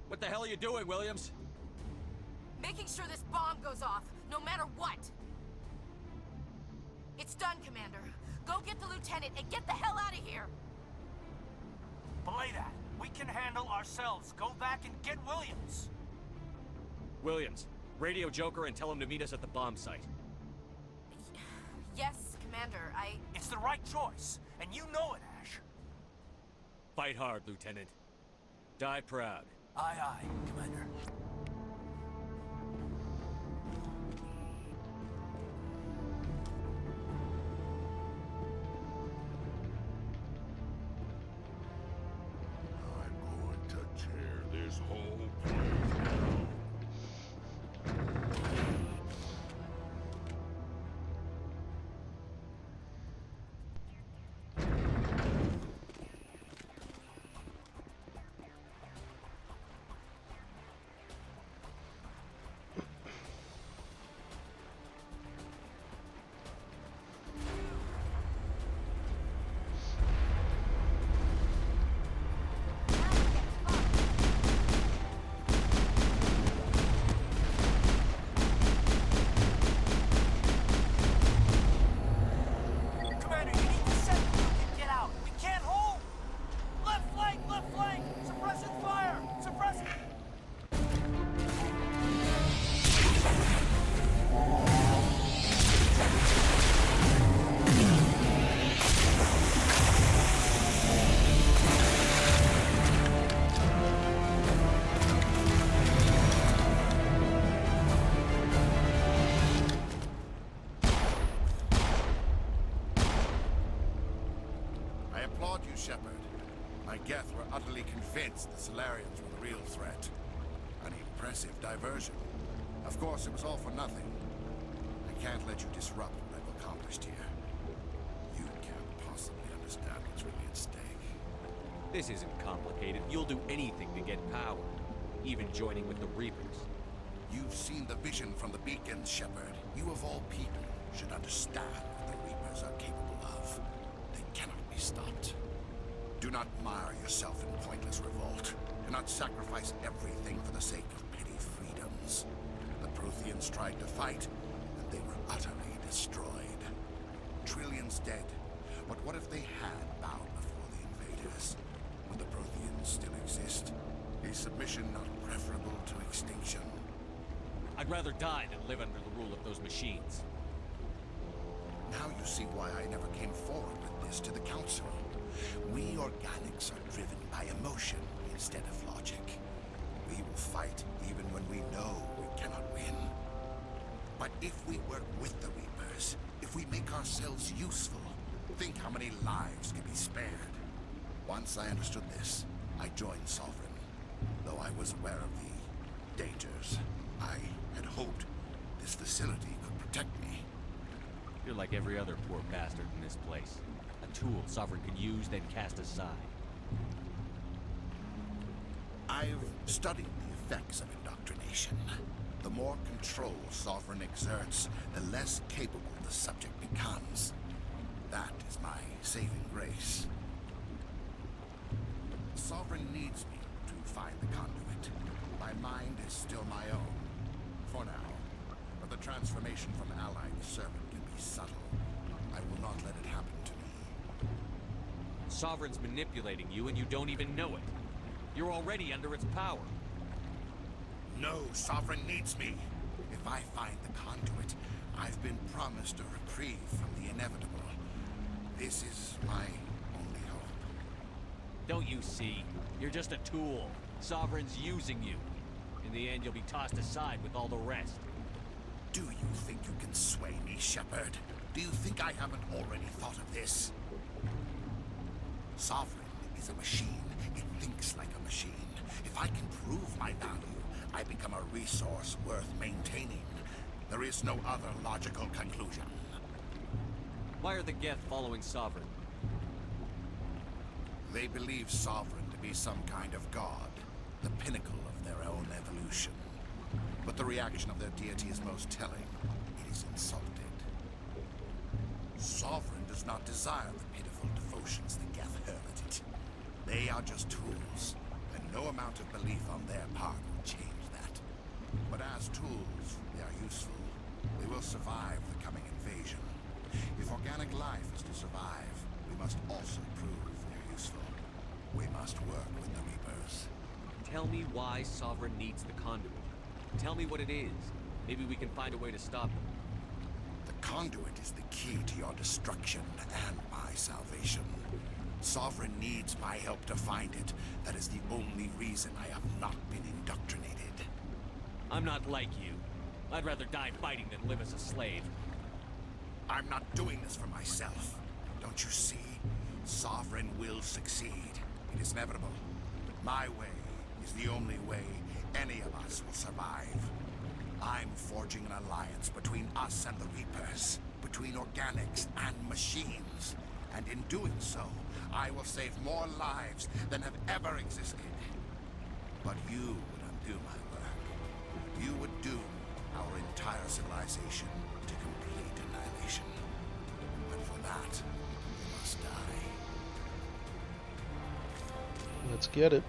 What the hell are you doing, Williams? Making sure this bomb goes off, no matter what! It's done, Commander. Go get the lieutenant and get the hell out of here! Belay that. We can handle ourselves. Go back and get Williams. Williams, radio Joker and tell him to meet us at the bomb site. Yes, Commander, It's the right choice, and you know it, Ash. Fight hard, Lieutenant. Die proud. Aye, aye, Commander. I'm going to tear this whole place down. Commander, you need to set the nuke and get out. We can't hold. Left flank, left flank. Suppressing fire. Suppressing. I applaud you, Shepard. My Geth were utterly convinced the Solarians were the real threat. An impressive diversion. Of course, it was all for nothing. I can't let you disrupt what I've accomplished here. You can't possibly understand what's really at stake. This isn't complicated. You'll do anything to get power. Even joining with the Reapers. You've seen the vision from the beacons, Shepard. You of all people should understand what the Reapers are capable of. They cannot be stopped. Do not mire yourself in pointless revolt. Do not sacrifice everything for the sake of petty freedoms. The Protheans tried to fight, and they were utterly destroyed. Trillions dead. But what if they had bowed before the invaders? Would the Protheans still exist? Is submission not preferable to extinction? I'd rather die than live under the rule of those machines. Now you see why I never came forward with this to the Council. We organics are driven by emotion instead of logic. We will fight even when we know we cannot win. But if we work with the Reapers, if we make ourselves useful, Think how many lives can be spared. Once I understood this, I joined Sovereign. Though I was aware of the dangers, I had hoped this facility could protect me. You're like every other poor bastard in this place. A tool Sovereign can use, then cast aside. I've studied the effects of indoctrination. The more control Sovereign exerts, the less capable the subject becomes. That is my saving grace. Sovereign needs me to find the conduit. My mind is still my own, for now. But the transformation from ally to servant can be subtle. I will not let it happen to me. Sovereign's manipulating you and you don't even know it. You're already under its power. No, Sovereign needs me. If I find the conduit, I've been promised a reprieve from the inevitable. This is my only hope. Don't you see? You're just a tool. Sovereign's using you. In the end, you'll be tossed aside with all the rest. Do you think you can sway me, Shepard? Do you think I haven't already thought of this? Sovereign is a machine. It thinks like a machine. If I can prove my value, I become a resource worth maintaining. There is no other logical conclusion. Why are the Geth following Sovereign? They believe Sovereign to be some kind of god, the pinnacle of their own evolution. But the reaction of their deity is most telling. It is insulted. Sovereign does not desire the pitiful devotions the Geth hurl at it. They are just tools, and no amount of belief on their part will change that. But as tools, they are useful. They will survive the coming invasion. If organic life is to survive, we must also prove they're useful. We must work with the Reapers. Tell me why Sovereign needs the conduit. Tell me what it is. Maybe we can find a way to stop them. The conduit is the key to your destruction and my salvation. Sovereign needs my help to find it. That is the only reason I have not been indoctrinated. I'm not like you. I'd rather die fighting than live as a slave. I'm not doing this for myself. Don't you see? Sovereign will succeed. It is inevitable. My way is the only way any of us will survive. I'm forging an alliance between us and the Reapers, between organics and machines. And in doing so, I will save more lives than have ever existed. But you would undo my work. You would doom our entire civilization to complete annihilation. And for that, you must die. Let's get it.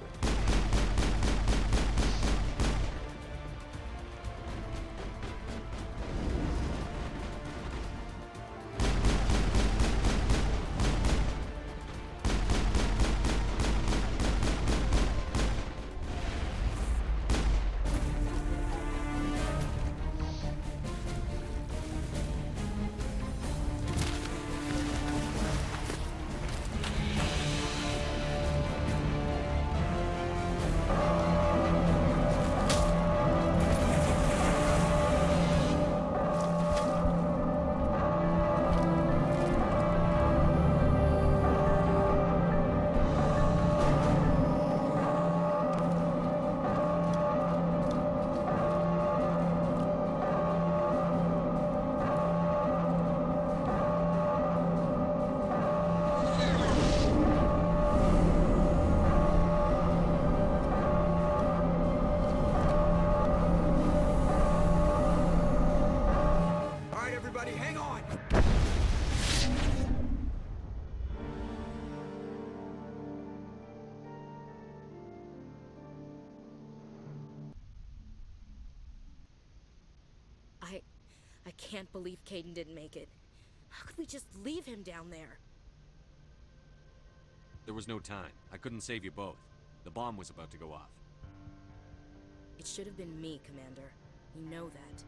I can't believe Caden didn't make it. How could we just leave him down there? There was no time. I couldn't save you both. The bomb was about to go off. It should have been me, Commander. You know that.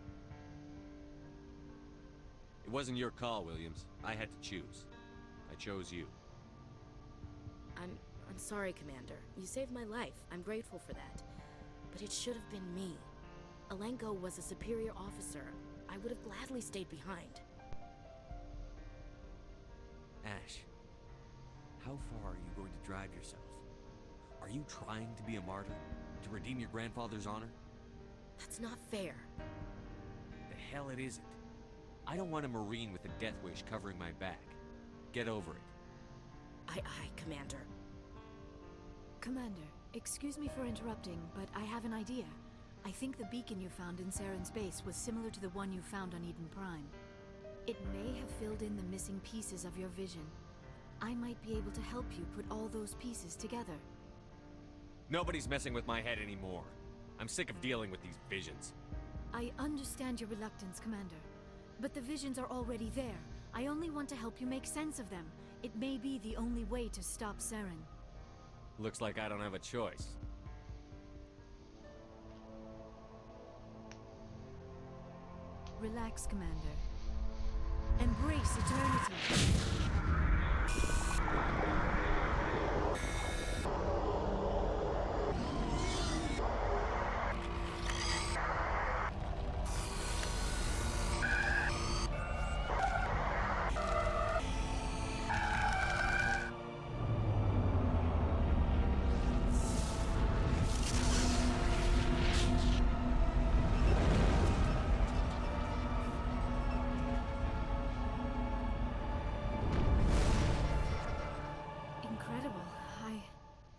It wasn't your call, Williams. I had to choose. I chose you. I'm sorry, Commander. You saved my life. I'm grateful for that. But it should have been me. Alenko was a superior officer. I would have gladly stayed behind. Ash, how far are you going to drive yourself? Are you trying to be a martyr? To redeem your grandfather's honor? That's not fair. The hell it isn't. I don't want a Marine with a death wish covering my back. Get over it. Aye, Commander. Commander, excuse me for interrupting, but I have an idea. I think the beacon you found in Saren's base was similar to the one you found on Eden Prime. It may have filled in the missing pieces of your vision. I might be able to help you put all those pieces together. Nobody's messing with my head anymore. I'm sick of dealing with these visions. I understand your reluctance, Commander. But the visions are already there. I only want to help you make sense of them. It may be the only way to stop Saren. Looks like I don't have a choice. Relax, Commander. Embrace eternity.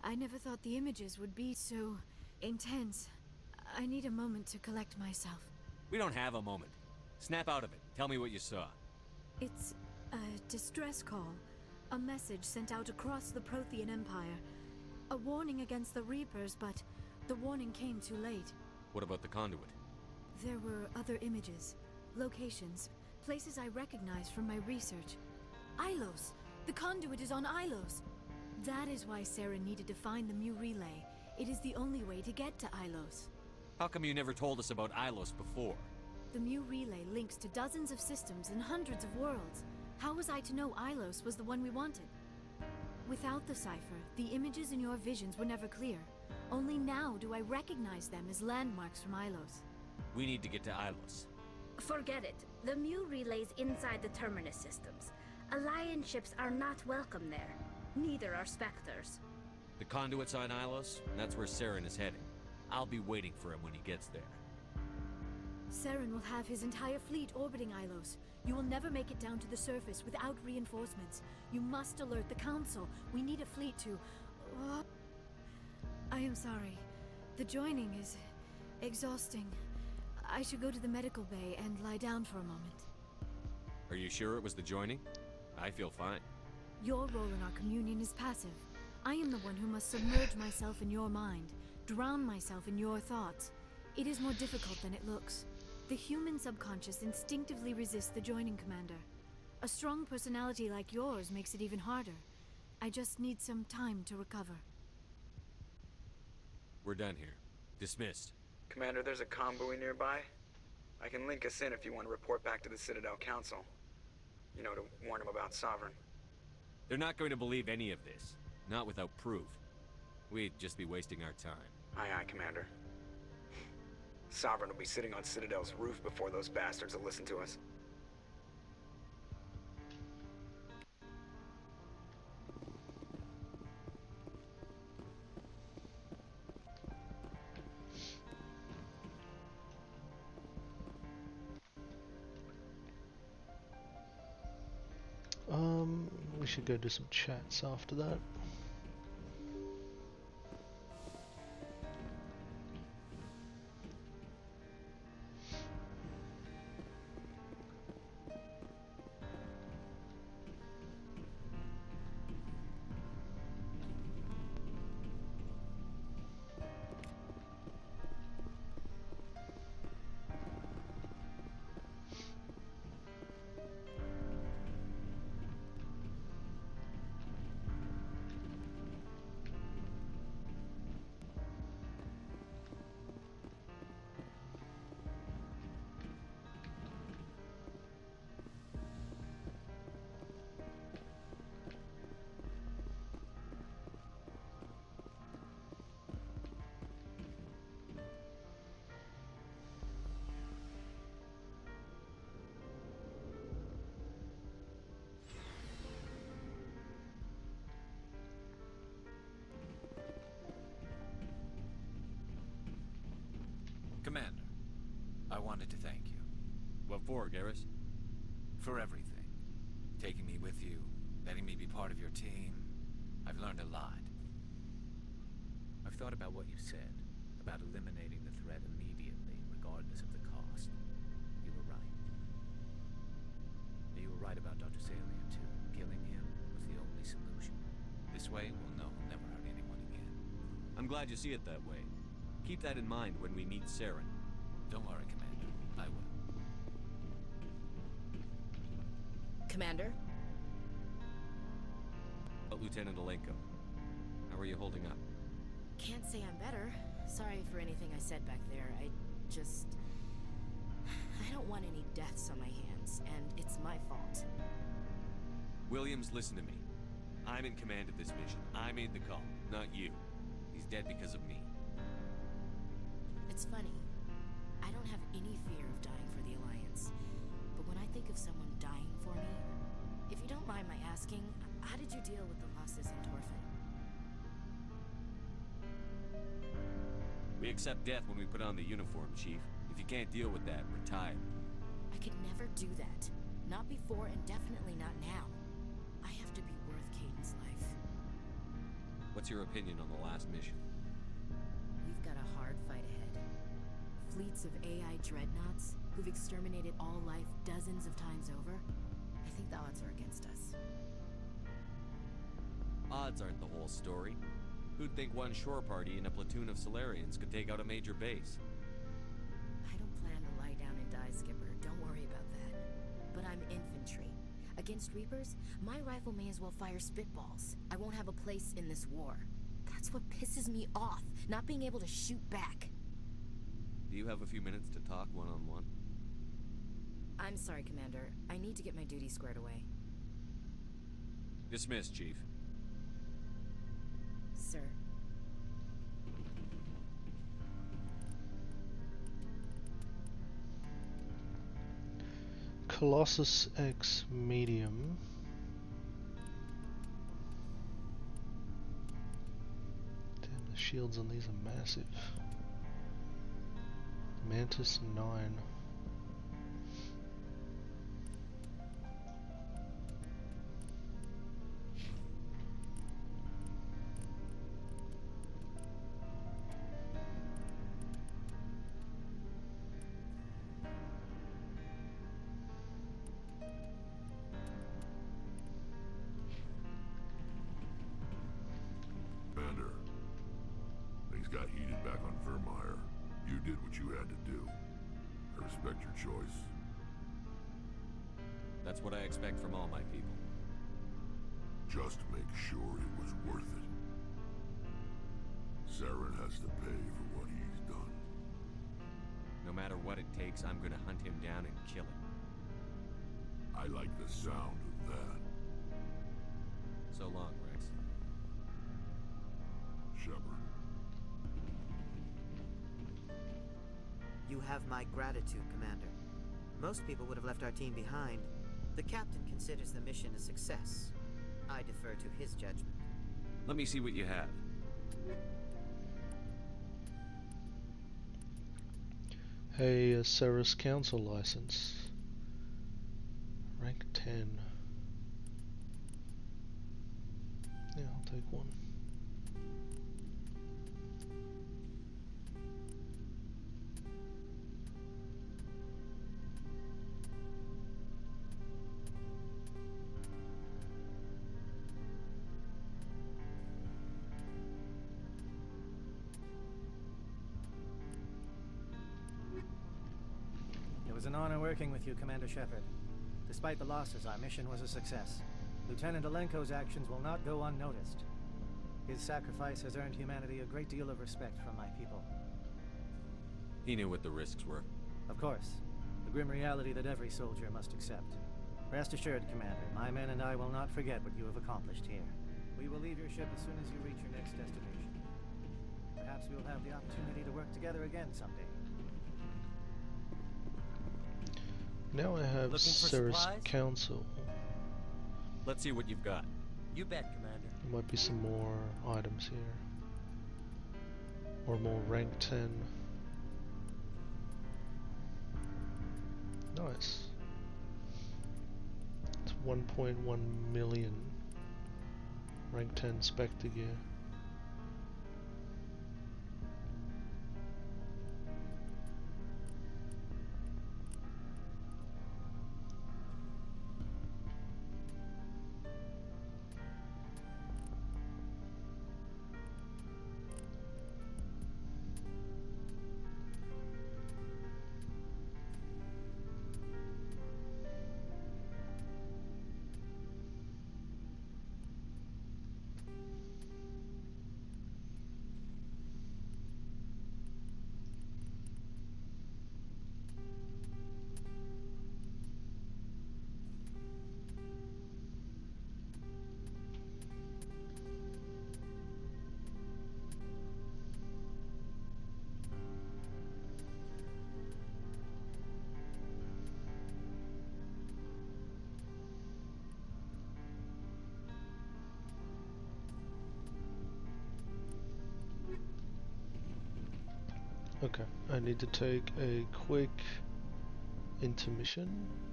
I never thought the images would be so intense. I need a moment to collect myself. We don't have a moment. Snap out of it. Tell me what you saw. It's a distress call. A message sent out across the Prothean Empire. A warning against the Reapers, but the warning came too late. What about the conduit? There were other images, locations, places I recognized from my research. Ilos! The conduit is on Ilos! That is why Saren needed to find the Mu Relay. It is the only way to get to Ilos. How come you never told us about Ilos before? The Mu Relay links to dozens of systems and hundreds of worlds. How was I to know Ilos was the one we wanted? Without the cipher, the images in your visions were never clear. Only now do I recognize them as landmarks from Ilos. We need to get to Ilos. Forget it. The Mu Relay's inside the Terminus systems. Alliance ships are not welcome there. Neither are Spectres. The conduit's on Ilos, and that's where Saren is heading. I'll be waiting for him when he gets there. Saren will have his entire fleet orbiting Ilos. You will never make it down to the surface without reinforcements. You must alert the Council. We need a fleet to... I am sorry. The joining is exhausting. I should go to the medical bay and lie down for a moment. Are you sure it was the joining? I feel fine. Your role in our communion is passive. I am the one who must submerge myself in your mind, drown myself in your thoughts. It is more difficult than it looks. The human subconscious instinctively resists the joining, Commander. A strong personality like yours makes it even harder. I just need some time to recover. We're done here. Dismissed. Commander, there's a convoy nearby. I can link us in if you want to report back to the Citadel Council. You know, to warn them about Sovereign. They're not going to believe any of this. Not without proof. We'd just be wasting our time. Aye, Commander. Sovereign will be sitting on Citadel's roof before those bastards will listen to us. We should go do some chats after that. for, Garrus? For everything. Taking me with you, letting me be part of your team. I've learned a lot. I've thought about what you said, about eliminating the threat immediately, regardless of the cost. You were right. You were right about Dr. Salian, too. Killing him was the only solution. This way, we'll know he'll never hurt anyone again. I'm glad you see it that way. Keep that in mind when we meet Saren. Don't worry, Commander. I will. Commander? Lieutenant Alenko, how are you holding up? Can't say I'm better. Sorry for anything I said back there. I don't want any deaths on my hands, and it's my fault. Williams, listen to me. I'm in command of this mission. I made the call, not you. He's dead because of me. It's funny. I don't have any fear of dying for the Alliance. But when I think of someone dying for me, if you don't mind my asking, how did you deal with the losses in Torfin? We accept death when we put on the uniform, Chief. If you can't deal with that, retire. I could never do that. Not before and definitely not now. I have to be worth Kaiden's life. What's your opinion on the last mission? We've got a hard fight ahead. Fleets of AI dreadnoughts who've exterminated all life dozens of times over. I think the odds are against us. Odds aren't the whole story. Who'd think one shore party and a platoon of Solarians could take out a major base? I don't plan to lie down and die, Skipper. Don't worry about that. But I'm infantry. Against Reapers, my rifle may as well fire spitballs. I won't have a place in this war. That's what pisses me off, not being able to shoot back. Do you have a few minutes to talk one-on-one? I'm sorry, Commander. I need to get my duty squared away. Dismissed, Chief. Sir. Colossus X Medium. Damn, the shields on these are massive. Mantis 9. Commander, things got heated back on Virmire. You did what you had to do. I respect your choice. That's what I expect from all my people. Just make sure it was worth it. Saren has to pay for what he's done. No matter what it takes, I'm gonna hunt him down and kill him. I like the sound of that. So long, Rex. Shepard. You have my gratitude, Commander. Most people would have left our team behind. The captain considers the mission a success. I defer to his judgment. Let me see what you have. Hey, Ceres Council license. Rank 10. Yeah, I'll take one. It was an honor working with you, Commander Shepard. Despite the losses, our mission was a success. Lieutenant Alenko's actions will not go unnoticed. His sacrifice has earned humanity a great deal of respect from my people. He knew what the risks were. Of course. The grim reality that every soldier must accept. Rest assured, Commander, my men and I will not forget what you have accomplished here. We will leave your ship as soon as you reach your next destination. Perhaps we will have the opportunity to work together again someday. Now I have Ceres Council. Let's see what you've got. You bet, Commander. There might be some more items here. Or more rank 10. Nice. It's 1.1 million rank 10 Spectre gear. Okay, I need to take a quick intermission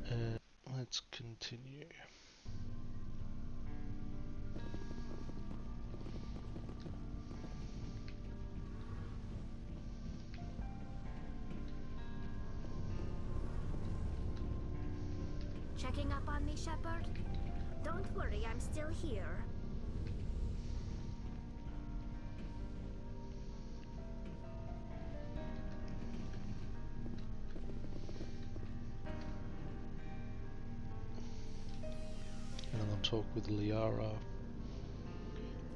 and let's continue. Checking up on me, Shepard? Don't worry, I'm still here. And then I'll talk with Liara.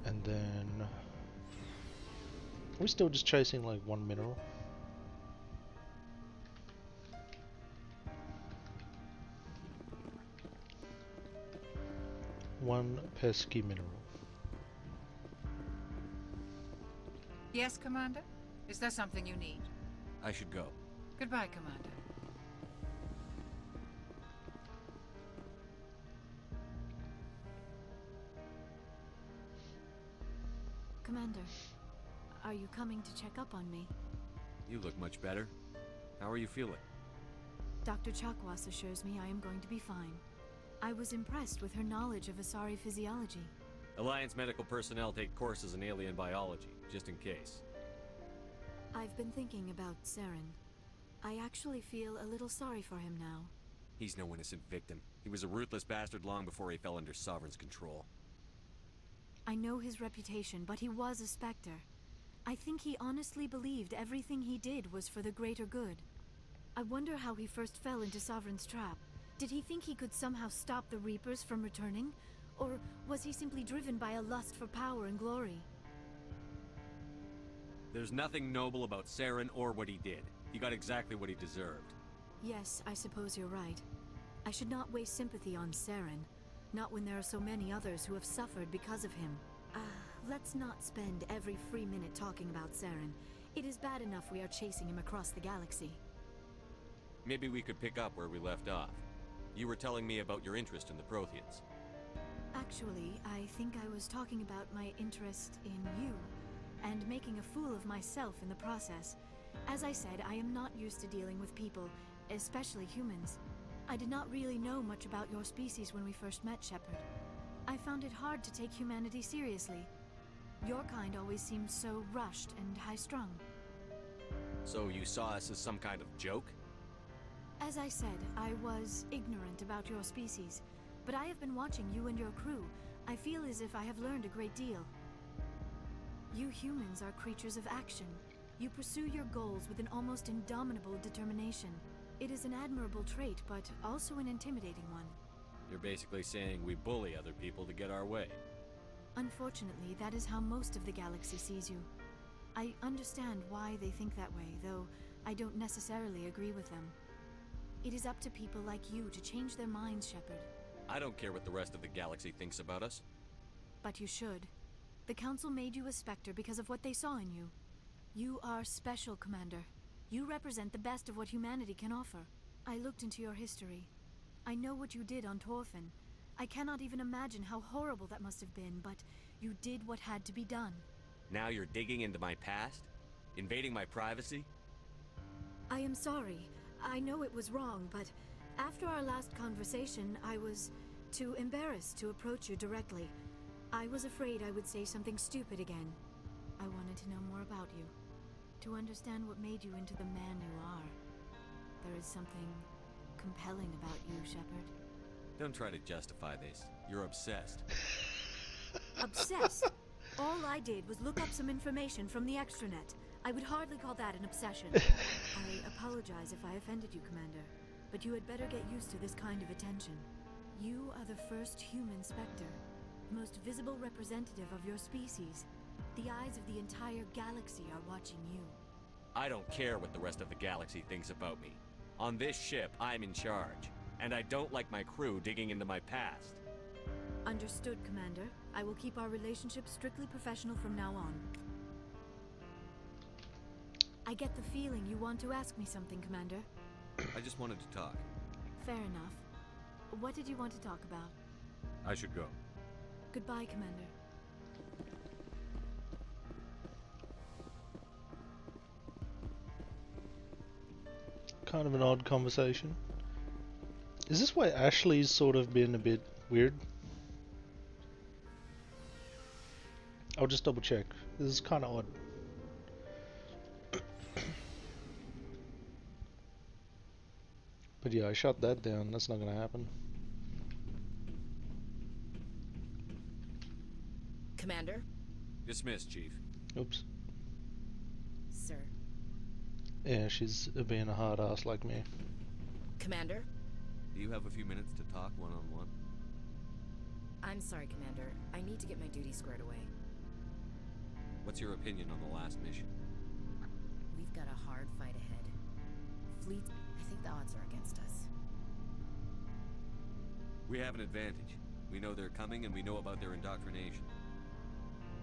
And then... Are we still just chasing like one mineral? One pesky mineral. Yes, Commander? Is there something you need? I should go. Goodbye, Commander. Commander, are you coming to check up on me? You look much better. How are you feeling? Dr. Chakwas assures me I am going to be fine. I was impressed with her knowledge of Asari physiology. Alliance medical personnel take courses in alien biology, just in case. I've been thinking about Saren. I actually feel a little sorry for him now. He's no innocent victim. He was a ruthless bastard long before he fell under Sovereign's control. I know his reputation, but he was a Spectre. I think he honestly believed everything he did was for the greater good. I wonder how he first fell into Sovereign's trap. Did he think he could somehow stop the Reapers from returning? Or was he simply driven by a lust for power and glory? There's nothing noble about Saren or what he did. He got exactly what he deserved. Yes, I suppose you're right. I should not waste sympathy on Saren. Not when there are so many others who have suffered because of him. Let's not spend every free minute talking about Saren. It is bad enough we are chasing him across the galaxy. Maybe we could pick up where we left off. You were telling me about your interest in the Protheans. Actually, I think I was talking about my interest in you, and making a fool of myself in the process. As I said, I am not used to dealing with people, especially humans. I did not really know much about your species when we first met, Shepard. I found it hard to take humanity seriously. Your kind always seemed so rushed and high-strung. So you saw us as some kind of joke? As I said, I was ignorant about your species, but I have been watching you and your crew. I feel as if I have learned a great deal. You humans are creatures of action. You pursue your goals with an almost indomitable determination. It is an admirable trait, but also an intimidating one. You're basically saying we bully other people to get our way. Unfortunately, that is how most of the galaxy sees you. I understand why they think that way, though I don't necessarily agree with them. It is up to people like you to change their minds, Shepard. I don't care what the rest of the galaxy thinks about us. But you should. The Council made you a Spectre because of what they saw in you. You are special, Commander. You represent the best of what humanity can offer. I looked into your history. I know what you did on Torfin. I cannot even imagine how horrible that must have been, but you did what had to be done. Now you're digging into my past? Invading my privacy? I am sorry. I know it was wrong, but After our last conversation, I was too embarrassed to approach you directly. I was afraid I would say something stupid again. I wanted to know more about you, to understand what made you into the man you are. There is something compelling about you, Shepard. Don't try to justify this. You're obsessed. Obsessed? All I did was look up some information from the extranet. I would hardly call that an obsession. I apologize if I offended you, Commander, but you had better get used to this kind of attention. You are the first human Spectre, the most visible representative of your species. The eyes of the entire galaxy are watching you. I don't care what the rest of the galaxy thinks about me. On this ship, I'm in charge, and I don't like my crew digging into my past. Understood, Commander. I will keep our relationship strictly professional from now on. I get the feeling you want to ask me something, Commander. I just wanted to talk. Fair enough. What did you want to talk about? I should go. Goodbye, Commander. Kind of an odd conversation. Is this why Ashley's sort of been a bit weird? I'll just double check. This is kind of odd. But yeah, I shut that down. That's not gonna happen. Commander? Dismissed, Chief. Oops. Sir. Yeah, she's being a hard ass like me. Commander? Do you have a few minutes to talk one-on-one? I'm sorry, Commander. I need to get my duty squared away. What's your opinion on the last mission? We've got a hard fight ahead. Fleet, I think the odds are against us. We have an advantage. We know they're coming and we know about their indoctrination.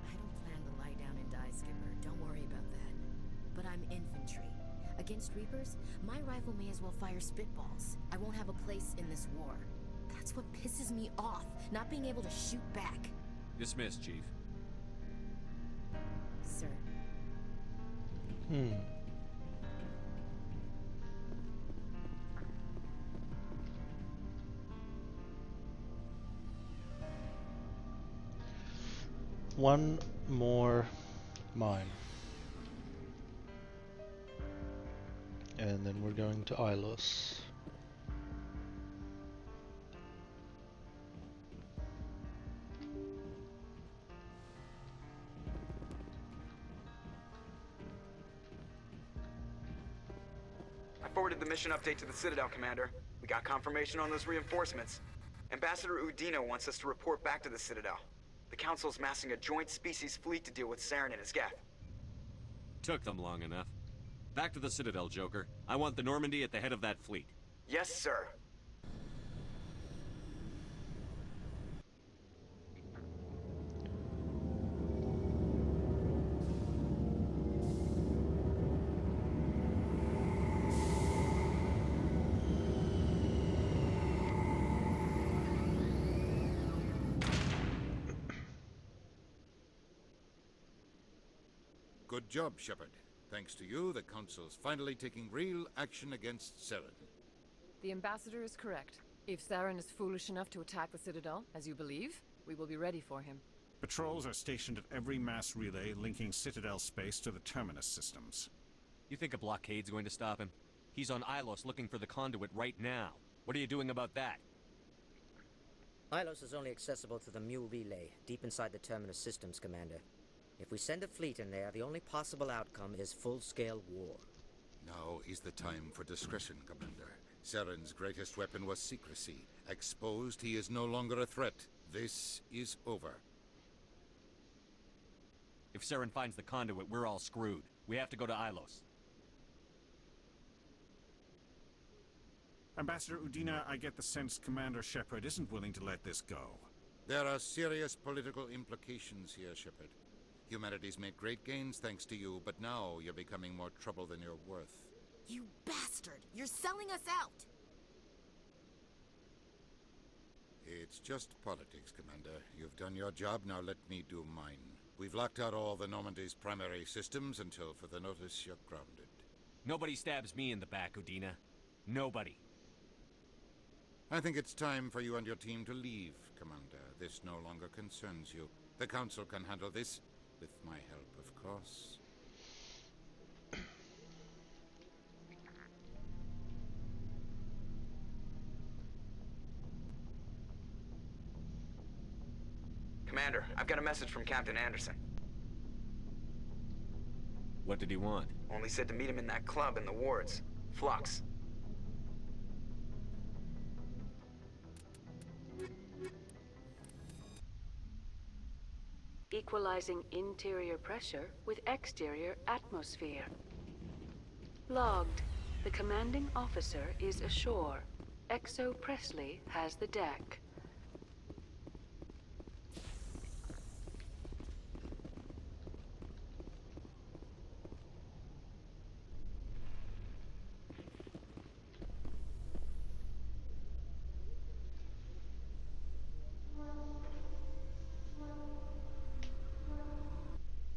I don't plan to lie down and die, Skipper. Don't worry about that. But I'm infantry. Against Reapers, my rifle may as well fire spitballs. I won't have a place in this war. That's what pisses me off, not being able to shoot back. Dismissed, Chief. Sir. One more mine. And then we're going to Ilos. I forwarded the mission update to the Citadel, Commander. We got confirmation on those reinforcements. Ambassador Udina wants us to report back to the Citadel. The Council's massing a joint species fleet to deal with Saren and his Geth. Took them long enough. Back to the Citadel, Joker. I want the Normandy at the head of that fleet. Yes, sir. Good job, Shepard. Thanks to you, the Council's finally taking real action against Saren. The Ambassador is correct. If Saren is foolish enough to attack the Citadel, as you believe, we will be ready for him. Patrols are stationed at every mass relay linking Citadel space to the Terminus systems. You think a blockade's going to stop him? He's on Ilos looking for the conduit right now. What are you doing about that? Ilos is only accessible to the Mule relay, deep inside the Terminus systems, Commander. If we send a fleet in there, the only possible outcome is full-scale war. Now is the time for discretion, Commander. Saren's greatest weapon was secrecy. Exposed, he is no longer a threat. This is over. If Saren finds the conduit, we're all screwed. We have to go to Ilos. Ambassador Udina, I get the sense Commander Shepard isn't willing to let this go. There are serious political implications here, Shepard. Humanity's made great gains thanks to you, but now you're becoming more trouble than you're worth. You bastard! You're selling us out! It's just politics, Commander. You've done your job, now let me do mine. We've locked out all the Normandy's primary systems until further notice you're grounded. Nobody stabs me in the back, Udina. Nobody. I think it's time for you and your team to leave, Commander. This no longer concerns you. The Council can handle this, with my help, of course. Commander, I've got a message from Captain Anderson. What did he want? Only said to meet him in that club in the wards. Flux. Equalizing interior pressure with exterior atmosphere. Logged. The commanding officer is ashore. Exo Presley has the deck.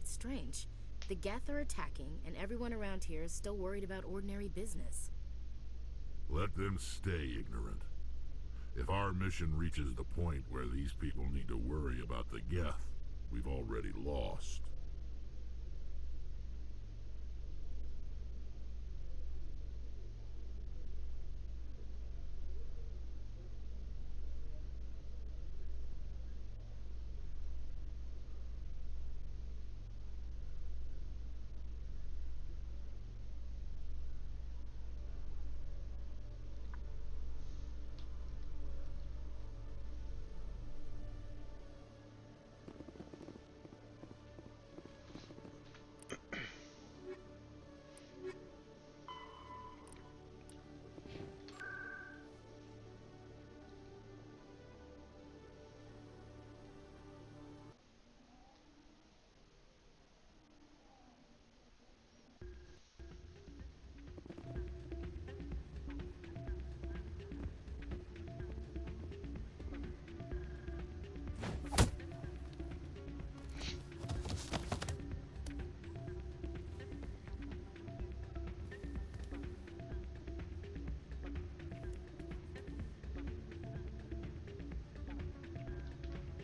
Strange. The Geth are attacking, and everyone around here is still worried about ordinary business. Let them stay ignorant. If our mission reaches the point where these people need to worry about the Geth, we've already lost.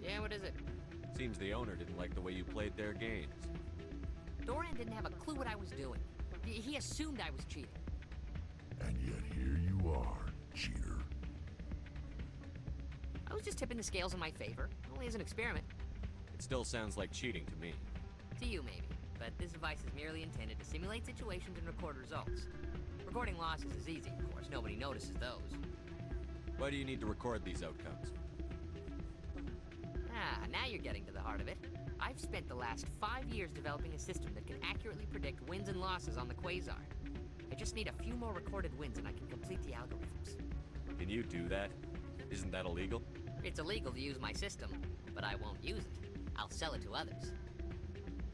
Yeah, what is it? Seems the owner didn't like the way you played their games. Doran didn't have a clue what I was doing. He assumed I was cheating. And yet here you are, cheater. I was just tipping the scales in my favor, only as an experiment. It still sounds like cheating to me. To you, maybe. But this device is merely intended to simulate situations and record results. Recording losses is easy, of course. Nobody notices those. Why do you need to record these outcomes? Now you're getting to the heart of it. I've spent the last 5 years developing a system that can accurately predict wins and losses on the Quasar. I just need a few more recorded wins and I can complete the algorithms. Can you do that? Isn't that illegal? It's illegal to use my system, but I won't use it. I'll sell it to others.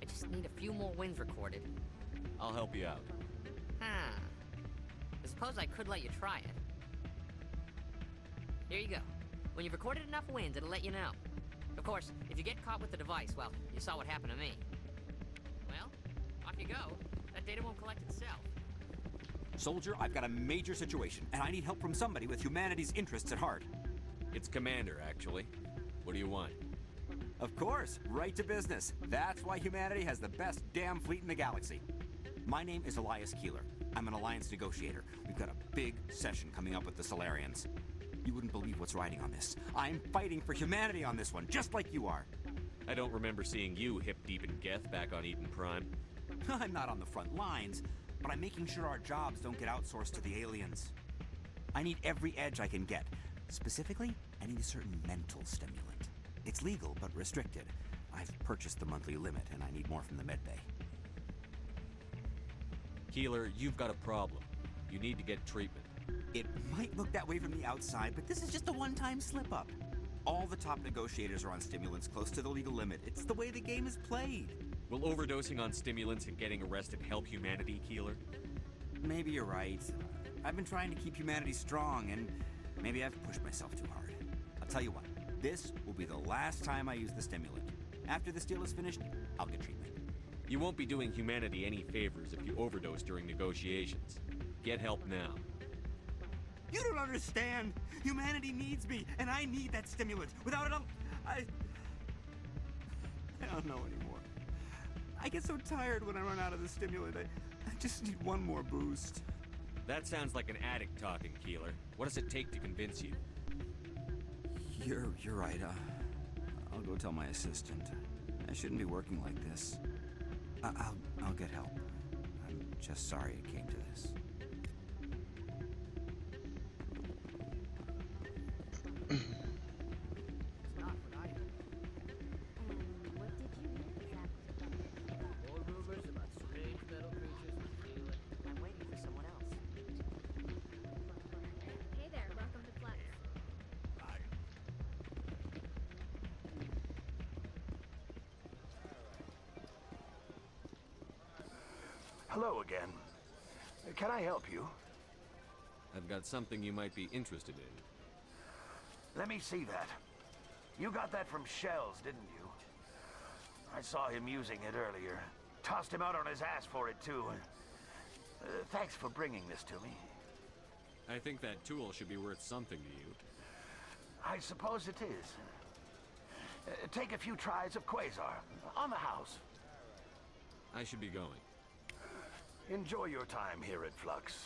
I just need a few more wins recorded. I'll help you out. I suppose I could let you try it. Here you go. When you've recorded enough wins, it'll let you know. Of course, if you get caught with the device, well, you saw what happened to me. Well, off you go. That data won't collect itself. Soldier, I've got a major situation, and I need help from somebody with humanity's interests at heart. It's Commander, actually. What do you want? Of course, right to business. That's why humanity has the best damn fleet in the galaxy. My name is Elias Keeler. I'm an alliance negotiator. We've got a big session coming up with the Solarians. You wouldn't believe what's riding on this. I'm fighting for humanity on this one, just like you are. I don't remember seeing you hip-deep in Geth back on Eden Prime. I'm not on the front lines, but I'm making sure our jobs don't get outsourced to the aliens. I need every edge I can get. Specifically, I need a certain mental stimulant. It's legal, but restricted. I've purchased the monthly limit, and I need more from the medbay. Keeler, you've got a problem. You need to get treatment. It might look that way from the outside, but this is just a one-time slip-up. All the top negotiators are on stimulants close to the legal limit. It's the way the game is played. Will overdosing on stimulants and getting arrested help humanity, Keeler? Maybe you're right. I've been trying to keep humanity strong, and maybe I've pushed myself too hard. I'll tell you what, this will be the last time I use the stimulant. After this deal is finished, I'll get treatment. You won't be doing humanity any favors if you overdose during negotiations. Get help now. You don't understand. Humanity needs me, and I need that stimulant. Without it, I don't know anymore. I get so tired when I run out of the stimulant. I just need one more boost. That sounds like an addict talking, Keeler. What does it take to convince you? You're right. I'll go tell my assistant. I shouldn't be working like this. I'll get help. I'm just sorry it came to this. Hello again. Can I help you? I've got something you might be interested in. Let me see that. You got that from Shells, didn't you? I saw him using it earlier. Tossed him out on his ass for it, too. Thanks for bringing this to me. I think that tool should be worth something to you. I suppose it is. Take a few tries of Quasar. On the house. I should be going. Enjoy your time here at Flux.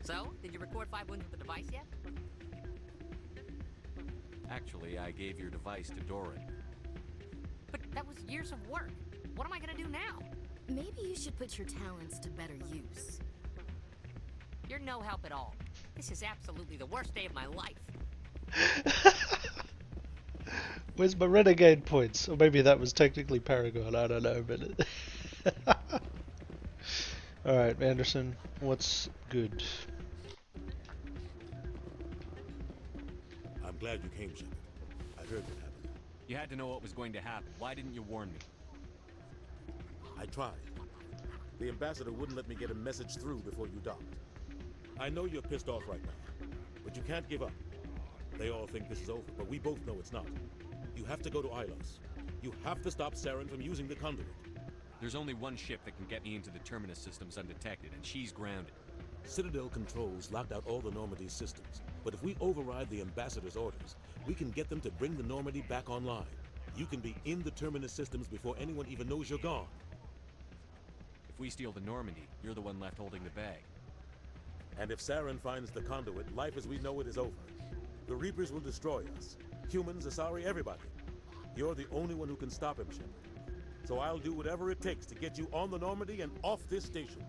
So, did you record 5 wins with the device yet? Actually, I gave your device to Doran. But that was years of work. What am I gonna do now? Maybe you should put your talents to better use. You're no help at all. This is absolutely the worst day of my life. Where's my renegade points? Or maybe that was technically Paragon, I don't know, but... Alright, Anderson, what's good? I'm glad you came, Shepard. I heard what happened. You had to know what was going to happen. Why didn't you warn me? I tried. The ambassador wouldn't let me get a message through before you docked. I know you're pissed off right now, but you can't give up. They all think this is over, but we both know it's not. You have to go to Ilos. You have to stop Saren from using the conduit. There's only one ship that can get me into the Terminus systems undetected, and she's grounded. Citadel controls locked out all the Normandy's systems, but if we override the ambassador's orders, we can get them to bring the Normandy back online. You can be in the Terminus systems before anyone even knows you're gone. If we steal the Normandy, you're the one left holding the bag. And if Saren finds the conduit, life as we know it is over. The Reapers will destroy us. Humans, Asari, everybody. You're the only one who can stop him, Shepard. So I'll do whatever it takes to get you on the Normandy and off this station.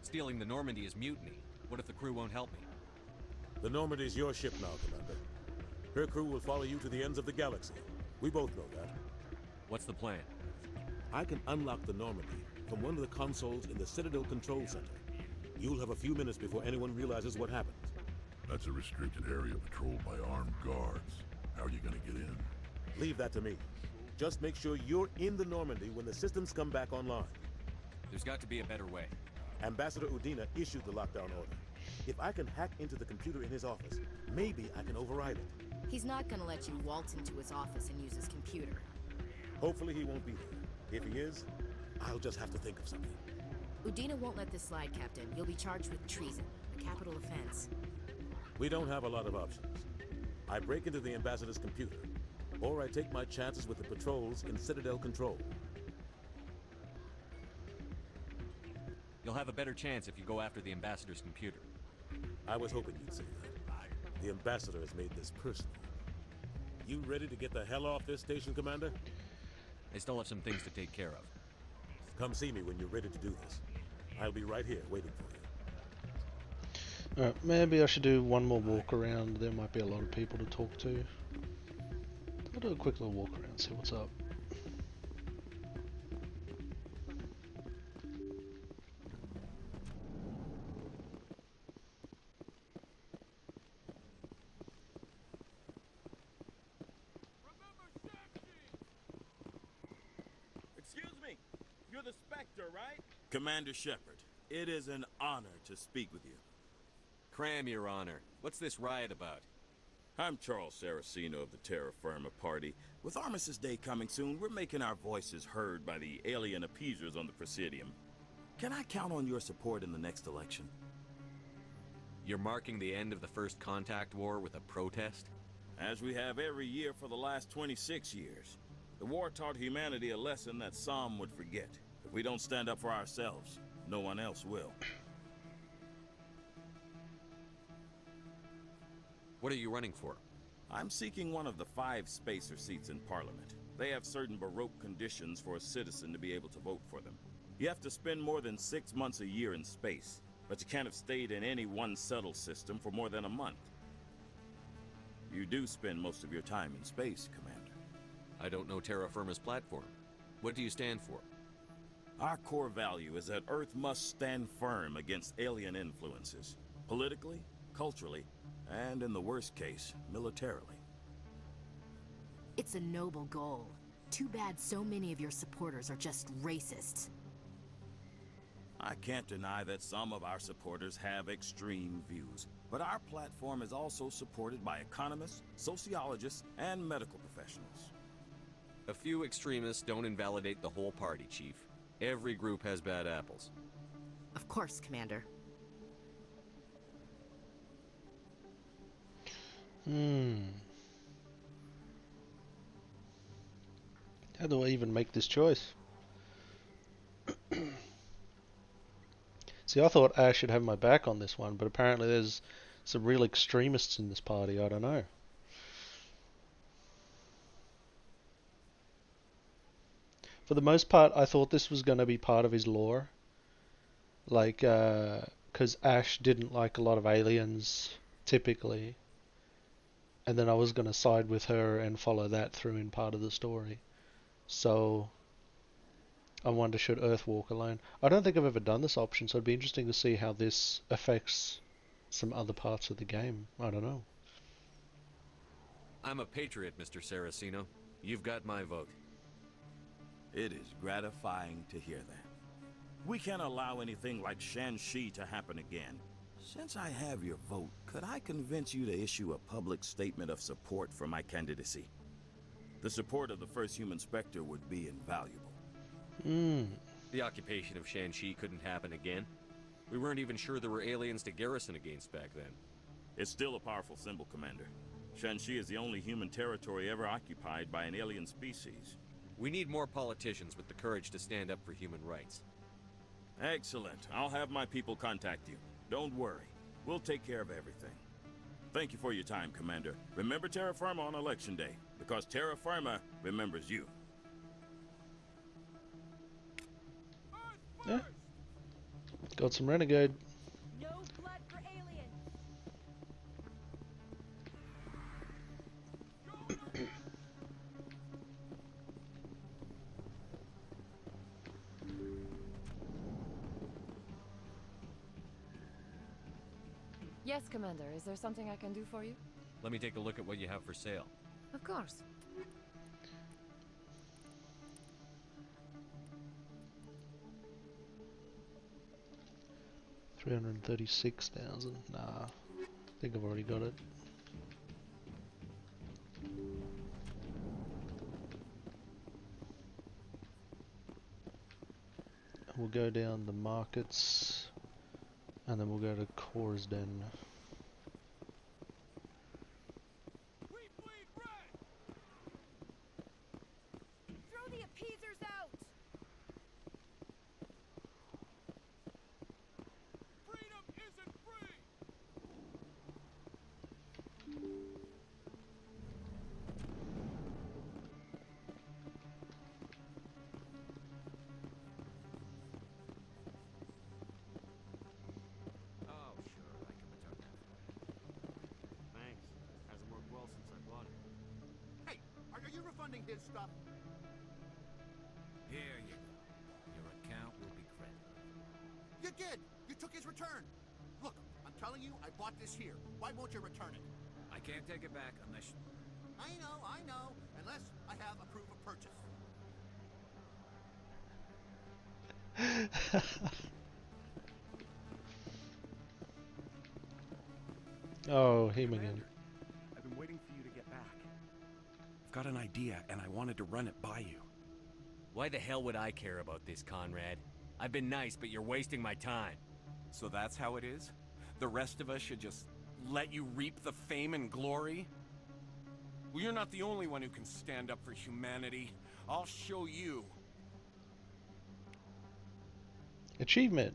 Stealing the Normandy is mutiny. What if the crew won't help me? The Normandy's your ship now, Commander. Her crew will follow you to the ends of the galaxy. We both know that. What's the plan? I can unlock the Normandy from one of the consoles in the Citadel Control Center. You'll have a few minutes before anyone realizes what happened. That's a restricted area patrolled by armed guards. How are you gonna get in? Leave that to me. Just make sure you're in the Normandy when the systems come back online. There's got to be a better way. Ambassador Udina issued the lockdown order. If I can hack into the computer in his office, maybe I can override it. He's not gonna let you waltz into his office and use his computer. Hopefully he won't be there. If he is, I'll just have to think of something. Udina won't let this slide, Captain. You'll be charged with treason, a capital offense. We don't have a lot of options. I break into the Ambassador's computer, or I take my chances with the patrols in Citadel Control. You'll have a better chance if you go after the Ambassador's computer. I was hoping you'd say that. The Ambassador has made this personal. You ready to get the hell off this station, Commander? I still have some things to take care of. Come see me when you're ready to do this. I'll be right here waiting for you. Alright, maybe I should do one more walk around. There might be a lot of people to talk to. I'll do a quick little walk around, see what's up. Excuse me, you're the Spectre, right? Commander Shepard, it is an honor to speak with you. Cram, Your Honor. What's this riot about? I'm Charles Saraceno of the Terra Firma Party. With Armistice Day coming soon, we're making our voices heard by the alien appeasers on the Presidium. Can I count on your support in the next election? You're marking the end of the First Contact War with a protest? As we have every year for the last 26 years. The war taught humanity a lesson that some would forget. If we don't stand up for ourselves, no one else will. What are you running for? I'm seeking one of the 5 spacer seats in Parliament. They have certain Baroque conditions for a citizen to be able to vote for them. You have to spend more than 6 months a year in space, but you can't have stayed in any one settled system for more than a month. You do spend most of your time in space, Commander. I don't know Terra Firma's platform. What do you stand for? Our core value is that Earth must stand firm against alien influences. Politically, culturally, and in the worst case, militarily. It's a noble goal. Too bad so many of your supporters are just racists. I can't deny that some of our supporters have extreme views, but our platform is also supported by economists, sociologists, and medical professionals. A few extremists don't invalidate the whole party, Chief. Every group has bad apples. Of course, Commander. How do I even make this choice? See, I thought Ash should have my back on this one, but apparently there's some real extremists in this party. I don't know. For the most part, I thought this was going to be part of his lore. Like, because Ash didn't like a lot of aliens, typically. And then I was going to side with her and follow that through in part of the story. So, I wonder, should Earth walk alone? I don't think I've ever done this option, so it'd be interesting to see how this affects some other parts of the game. I don't know. I'm a patriot, Mr. Saraceno. You've got my vote. It is gratifying to hear that. We can't allow anything like Shanxi to happen again. Since I have your vote, could I convince you to issue a public statement of support for my candidacy? The support of the first human Spectre would be invaluable. The occupation of Shanxi couldn't happen again. We weren't even sure there were aliens to garrison against back then. It's still a powerful symbol, Commander. Shanxi is the only human territory ever occupied by an alien species. We need more politicians with the courage to stand up for human rights. Excellent. I'll have my people contact you. Don't worry. We'll take care of everything. Thank you for your time, Commander. Remember Terra Firma on Election Day, because Terra Firma remembers you. Yeah. Got some renegade. No blood for aliens. Yes, Commander. Is there something I can do for you? Let me take a look at what you have for sale. Of course. $336,000. Nah, I think I've already got it. We'll go down the markets, and then we'll go to Corsden. Throw the appeasers out. Freedom isn't free! Oh, sure, I can return that for you. Thanks. Hasn't worked well since I bought it. Hey, are you refunding his stuff? Here you go. Your account will be credited. You did! You took his return! Look, I'm telling you, I bought this here. Why won't you return it? I can't take it back unless... I know. Unless I have a proof of purchase. Oh, him again. I've been waiting got an idea, and I wanted to run it by you. Why the hell would I care about this, Conrad? I've been nice, but you're wasting my time. So that's how it is? The rest of us should just let you reap the fame and glory? Well, you're not the only one who can stand up for humanity. I'll show you. Achievement.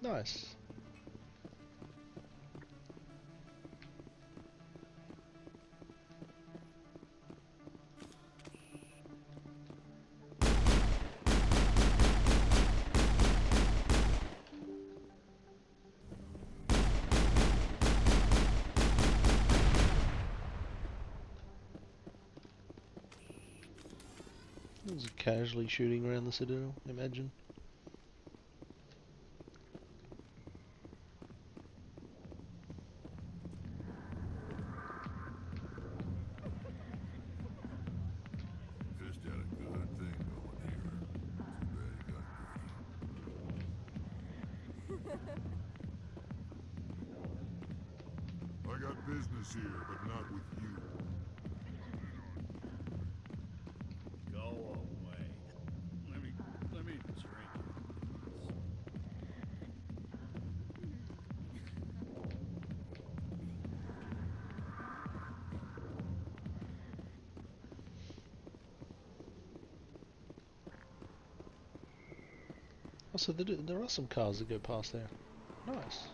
Nice. There's casually shooting around the Citadel, imagine. Fist had a good thing going here. Too bad it got dirty. I got business here, but not with you. Go away. Let me drink. Oh, so there are some cars that go past there. Nice.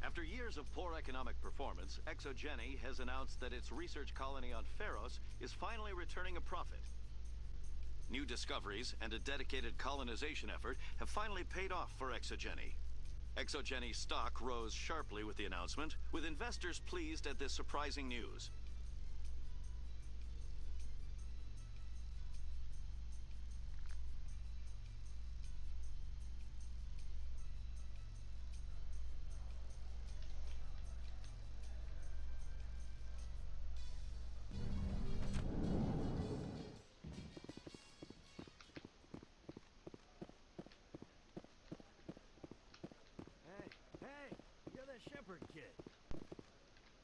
After years of poor economic performance, ExoGeni has announced that its research colony on Pharos is finally returning a profit. New discoveries and a dedicated colonization effort have finally paid off for ExoGeni. ExoGeni's stock rose sharply with the announcement, with investors pleased at this surprising news. Hey, you're the Shepard kid.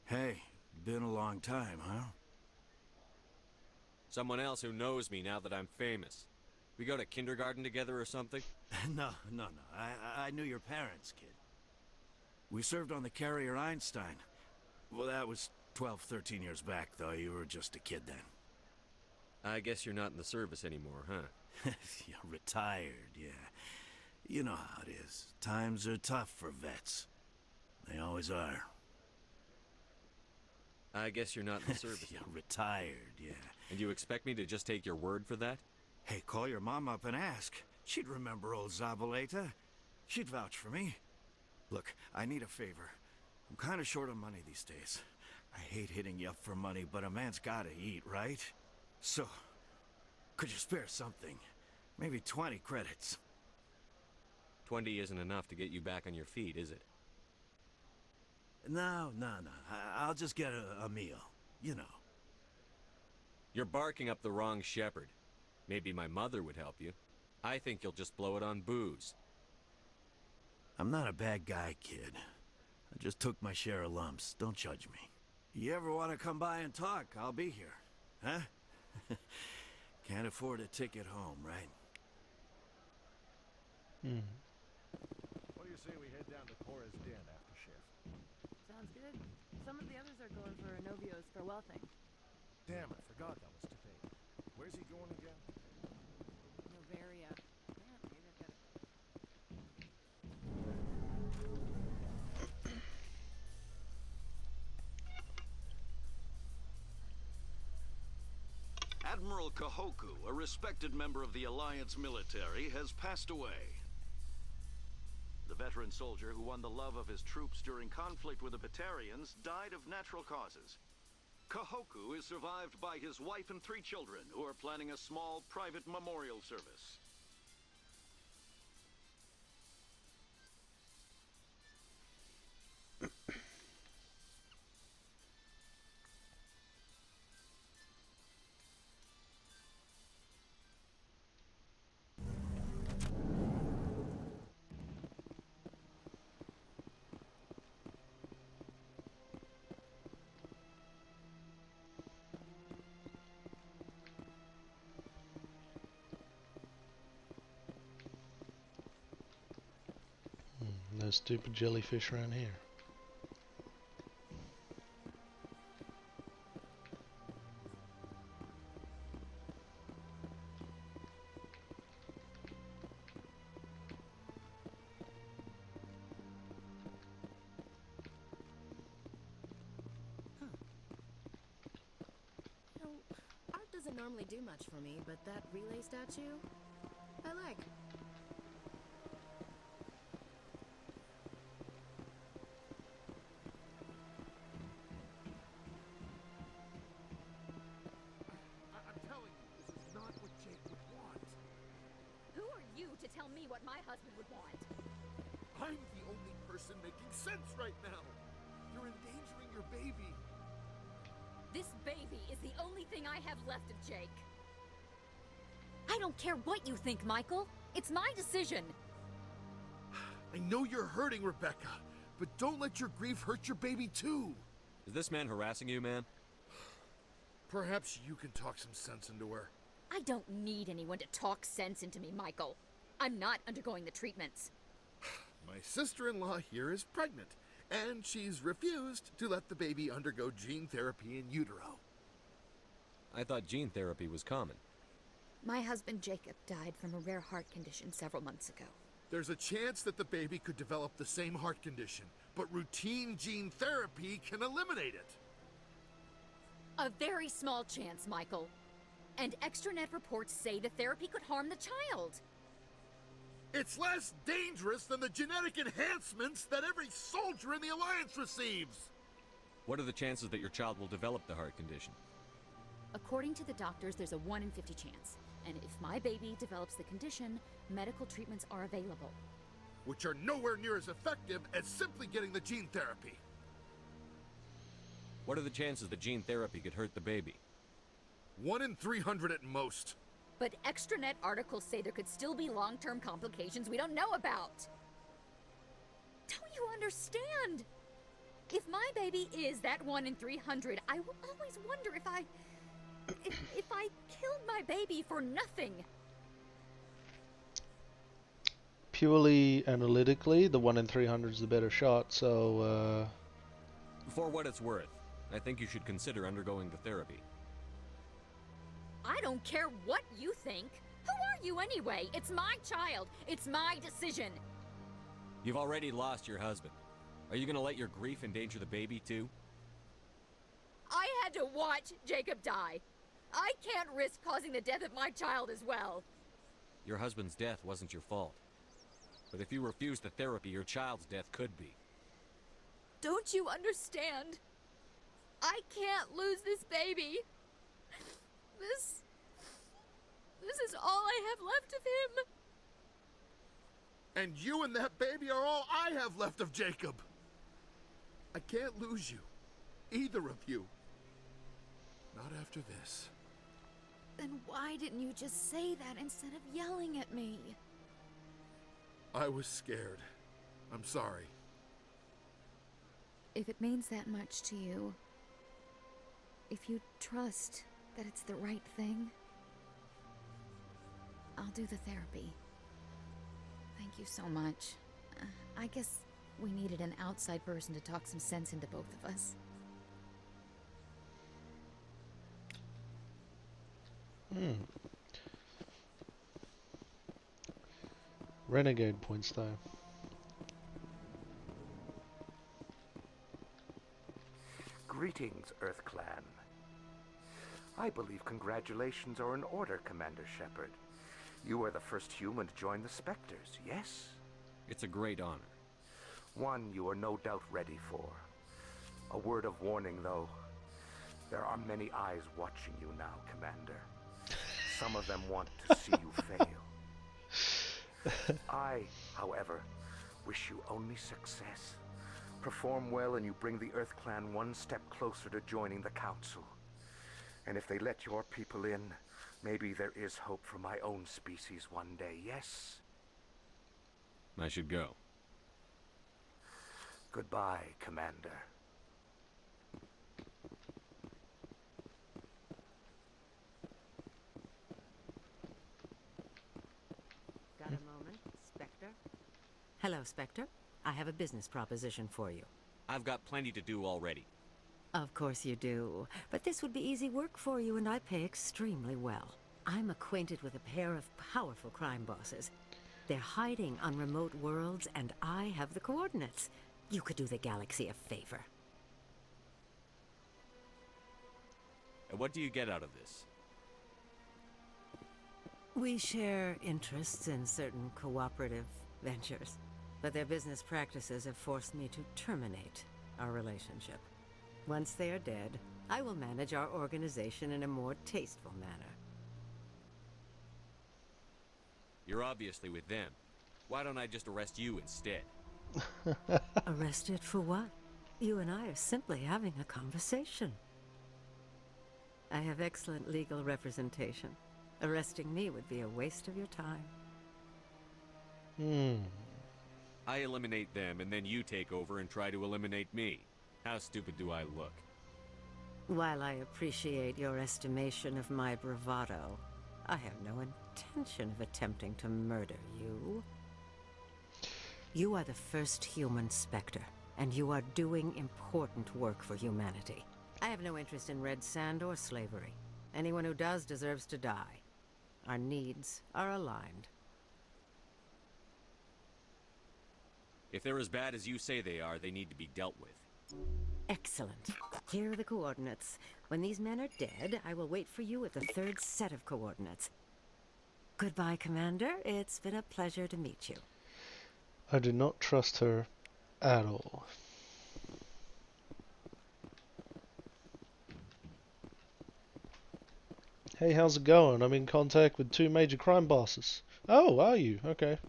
Hey, been a long time, huh? Someone else who knows me now that I'm famous. We go to kindergarten together or something? No. I knew your parents, kid. We served on the carrier Einstein. Well, that was 12, 13 years back, though. You were just a kid then. I guess you're not in the service anymore, huh? You're retired, yeah. You know how it is. Times are tough for vets. They always are. I guess you're not in the service. You're retired, yeah. And you expect me to just take your word for that? Hey, call your mom up and ask. She'd remember old Zabaleta. She'd vouch for me. Look, I need a favor. I'm kind of short on money these days. I hate hitting you up for money, but a man's gotta eat, right? So, could you spare something? Maybe 20 credits. 20 isn't enough to get you back on your feet, is it? No. I'll just get a meal. You know. You're barking up the wrong Shepard. Maybe my mother would help you. I think you'll just blow it on booze. I'm not a bad guy, kid. I just took my share of lumps. Don't judge me. You ever want to come by and talk, I'll be here. Huh? Can't afford a ticket home, right? What do you say we head down to Cora's Den after shift? Sounds good. Some of the others are going for Novio's farewell thing. Damn, I forgot that was today. Where's he going again? Noveria. Yeah, maybe I've got it. Admiral Admiral Kahoku, a respected member of the Alliance military, has passed away. The veteran soldier who won the love of his troops during conflict with the Batarians died of natural causes. Kahoku is survived by his wife and 3 children, who are planning a small private memorial service. No stupid jellyfish around here. You know, art doesn't normally do much for me, but that relay statue, I like. To tell me what my husband would want. I'm the only person making sense right now. You're endangering your baby. This baby is the only thing I have left of Jake. I don't care what you think, Michael. It's my decision. I know you're hurting, Rebecca, but don't let your grief hurt your baby too. Is this man harassing you, man? Perhaps you can talk some sense into her. I don't need anyone to talk sense into me, Michael. I'm not undergoing the treatments. My sister-in-law here is pregnant, and she's refused to let the baby undergo gene therapy in utero. I thought gene therapy was common. My husband Jacob died from a rare heart condition several months ago. There's a chance that the baby could develop the same heart condition, but routine gene therapy can eliminate it. A very small chance, Michael. And extranet reports say the therapy could harm the child. It's less dangerous than the genetic enhancements that every soldier in the Alliance receives! What are the chances that your child will develop the heart condition? According to the doctors, there's a 1 in 50 chance. And if my baby develops the condition, medical treatments are available. Which are nowhere near as effective as simply getting the gene therapy. What are the chances that gene therapy could hurt the baby? 1 in 300 at most. But extranet articles say there could still be long-term complications we don't know about. Don't you understand? If my baby is that 1 in 300, I will always wonder if I killed my baby for nothing. Purely analytically, the 1 in 300 is the better shot, so For what it's worth, I think you should consider undergoing the therapy. I don't care what you think. Who are you anyway? It's my child. It's my decision. You've already lost your husband. Are you gonna let your grief endanger the baby too? I had to watch Jacob die. I can't risk causing the death of my child as well. Your husband's death wasn't your fault. But if you refuse the therapy, your child's death could be. Don't you understand? I can't lose this baby. This is all I have left of him. And you and that baby are all I have left of Jacob. I can't lose you. Either of you. Not after this. Then why didn't you just say that instead of yelling at me? I was scared. I'm sorry. If it means that much to you, if you trust that it's the right thing, I'll do the therapy. Thank you so much. I guess we needed an outside person to talk some sense into both of us. Renegade points though. Greetings, Earth Clan. I believe congratulations are in order, Commander Shepard. You are the first human to join the Spectres, yes? It's a great honor. One you are no doubt ready for. A word of warning, though. There are many eyes watching you now, Commander. Some of them want to see you fail. I, however, wish you only success. Perform well and you bring the Earth Clan one step closer to joining the Council. And if they let your people in, maybe there is hope for my own species one day, yes? I should go. Goodbye, Commander. Got a moment, Spectre? Hello, Spectre. I have a business proposition for you. I've got plenty to do already. Of course you do. But this would be easy work for you, and I pay extremely well. I'm acquainted with a pair of powerful crime bosses. They're hiding on remote worlds, and I have the coordinates. You could do the galaxy a favor. And what do you get out of this? We share interests in certain cooperative ventures, but their business practices have forced me to terminate our relationship. Once they are dead, I will manage our organization in a more tasteful manner. You're obviously with them. Why don't I just arrest you instead? Arrested for what? You and I are simply having a conversation. I have excellent legal representation. Arresting me would be a waste of your time. I eliminate them, and then you take over and try to eliminate me. How stupid do I look? While I appreciate your estimation of my bravado, I have no intention of attempting to murder you. You are the first human Spectre, and you are doing important work for humanity. I have no interest in red sand or slavery. Anyone who does deserves to die. Our needs are aligned. If they're as bad as you say they are, they need to be dealt with. Excellent. Here are the coordinates. When these men are dead, I will wait for you at the third set of coordinates. Goodbye, Commander. It's been a pleasure to meet you. I do not trust her at all. Hey, how's it going? I'm in contact with 2 major crime bosses. Oh, are you? Okay.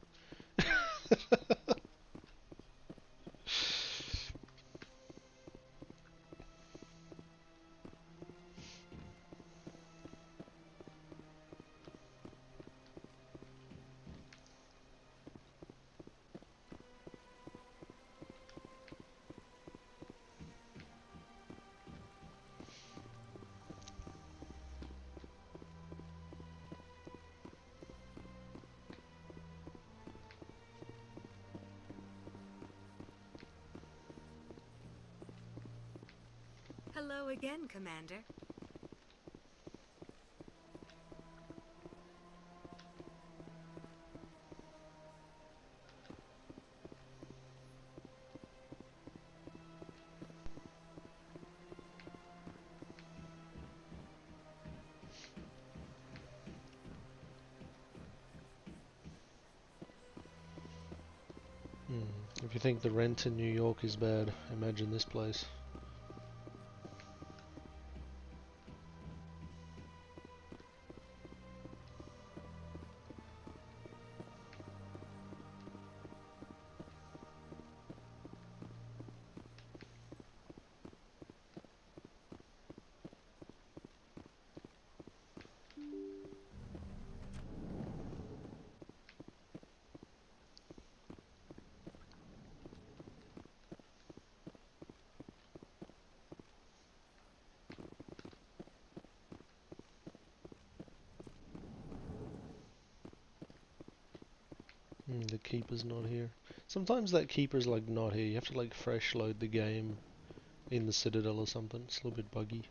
Hello again, Commander. If you think the rent in New York is bad, imagine this place. The keeper's not here. Sometimes that keeper's like not here. You have to like fresh load the game in the Citadel or something. It's a little bit buggy.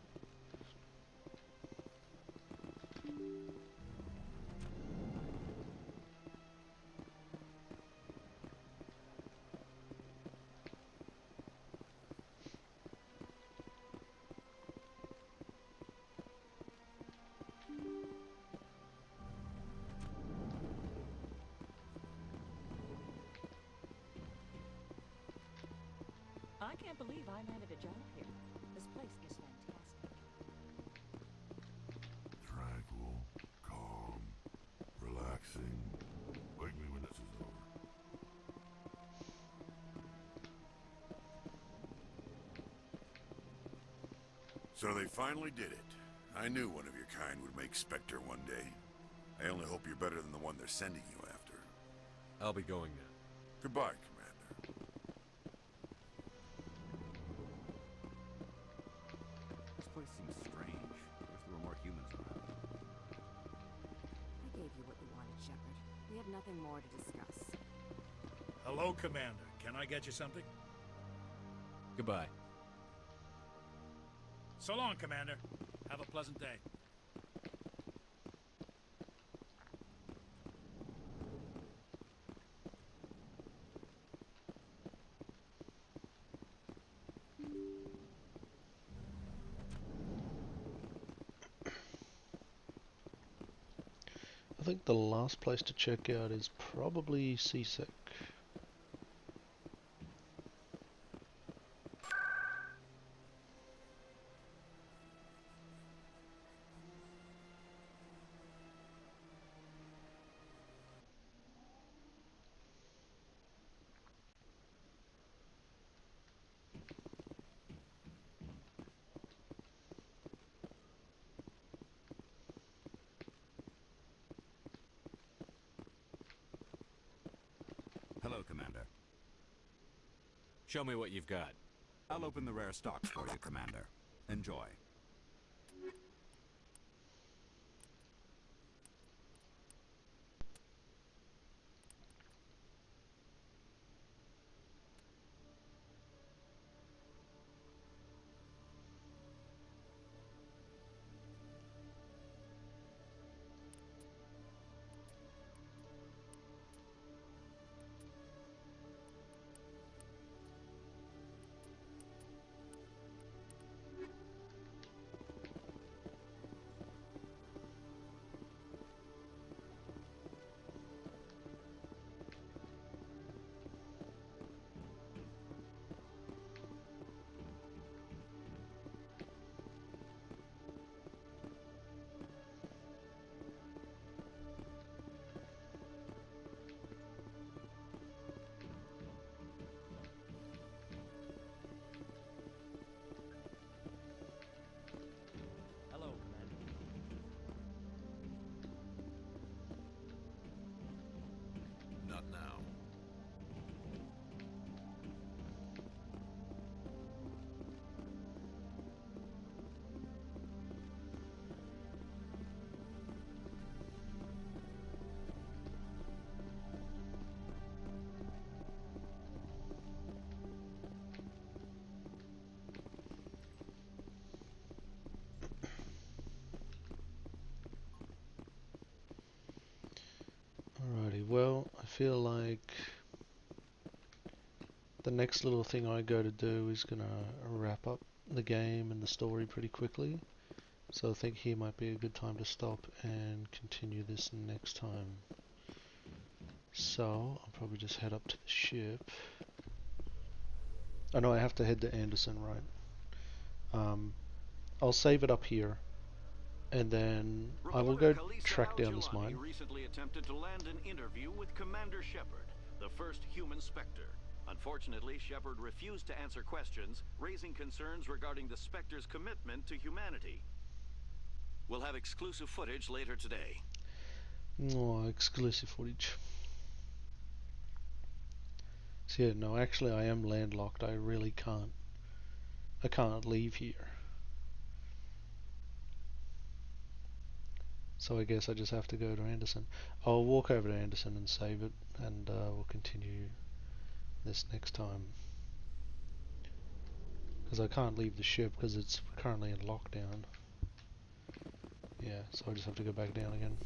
I can't believe I landed a job here. This place is fantastic. Tranquil, calm, relaxing. Wake me when this is over. So they finally did it. I knew one of your kind would make Spectre one day. I only hope you're better than the one they're sending you after. I'll be going now. Goodbye, Commander. This place seems strange. Wish there were more humans around. I gave you what you wanted, Shepard. We have nothing more to discuss. Hello, Commander. Can I get you something? Goodbye. So long, Commander. Have a pleasant day. I think the last place to check out is probably CSEC. Hello, Commander. Show me what you've got. I'll open the rare stock for you, Commander. Enjoy. Not now. Alrighty, well, I feel like the next little thing I go to do is gonna wrap up the game and the story pretty quickly. So I think here might be a good time to stop and continue this next time. So I'll probably just head up to the ship. Oh no, I have to head to Anderson, right? I'll save it up here, and then I will go track down this mine. Recently attempted to land an interview with Commander Shepard, the first human Spectre. Unfortunately, Shepard refused to answer questions, raising concerns regarding the Spectre's commitment to humanity. We'll have exclusive footage later today. Oh, exclusive footage. So yeah, no, actually I am landlocked. I really can't. I can't leave here. So I guess I just have to go to Anderson. I'll walk over to Anderson and save it, and we'll continue this next time. Because I can't leave the ship because it's currently in lockdown. Yeah, so I just have to go back down again.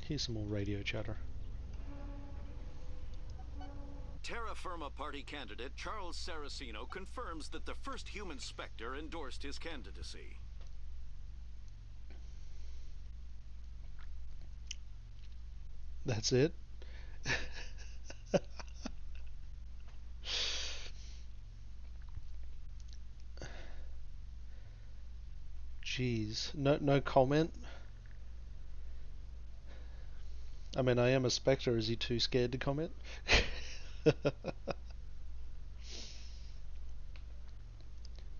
Here's some more radio chatter. Terra Firma Party candidate Charles Saraceno confirms that the first human Spectre endorsed his candidacy. That's it? Jeez. No comment? I mean, I am a Spectre. Is he too scared to comment?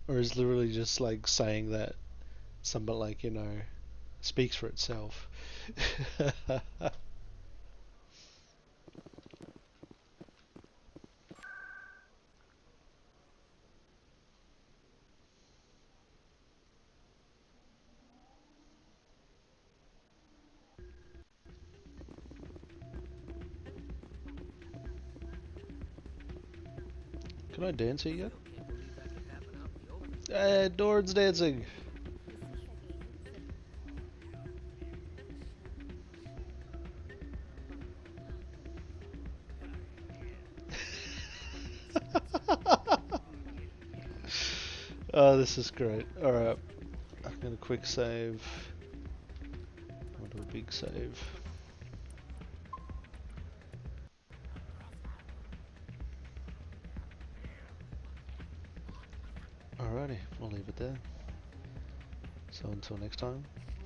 Or is literally just like saying that something like, you know, speaks for itself. Can I dance here yet? Doran's dancing. Oh, this is great. Alright, I'm gonna quick save. I'll do a big save. Alrighty, we'll leave it there. So until next time,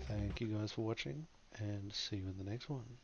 thank you guys for watching, and see you in the next one.